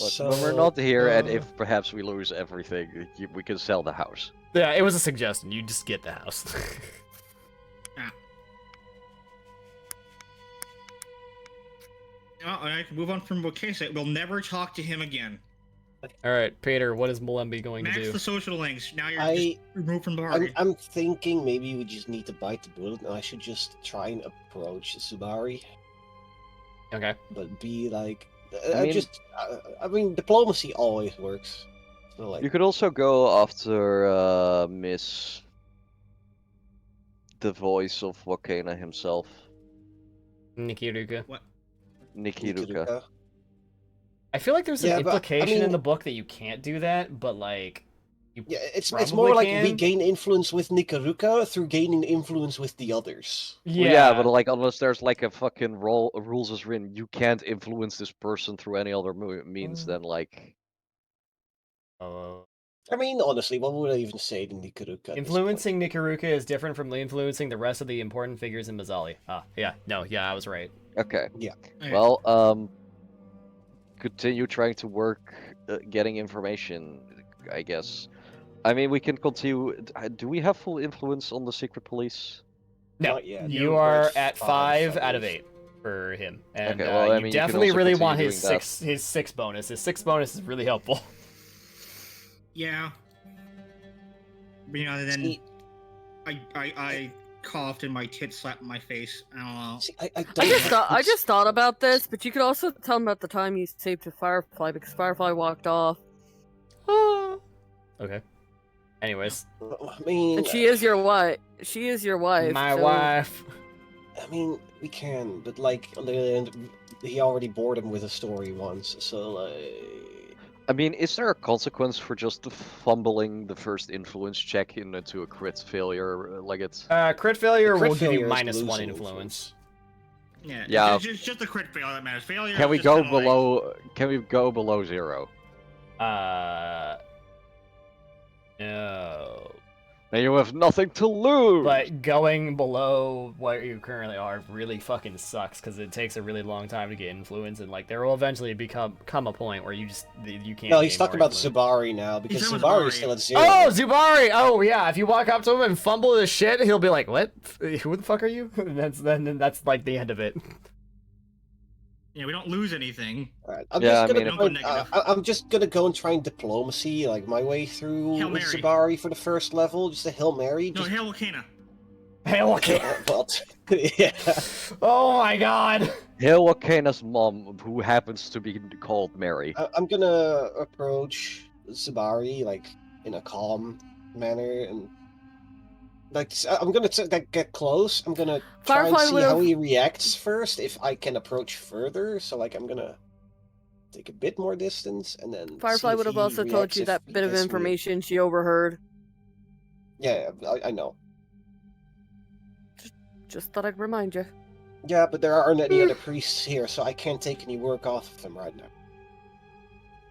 But when we're So, not here, and uh, if perhaps we lose everything, we can sell the house. Yeah, it was a suggestion. You just get the house. I can move on from Bokesa. We'll never talk to him again. All right, Peter, what is Malembi going to Max do? the social links. Now you're I- just removed from the party. I'm thinking maybe we just need to bite the bullet, and I should just try and approach Subari, Okay. but be like, I mean- I mean, diplomacy always works. So like, You could also go after Miss, the voice of Wakena himself, Nikiruka. What? Nikiruka. Nikiruka. I feel like there's Yeah, an but, I implication in mean- the book that you can't do that, but like, you Yeah, it's probably more like we can. gain influence with Nikaruka through gaining influence with the others. Well, yeah, but like unless there's like a fucking rules is written, you can't influence this person through any other means than like. I mean, honestly, what would I even say to Nikaruka? at this Influencing Nikaruka is different from influencing the rest of the important figures in Mazzali. Ah, yeah, no, yeah, I was right. Okay. Yeah. Okay. Well, continue trying to work, getting information, I guess. I mean, we can continue. Do we have full influence on the secret police? No, Not yet. you We're are at at 5 5 out of believe. 8 for him, and Okay, well, I you mean, you can definitely also really continue want doing his that. six bonus. His 6 bonus is really helpful. Yeah. But, you know, then See, I coughed and my tit slapped my face. I don't know. see, I I just thought about this, but you could also tell him about the time you saved a Firefly because Firefly walked off. Okay. Anyways, I mean, And she is your wife. She is your wife. my so- wife. I mean, we can, but like, on the other end, he already bored him with a story once, so like. I mean, is there a consequence for just fumbling the first influence check into a crit failure? Like it's. Crit failure Crit will give you failure is -1 losing influence. Yeah. Yeah. It's just the crit fail that matters. Failure. Can is we just go kinda like- below? Can we go below 0? No. Now you have nothing to lose. But going below what you currently are really fucking sucks because it takes a really long time to get influence, and like there will eventually come a point where you can't. No, he's gain talking more about influence. Zubari now because talking about Zubari is Zubari. still at 0. Oh, Zubari! Oh, yeah. If you walk up to him and fumble his shit, he'll be like, "What? Who the fuck are you?" And that's like the end of it. Yeah, we don't lose anything. Alright, I'm Yeah, just I gonna. mean, if- Don't go negative. I'm just gonna go and try and diplomacy like my way through Hail with Mary. Zubari for the first level. Just a Hail Mary. No, Just, Hail Volcano. Hey, okay. but yeah. Oh my god. Hail Wakana's mom, who happens to be called Mary. I'm gonna approach Zubari like in a calm manner and like I'm gonna like get close. I'm gonna try and Firefly see would've- how he reacts first. If I can approach further, so like I'm gonna take a bit more distance and then. Firefly see if would have he also told reacts you if that he bit of gets me. information she overheard. Yeah, I know. Just thought I'd remind you. Yeah, but there aren't any other priests here, so I can't take any work off of them right now.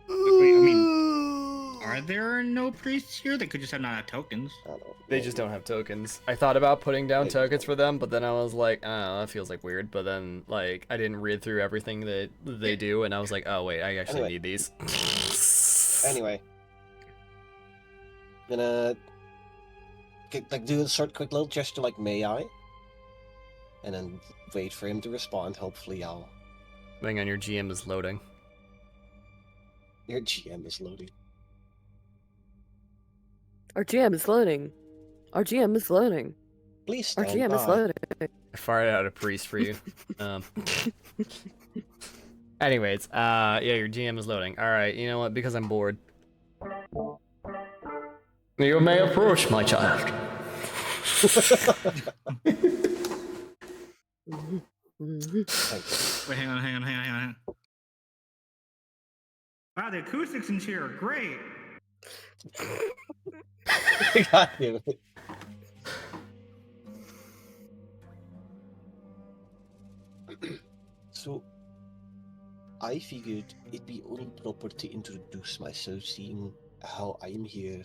Wait, I mean, are there no priests here? They could just have not have tokens. I don't know. They just don't have tokens. I thought about putting down Maybe. tokens for them, but then I was like, oh, that feels like weird. But then, like, I didn't read through everything that they do, and I was like, oh wait, I actually Anyway. need these. Anyway, gonna like do a short, quick little gesture, like "May I?" and then wait for him to respond. Hopefully, Hang on, your GM is loading. your GM is loading. Our GM is loading. Our GM is loading. Please Our stand GM is by. loading. I fired out a priest for you. Anyways, yeah, your GM is loading. All right, you know what? Because I'm bored. You may approach, my child. Wait, hang on. Wow, the acoustics in here are great. God damn it. So, I figured it'd be only proper to introduce myself, seeing how I am here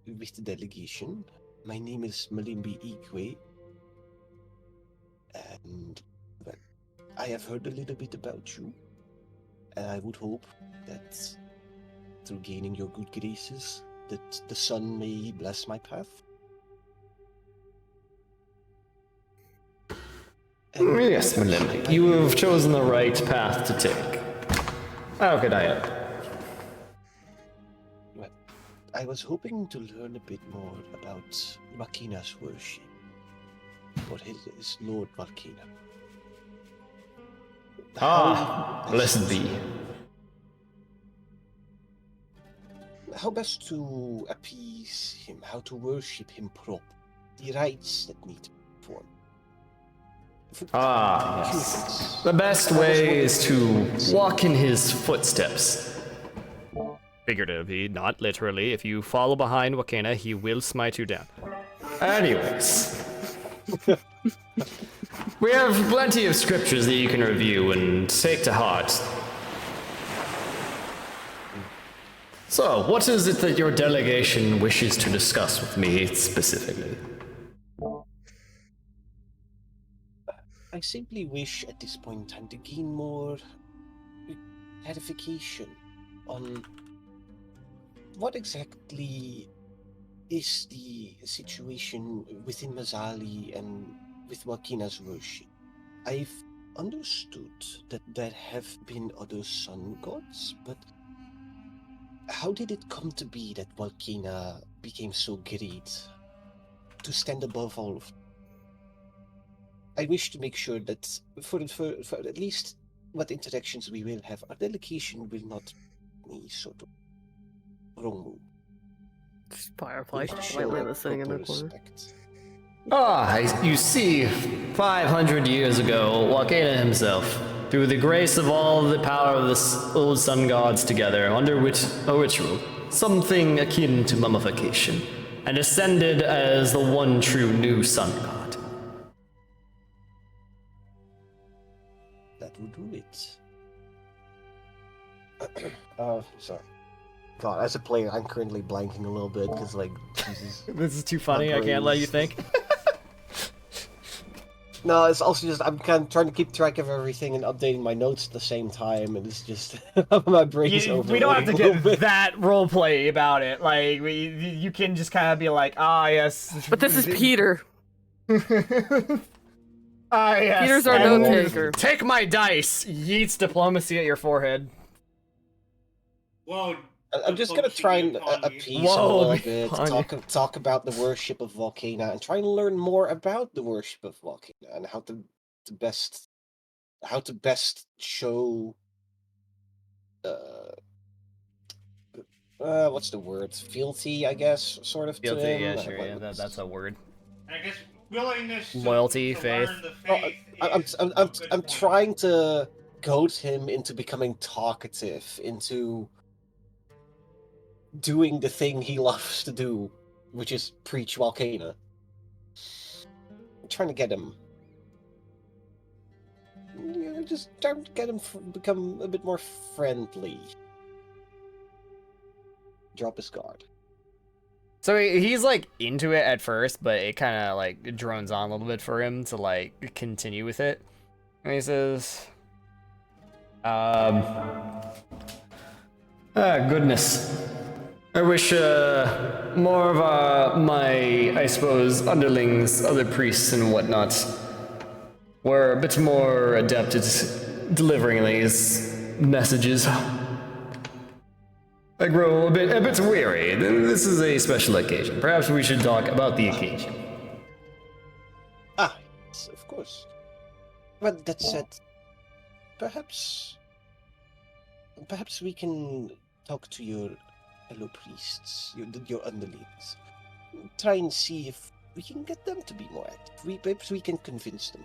with the delegation. My name is Malimbi Ikwe, and well, I have heard a little bit about you, and I would hope that through gaining your good graces, that the sun may bless my path. And Yes, Melimik, you have chosen the right path to take. How could I help? Well, I was hoping to learn a bit more about Valkina's worship. What is Lord Valkina? Blessed be. How best to appease him, how to worship him properly, the rites that need to be performed. Yes. The best way is to walk in his footsteps. Figuratively, not literally. If you follow behind Wakena, he will smite you down. Anyways. We have plenty of scriptures that you can review and take to heart. So, what is it that your delegation wishes to discuss with me specifically? I simply wish at this point in time to gain more clarification on what exactly is the situation within Mazali and with Wakina's worship. I've understood that there have been other sun gods, but how did it come to be that Wakina became so great to stand above all of them? I wish to make sure that for at least what interactions we will have, our delegation will not be sort of wrong move. Firefly Show quietly listening in the proper corner. respect. You see, 500 years ago, Wakena himself, through the grace of all the power of the old sun gods together, under which a ritual, something akin to mummification, and ascended as the one true new sun god. That would do it. Sorry. God, as a player, I'm currently blanking a little bit because, like, Jesus. This is too funny, I can't let you think. No, it's also just I'm kind of trying to keep track of everything and updating my notes at the same time, and it's just my brain's over. We don't have to get that roleplay about it. Like, you can just kind of be like, yes. But this is Peter. Yes. Peter's our note taker. Take my dice. Yeets diplomacy at your forehead. Whoa. I'm just gonna try and appease him a little bit, talk about the worship of Volcana, and try and learn more about the worship of Volcana and how to best show what's the word? Fealty, I guess, sort of. Fealty, to him. yeah, sure, yeah, that's a word. I guess willingness Loyalty, to faith. learn the faith I'm trying to goad him into becoming talkative, into doing the thing he loves to do, which is preach Volcana. I'm trying to get him. Just trying to get him become a bit more friendly. Drop his guard. So he's like into it at first, but it kind of like drones on a little bit for him to like continue with it. And he says, goodness. I wish more of my, I suppose, underlings, other priests and whatnot, were a bit more adept at delivering these messages. I grow a bit weary. This is a special occasion. Perhaps we should talk about the occasion. Yes, of course. But that said, perhaps we can talk to your fellow priests, your underlings. Try and see if we can get them to be more active. Perhaps we can convince them.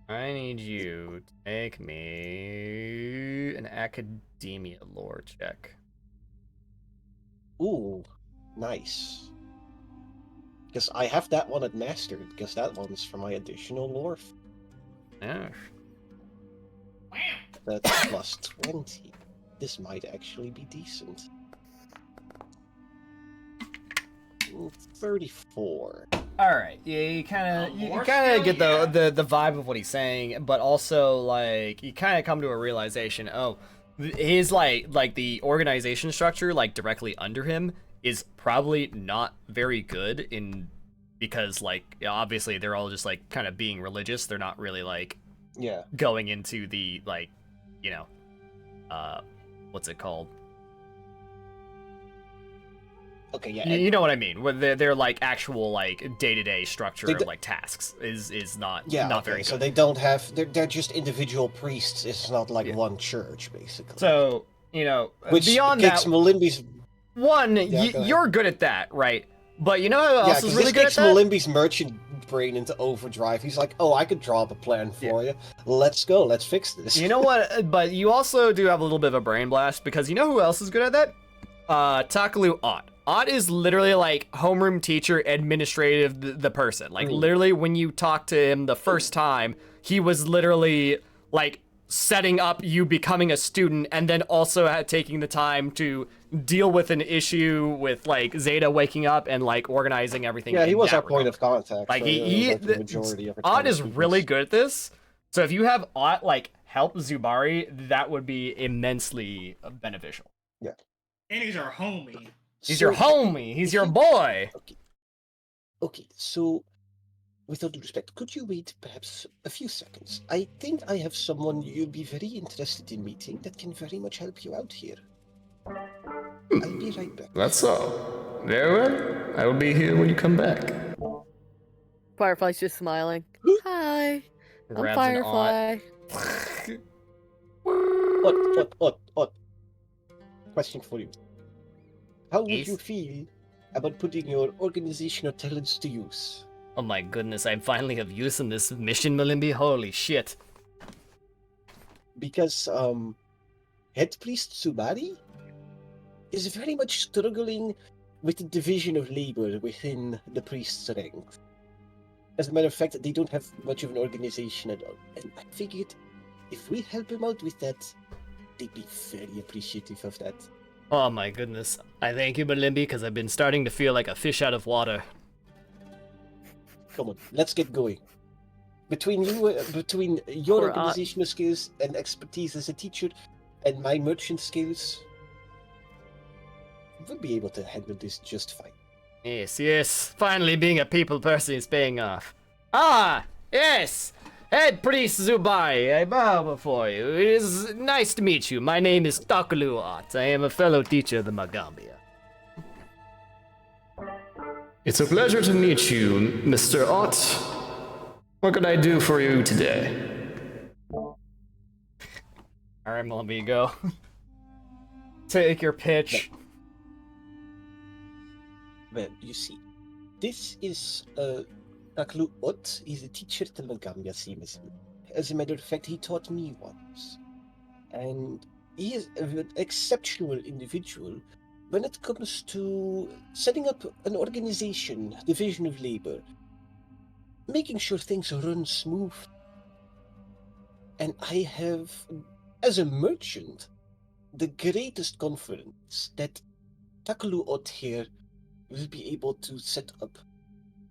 I need you to make me an academia lore check. Ooh, nice. Because I have that one at mastered, because that one's for my additional lore. Yeah. That's plus 20. This might actually be decent. 34. all right, yeah, you kind of more get skill, the vibe of what he's saying, but also like you kind of come to a realization. Oh, his like the organization structure like directly under him is probably not very good in because like obviously they're all just like kind of being religious. They're not really like Yeah. going into the like what's it called? Okay, yeah. You know what I mean? Where they're like actual like day-to-day structure They of do- like tasks is not Yeah, not okay, very good. so they don't have. They're just individual priests. It's not like one church, basically. So Which beyond kicks that, Malimbi's. one go ahead. you're good at that, right? But you know who else Yeah, is because really this good at kicks that? Malimbi's merchant brain into overdrive. He's like, "Oh, I could draw up a plan for you. Let's go. Let's fix this." You know what? But you also do have a little bit of a brain blast because you know who else is good at that? Takalu Ott. Ott is literally like homeroom teacher, administrative, the person. Like literally, when you talk to him the first time, he was literally like setting up you becoming a student, and then also taking the time to deal with an issue with like Zeta waking up and like organizing everything. Yeah, he in was that our point regard. of contact. Like for, like, the majority of our Ott time is students. really good at this. So if you have Ott like help Zubari, that would be immensely beneficial. Yeah. And he's our homie. He's your homie. He's your boy. Okay, so with all due respect, could you wait perhaps a few seconds? I think I have someone you'll be very interested in meeting that can very much help you out here. I'll be right back. That's all. Very well. I will be here when you come back. Firefly's just smiling. Hi, I'm Grabs an Ott. Firefly. What? Question for you. How would Ace? you feel about putting your organizational talents to use? Oh my goodness, I finally have use in this mission, Malimbi. Holy shit. Because head priest Subari is very much struggling with the division of labor within the priest's ranks. As a matter of fact, they don't have much of an organization at all. And I figured if we help him out with that, they'd be very appreciative of that. Oh my goodness. I thank you, Malimbi, because I've been starting to feel like a fish out of water. Come on, let's get going. Between your Poor Ott. organizational skills and expertise as a teacher, and my merchant skills, we'll be able to handle this just fine. Yes. Finally being a people person is paying off. Ah, yes! Head Priest Zubai, I bow before you. It is nice to meet you. My name is Takalu Ott. I am a fellow teacher of the Magambia. It's a pleasure to meet you, Mr. Ott. What can I do for you today? Alright, Malimbi, go. Take your pitch. Well, you see, this is Takalu Ott. He's a teacher at the Magambia same as me. As a matter of fact, he taught me once. And he is an exceptional individual when it comes to setting up an organization, division of labor, making sure things run smooth. And I have, as a merchant, the greatest confidence that Takalu Ott here will be able to set up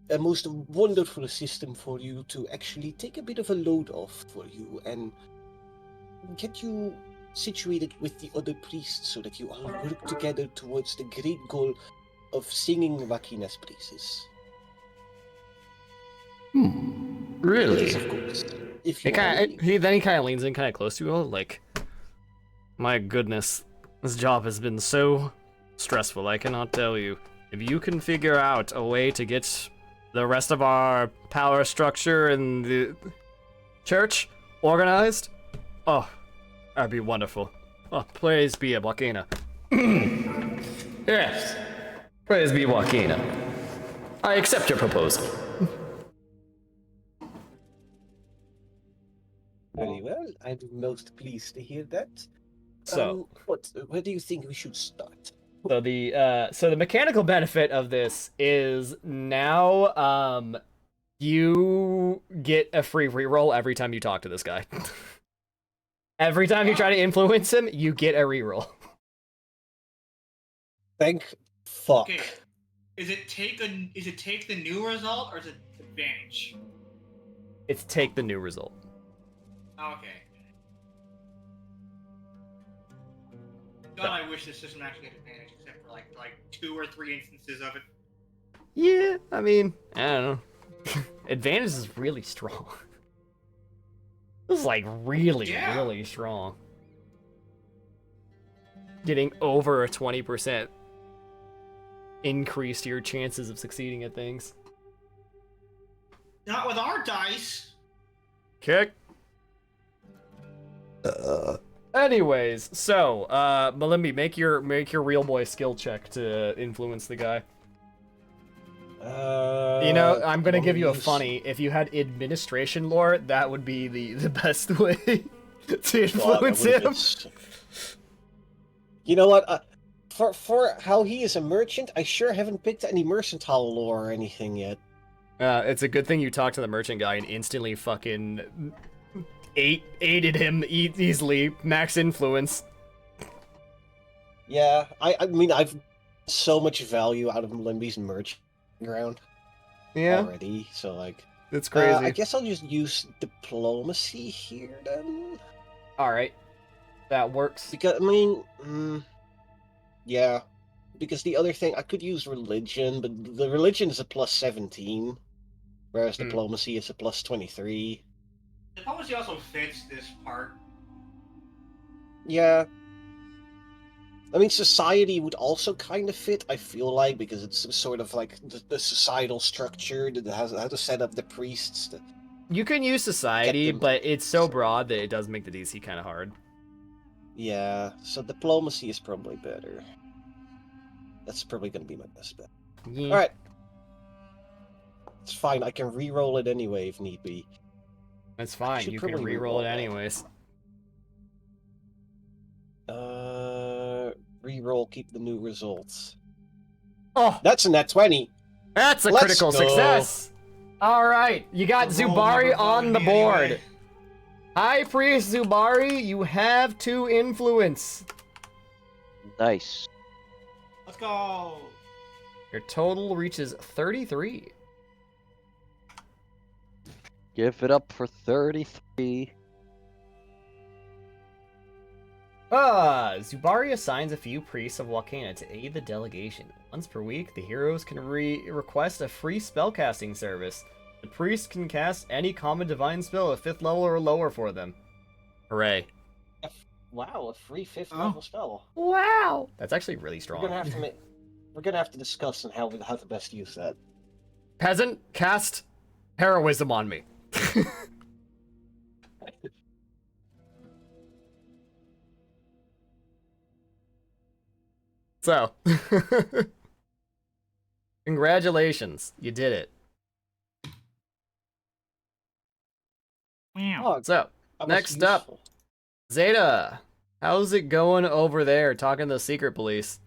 a most wonderful system for you to actually take a bit of a load off for you and get you situated with the other priests so that you all work together towards the great goal of singing Wakina's praises. Really? Yes, of course. If He you kind of leans in kind of close to you, like, my goodness, this job has been so stressful. I cannot tell you. If you can figure out a way to get the rest of our power structure and the church organized, oh, that'd be wonderful. Oh, praise be Wakina. Yes. Praise be Wakina. I accept your proposal. Very well. I'm most pleased to hear that. So, where do you think we should start? So the mechanical benefit of this is now you get a free reroll every time you talk to this guy. Every time you try to influence him, you get a reroll. Thank fuck. Okay. Is it take the new result or is it advantage? It's take the new result. Okay. God, I wish this system actually had advantage, except for like 2 or 3 instances of it. Yeah, I mean, I don't know. Advantage is really strong. This is like really strong. Getting over a 20% increase to your chances of succeeding at things. Not with our dice. Kick. Anyways, so Malimbi, make your real boy skill check to influence the guy. You know, I'm gonna give you a funny. If you had administration lore, that would be the best way to influence him. You know what? For how he is a merchant, I sure haven't picked any mercantile lore or anything yet. It's a good thing you talked to the merchant guy and instantly fucking aided him easily. Max influence. Yeah, I mean, I've so much value out of Malimbi's merchant ground already, so like... It's crazy. I guess I'll just use diplomacy here, then. Alright. That works. Because, I mean... yeah. Because the other thing, I could use religion, but the religion is a plus 17, whereas diplomacy is a plus 23. Diplomacy also fits this part. Yeah. I mean, society would also kind of fit, I feel like, because it's sort of like the societal structure that has how to set up the priests. You can use society, but it's so broad that it does make the DC kind of hard. Yeah, so diplomacy is probably better. That's probably going to be my best bet. Yeah. Alright. It's fine, I can re-roll it anyway if need be. That's fine, you can re-roll it anyways. Re-roll, keep the new results. Oh! That's a nat 20! That's a Let's critical go. success! Alright, you got Zubari on the board. Anyway. High Priest Zubari, you have 2 influence. Nice. Let's go. Your total reaches 33. Give it up for 33. Zubari assigns a few priests of Wakana to aid the delegation. Once per week, the heroes can request a free spellcasting service. The priest can cast any common divine spell at 5th level or lower for them. Hooray. Wow, a free 5th level spell. Wow! That's actually really strong. We're gonna have to discuss how to best use that. Peasant, cast heroism on me. So, congratulations, you did it. Wow. So, next up, Zeta, how's it going over there talking to the secret police?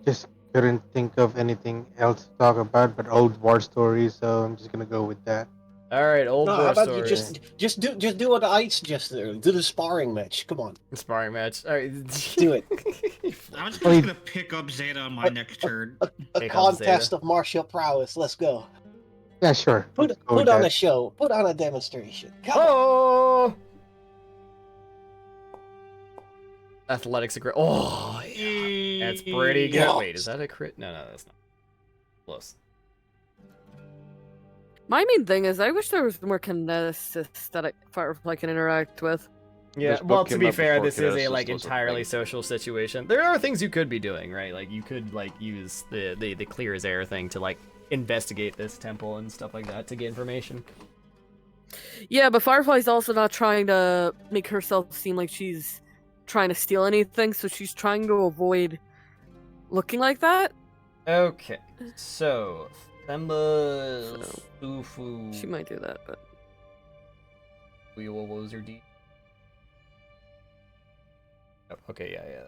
Just couldn't think of anything else to talk about but old war stories, so I'm just gonna go with that. All right, old No, war how about story. you just do what I suggested earlier. Do the sparring match. Come on. Sparring match. All right. Do it. I'm just gonna pick up Zeta on my next turn. A Pick up contest Zeta. of martial prowess. Let's go. Yeah, sure. Put Let's go with on that. a show. Put on a demonstration. Come on. Oh! Athletics agree. Oh, yeah. That's pretty good. Yes. Wait, is that a crit? No, that's not. Close. My main thing is I wish there was more kineticists that Firefly can interact with. Yeah, This well, book to came be out fair, before this is a Kinesis like was a entirely thing. social situation. There are things you could be doing, right? Like you could like use the clear as air thing to like investigate this temple and stuff like that to get information. Yeah, but Firefly's also not trying to make herself seem like she's trying to steal anything, so she's trying to avoid looking like that. Okay, so Themba Sufu. She might do that, but What was her D? Oh, okay, yeah.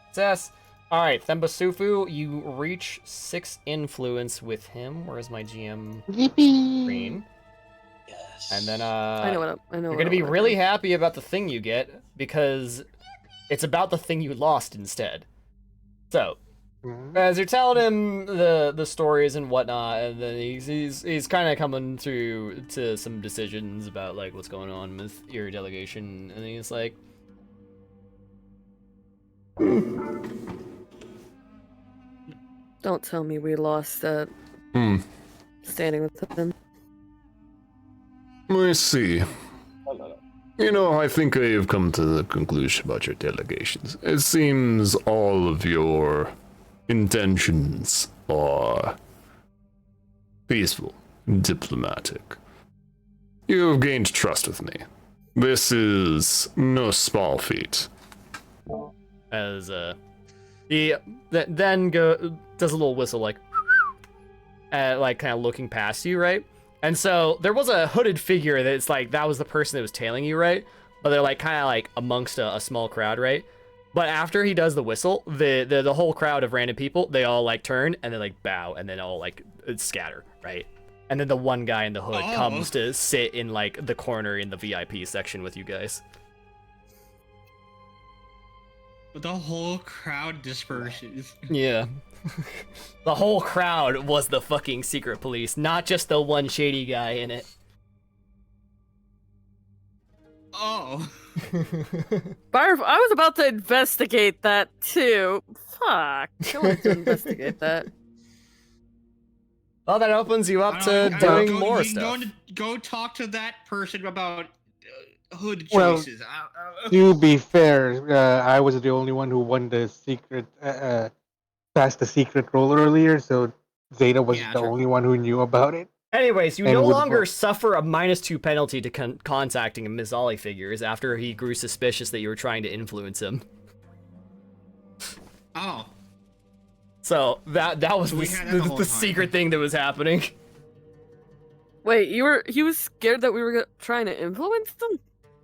Success. All right, Themba Sufu, you reach 6 influence with him. Where's my GM screen? Yes. And then I know what I know. you're gonna be really happy about the thing you get because it's about the thing you lost instead. So As you're telling him the stories and whatnot, and then he's kind of coming through to some decisions about like what's going on with your delegation, and he's like, Don't tell me we lost standing with them. I see. You know, I think I have come to the conclusion about your delegations. It seems all of your intentions are peaceful, diplomatic. You have gained trust with me. This is no small feat. as he then does a little whistle like like kind of looking past you, right? And so there was a hooded figure that's like that was the person that was tailing you, right? But they're like kind of like amongst a small crowd, right? But after he does the whistle, the whole crowd of random people, they all like turn and they like bow and then all like scatter, right? And then the one guy in the hood comes to sit in like the corner in the VIP section with you guys. The whole crowd disperses. Yeah. The whole crowd was the fucking secret police, not just the one shady guy in it. Oh. Barf, I was about to investigate that too. Fuck. I wanted to investigate that. Well, that opens you up to doing more stuff. Go talk to that person about hood Well, choices. To be fair, I was the only one who won the secret, passed the secret roll earlier, so Zeta was the only one who knew about it. Anyways, you and no would longer vote. suffer a -2 penalty to contacting a Mizali figures after he grew suspicious that you were trying to influence him. Oh. So that was We had that the whole the time. secret thing that was happening. Wait, he was scared that we were trying to influence them?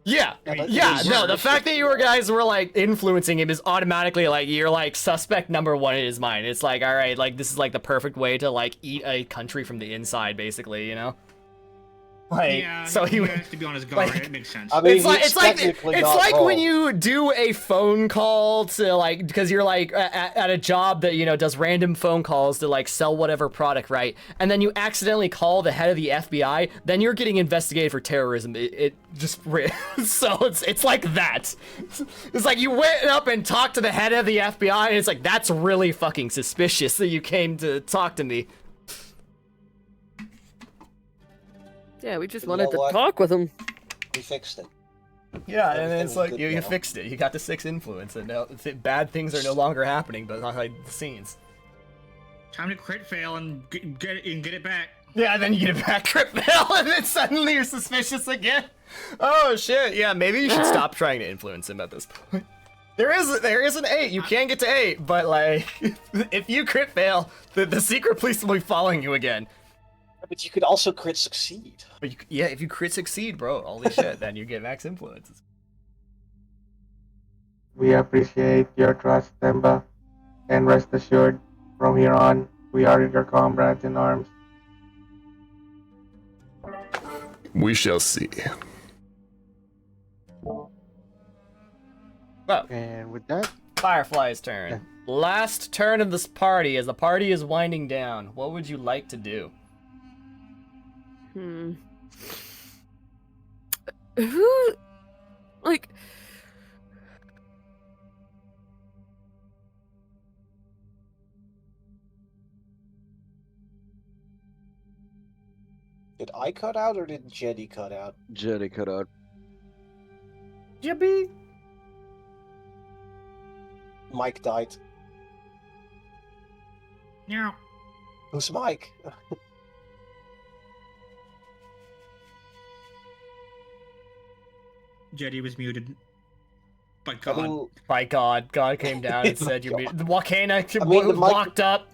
Yeah, no, the fact that you guys were like influencing him is automatically like you're like suspect number one in his mind. It's like, all right, like this is like the perfect way to like eat a country from the inside, basically, you know? Like, Yeah, so he has to be on his guard. like, It makes sense. I mean, it's like when you do a phone call to like because you're like at a job that you know does random phone calls to like sell whatever product, right? And then you accidentally call the head of the FBI, then you're getting investigated for terrorism. It just so it's like that. It's like you went up and talked to the head of the FBI, and it's like that's really fucking suspicious that you came to talk to me. Yeah, we just You wanted know to what? talk with him. We fixed it. Yeah, and Everything's it's like good you now. fixed it. You got the 6 influence, and now bad things are no longer happening, but behind the scenes. Time to crit fail and get it back. Yeah, then you get it back, crit fail, and then suddenly you're suspicious again. Oh shit! Yeah, maybe you should stop trying to influence him at this point. There is an 8. You can get to 8, but like, if you crit fail, the secret police will be following you again. But you could also crit succeed. But yeah, if you crit succeed, bro, holy shit, then you get max influence. We appreciate your trust, Temba, and rest assured, from here on, we are your comrades in arms. We shall see. Well, And with that, Firefly's turn. Last turn of this party, as the party is winding down. What would you like to do? Who, like, Did I cut out or did Jetty cut out? Jenny cut out. Jibby. Mike died. Yeah. Who's Mike? Jetty was muted. By I God. mean, By God, God came down and said you're muted. Wakana I mean, the mic- walked up.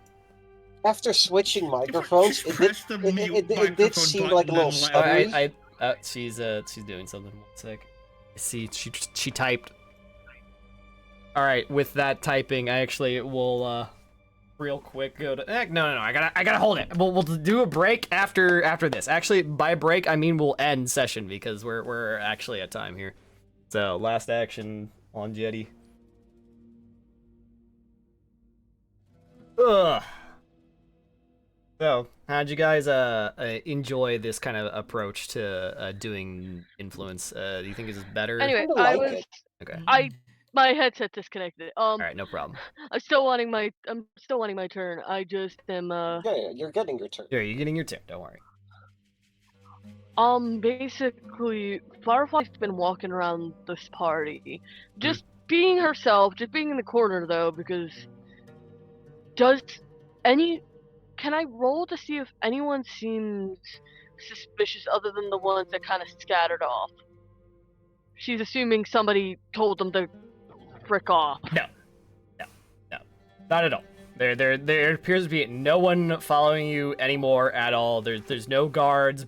after switching microphones, it press the mute did microphone seem like a little button and stuttery. She's doing something. 1 sec. See, she typed. All right, with that typing, I actually will real quick go to. No, I gotta hold it. We'll do a break after this. Actually, by break I mean we'll end session because we're actually at time here. So last action on Jetty. Ugh. So, how'd you guys enjoy this kind of approach to doing influence? Do you think this is better? Anyway, kinda I like was it. Okay. my headset disconnected. All right, no problem. I'm still wanting my turn. I just am Yeah, you're getting your turn. Here, you're getting your turn. Don't worry. basically Firefly's been walking around this party, just being herself, just being in the corner though, because can I roll to see if anyone seems suspicious other than the ones that kind of scattered off? She's assuming somebody told them to frick off. No, not at all. There appears to be no one following you anymore at all. There's no guards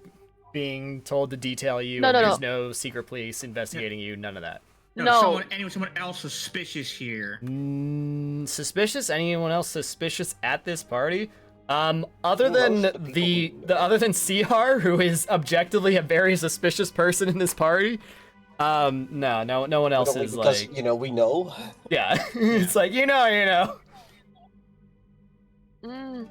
being told to detail you. No. There's no secret police investigating you. None of that. No. Someone else suspicious here. Suspicious? Anyone else suspicious at this party? Other than other than Sihar, who is objectively a very suspicious person in this party. No one else is because, like. we know. Yeah, it's like you know. Mm.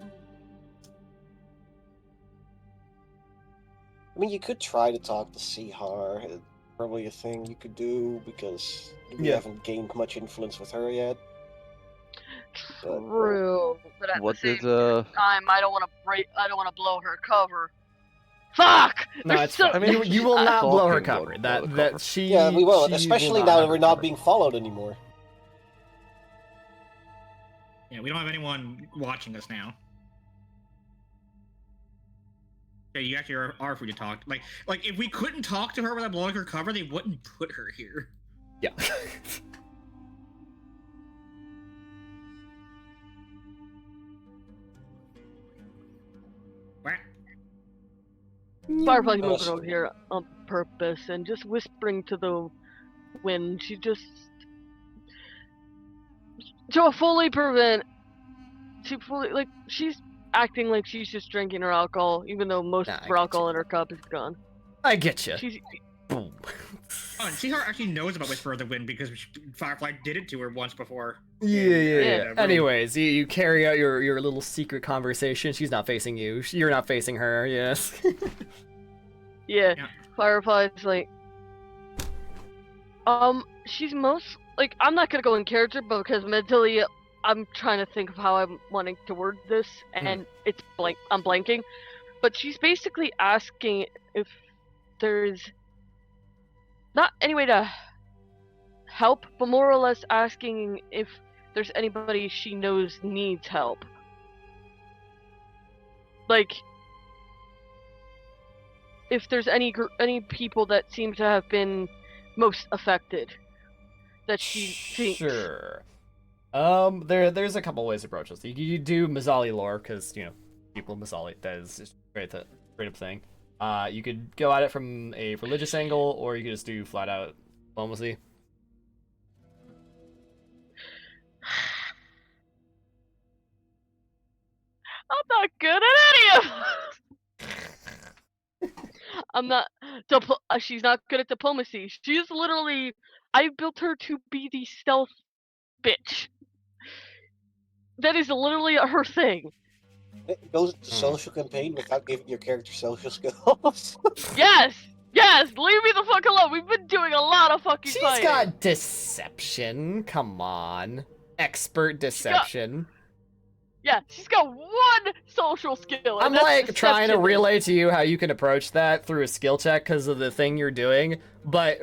I mean, you could try to talk to Sihar. It's probably a thing you could do because we haven't gained much influence with her yet. True, but at What the did same time, I don't want to blow her cover. Fuck! No, There's it's so- fine. You will not blow her Talking cover. won't blow the That cover. she. Yeah, we won't, she especially will now have that we're her not cover. being followed anymore. Yeah, we don't have anyone watching us now. Yeah, you actually are free to talk. Like if we couldn't talk to her without blowing her cover, they wouldn't put her here. Yeah. Firefly's moving over here on purpose and just whispering to the wind. She just she's acting like she's just drinking her alcohol, even though most Nah, of I her get alcohol you. in her cup is gone. I get you. She's Boom. Oh, and Sihar actually knows about Whisper of the Wind because Firefly did it to her once before. Yeah. room. Anyways, you carry out your little secret conversation. She's not facing you. You're not facing her. Yes. yeah. Yeah. Firefly's like, she's I'm not gonna go in character, but because mentally I'm trying to think of how I'm wanting to word this, and it's blank. I'm blanking, but she's basically asking if there's not any way to help, but more or less asking if there's anybody she knows needs help. Like, if there's any people that seem to have been most affected that she thinks. Sure. There's a couple ways to approach this. You do Mazzali lore because people in Mazzali, that is just straight up thing. You could go at it from a religious angle, or you could just do flat out diplomacy. I'm not good at any of I'm not. She's not good at diplomacy. She's literally. I built her to be the stealth bitch. That is literally her thing. It goes into social campaign without giving your character social skills. Yes! Leave me the fuck alone! We've been doing a lot of fucking She's fighting. got deception. Come on, expert deception. Yeah, she's got one social skill. and I'm that's like trying to deception. relay to you how you can approach that through a skill check because of the thing you're doing. But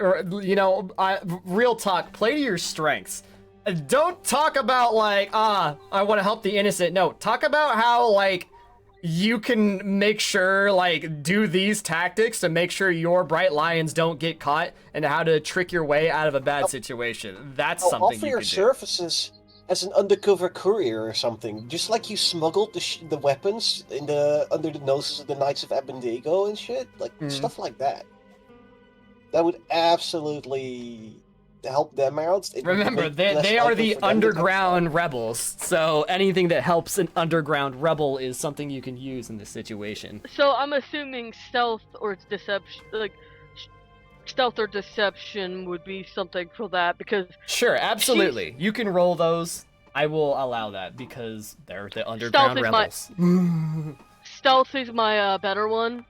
real talk, play to your strengths. Don't talk about like I want to help the innocent. No, talk about how like you can make sure do these tactics to make sure your bright lions don't get caught and how to trick your way out of a bad situation. That's something offer you your can do. services as an undercover courier or something. Just like you smuggled the weapons under the noses of the Knights of Abendego and shit. Stuff like that. That would absolutely help them out. It would Remember, make less they are likely the for them to underground rebels, so anything that helps an underground rebel is something you can use in this situation. So I'm assuming stealth or deception, stealth or deception would be something for that because Sure, absolutely. You can roll those. I will allow that because they're the underground is rebels. Stealth is my better one.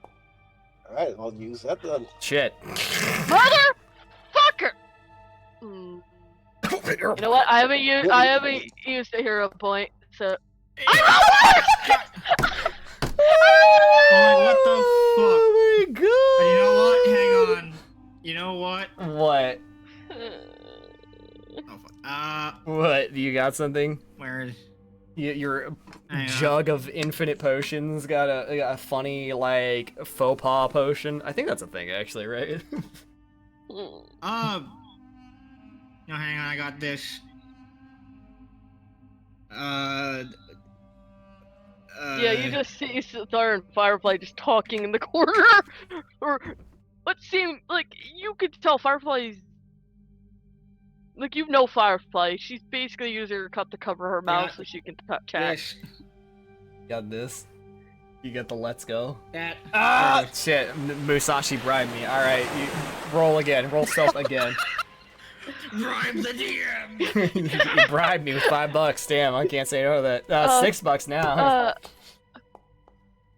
Alright, I'll use that then. Shit. Motherfucker! Mm. You know what? I haven't used a hero point, so. Oh, what the fuck? Oh my god! You know what? Hang on. You know what? What? Oh, fuck. What? You got something? Where is? Your Hang on. jug of infinite potions got a funny like faux pas potion. I think that's a thing actually, right? No, hang on. I got this. Yeah, you just see Sithar and Firefly just talking in the corner, or what seemed like you could tell Firefly's. Like, you know Firefly, she's basically using her cup to cover her mouth so she can chat. This. Got this. You got the let's go. That. Ah, shit. Musashi bribed me. All right, you roll again. Roll stealth again. Bribe the DM. You bribed me with $5. Damn, I can't say no to that. $6 now.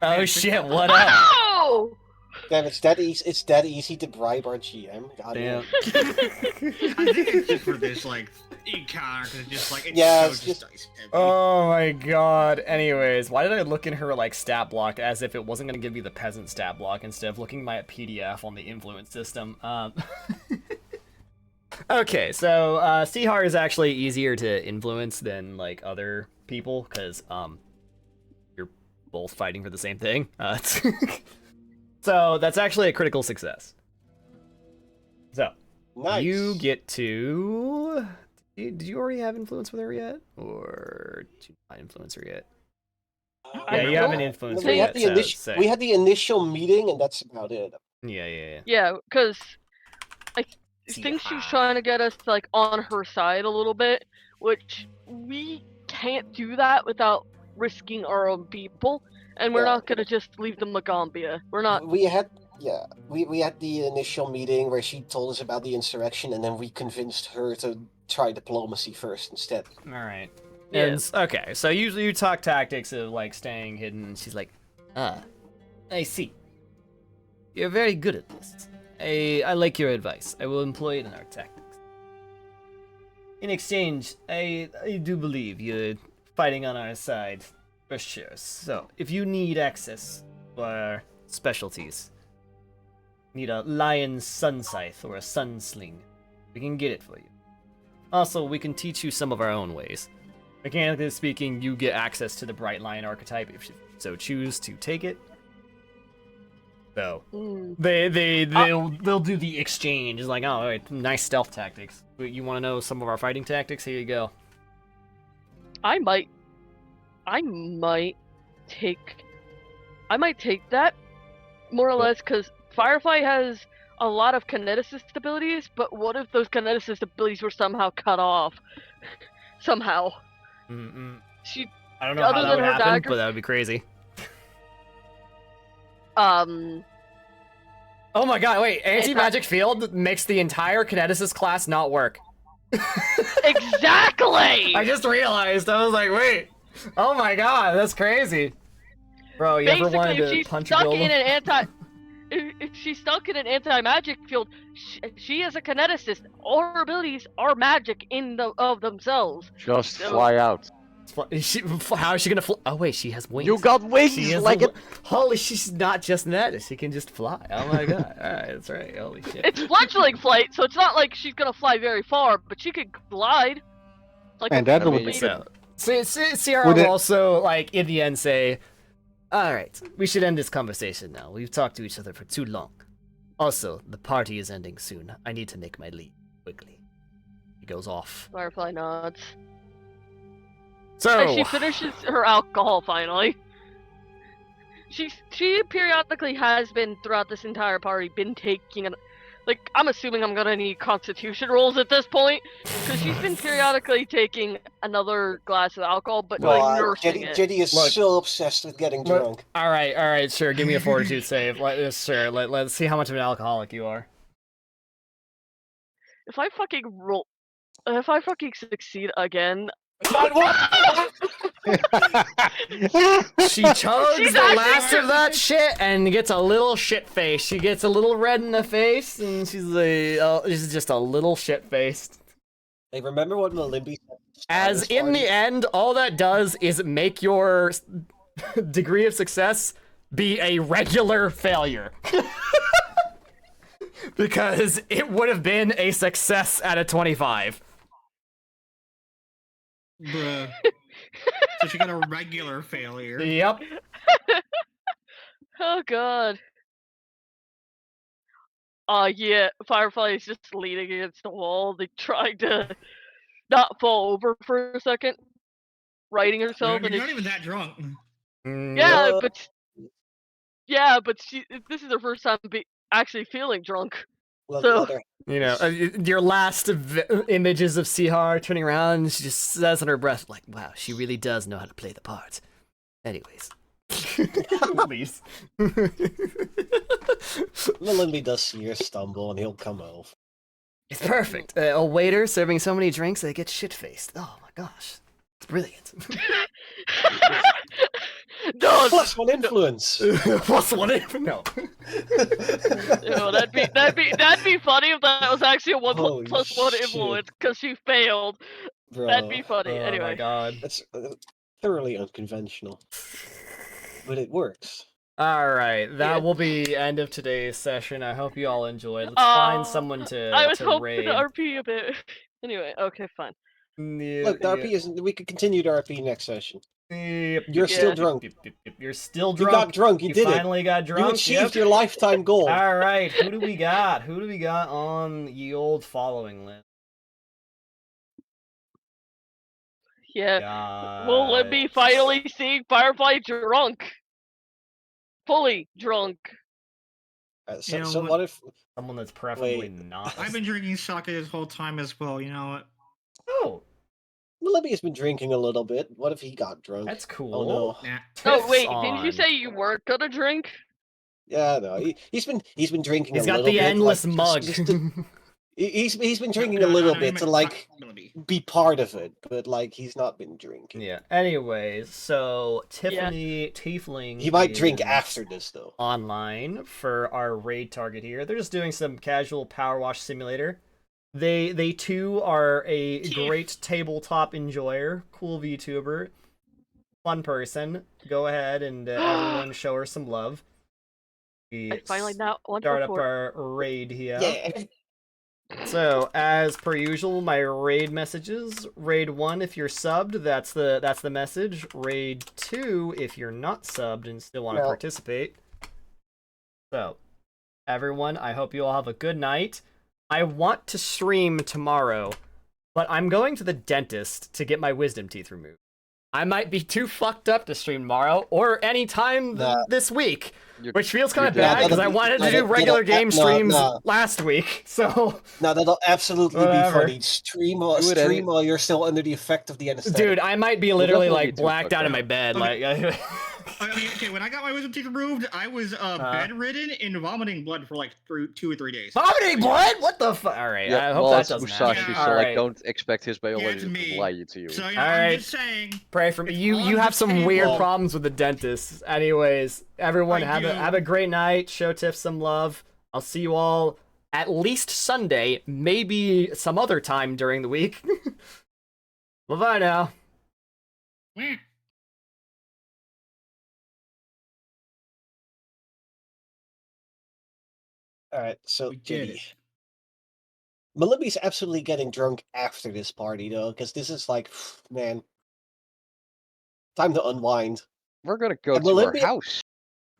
Oh shit! What up? Oh! Damn, it's that easy. It's that easy to bribe our GM. God Damn. I think it's just for this like encounter, cause it's just like it's Yeah, so it's just just- dice heavy. Oh my god. Anyways, why did I look in her like stat block as if it wasn't gonna give me the peasant stat block instead of looking my PDF on the influence system? Okay, so Sihar is actually easier to influence than like other people because you're both fighting for the same thing. So that's actually a critical success. So Nice. you get to. Did you already have influence with her yet, or did you not influence her yet? Yeah, you haven't influenced her We yet. had, So, we had the initial meeting, and that's about it. yeah. Yeah, because I think she's trying to get us like on her side a little bit, which we can't do that without risking our own people, and we're Yeah. not gonna just leave them Magambia. We're not. We had we had the initial meeting where she told us about the insurrection, and then we convinced her to try diplomacy first instead. All right. Yeah. And okay, so usually you talk tactics of like staying hidden. She's like, I see. You're very good at this. I like your advice. I will employ it in our tactics. In exchange, I do believe you're fighting on our side for sure. So if you need access to our specialties, need a lion sun scythe or a sun sling, we can get it for you. Also, we can teach you some of our own ways. Mechanically speaking, you get access to the Bright Lion archetype if you so choose to take it. So they'll do the exchange. It's like, oh, all right, nice stealth tactics. But you want to know some of our fighting tactics? Here you go. I might take that more or less because Firefly has a lot of kineticist abilities, but what if those kineticist abilities were somehow cut off? Somehow. She. I don't know how Other that than would her happen, dagger- but that would be crazy. Oh my god, wait, anti-magic field makes the entire kineticist class not work. Exactly! I just realized, I was like, wait. Oh my god, that's crazy. Bro, you ever Basically, wanted if to she's punch stuck Bill? in an if she's stuck in an anti-magic field, she is a kineticist. All her abilities are magic in of themselves. Just So- fly out. How is she gonna fly? Oh wait, she has wings. You got wings She has like a it. Holy, she's not just that. She can just fly. Oh my god. Alright, that's right. Holy shit. It's fledgling flight, so it's not like she's gonna fly very far, but she could glide. Like And that I would mean, be So, Sierra Would will it- also, like, in the end say, alright, we should end this conversation now. We've talked to each other for too long. Also, the party is ending soon. I need to make my leave quickly. He goes off. Firefly nods. So, As she finishes her alcohol finally. She periodically has been throughout this entire party been taking an like I'm assuming I'm gonna need constitution rolls at this point because she's been periodically taking another glass of alcohol but like nursing it. Jetty is Look. so obsessed with getting Look. drunk. alright, sure, give me a fortitude save. Let's see how much of an alcoholic you are. If I fucking succeed again, She chugs the last of that shit and gets a little shit face. She gets a little red in the face, and she's just a little shit faced. Hey, remember what Malimby said? As in the end, all that does is make your degree of success be a regular failure. Because it would have been a success at a 25. Bruh. So she got a regular failure. Yep. Oh god. Yeah, Firefly is just leaning against the wall, like trying to not fall over for a second, righting herself. You're And not even that drunk. Yeah, but this is her first time actually feeling drunk. Well, So the You know, your last images of Sihar turning around, and she just says under her breath, like, wow, she really does know how to play the part. Anyways. Please. Malimby does see her stumble and he'll come over. It's perfect. A waiter serving so many drinks they get shit-faced. Oh my gosh. It's brilliant. no, Plus one influence. Plus one influence. No. That'd be funny if that was actually a Holy plus one shit. influence because she failed. Bro. That'd be funny. Oh Anyway. my god. That's thoroughly unconventional. But it works. Alright, that will be end of today's session. I hope you all enjoyed. Let's find someone to I was to hoping raid. to RP a bit. Anyway, okay, fine. Look, the RP isn't. We could continue the RP next session. Yep, You're still drunk. You're still You drunk. got drunk. You did it. finally got drunk. You achieved Yep. your lifetime goal. Alright, who do we got? Who do we got on ye old following list? Yeah. Will it be finally seeing Firefly drunk? Fully drunk. So what if someone that's preferably not? I've been drinking sake this whole time as well. You know what? Oh. Malimby has been drinking a little bit. What if he got drunk? That's cool. Oh no. Nah. Oh wait, didn't you say you weren't gonna drink? Yeah, no. He's been drinking. He's a got little the bit, endless like, mug. He's been drinking a little bit to like be part of it, but like he's not been drinking. Yeah. Anyways, so Tiffany Tiefling. He might drink is after this though. Online for our raid target here. They're just doing some casual power wash simulator. They too are a great tabletop enjoyer, cool VTuber, fun person. Go ahead and everyone show her some love. We I finally now want to start up report. our raid here. Yeah. So, as per usual, my raid messages. Raid 1 if you're subbed, that's the message. Raid 2 if you're not subbed and still want to participate. So, everyone, I hope you all have a good night. I want to stream tomorrow, but I'm going to the dentist to get my wisdom teeth removed. I might be too fucked up to stream tomorrow or any time this week, which feels kind of bad because I wanted to do regular game streams last week. So no, that'll absolutely whatever. be funny. Stream while you're still under the effect of the anesthetic. Dude, I might be literally like blacked out in my bed. Like, Okay, when I got my wisdom teeth removed, I was bedridden and vomiting blood for like 2 or 3 days. Vomiting blood? What the fuck? All right, I hope that doesn't Musashi, happen. so like, don't expect his biology to lie to you. So, you know, All I'm right. just saying. Pray for me. You have some weird problems with the dentist. Anyways, everyone have a great night. Show Tiff some love. I'll see you all at least Sunday, maybe some other time during the week. Bye-bye now. Alright, so Diddy. Malimby's absolutely getting drunk after this party though, because this is like, man, time to unwind. We're gonna go to our house.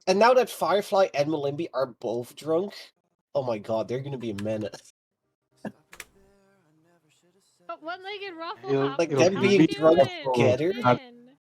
And now that Firefly and Malimby are both drunk, oh my god, they're gonna be a menace. One-legged ruffle. Like them being drunk together.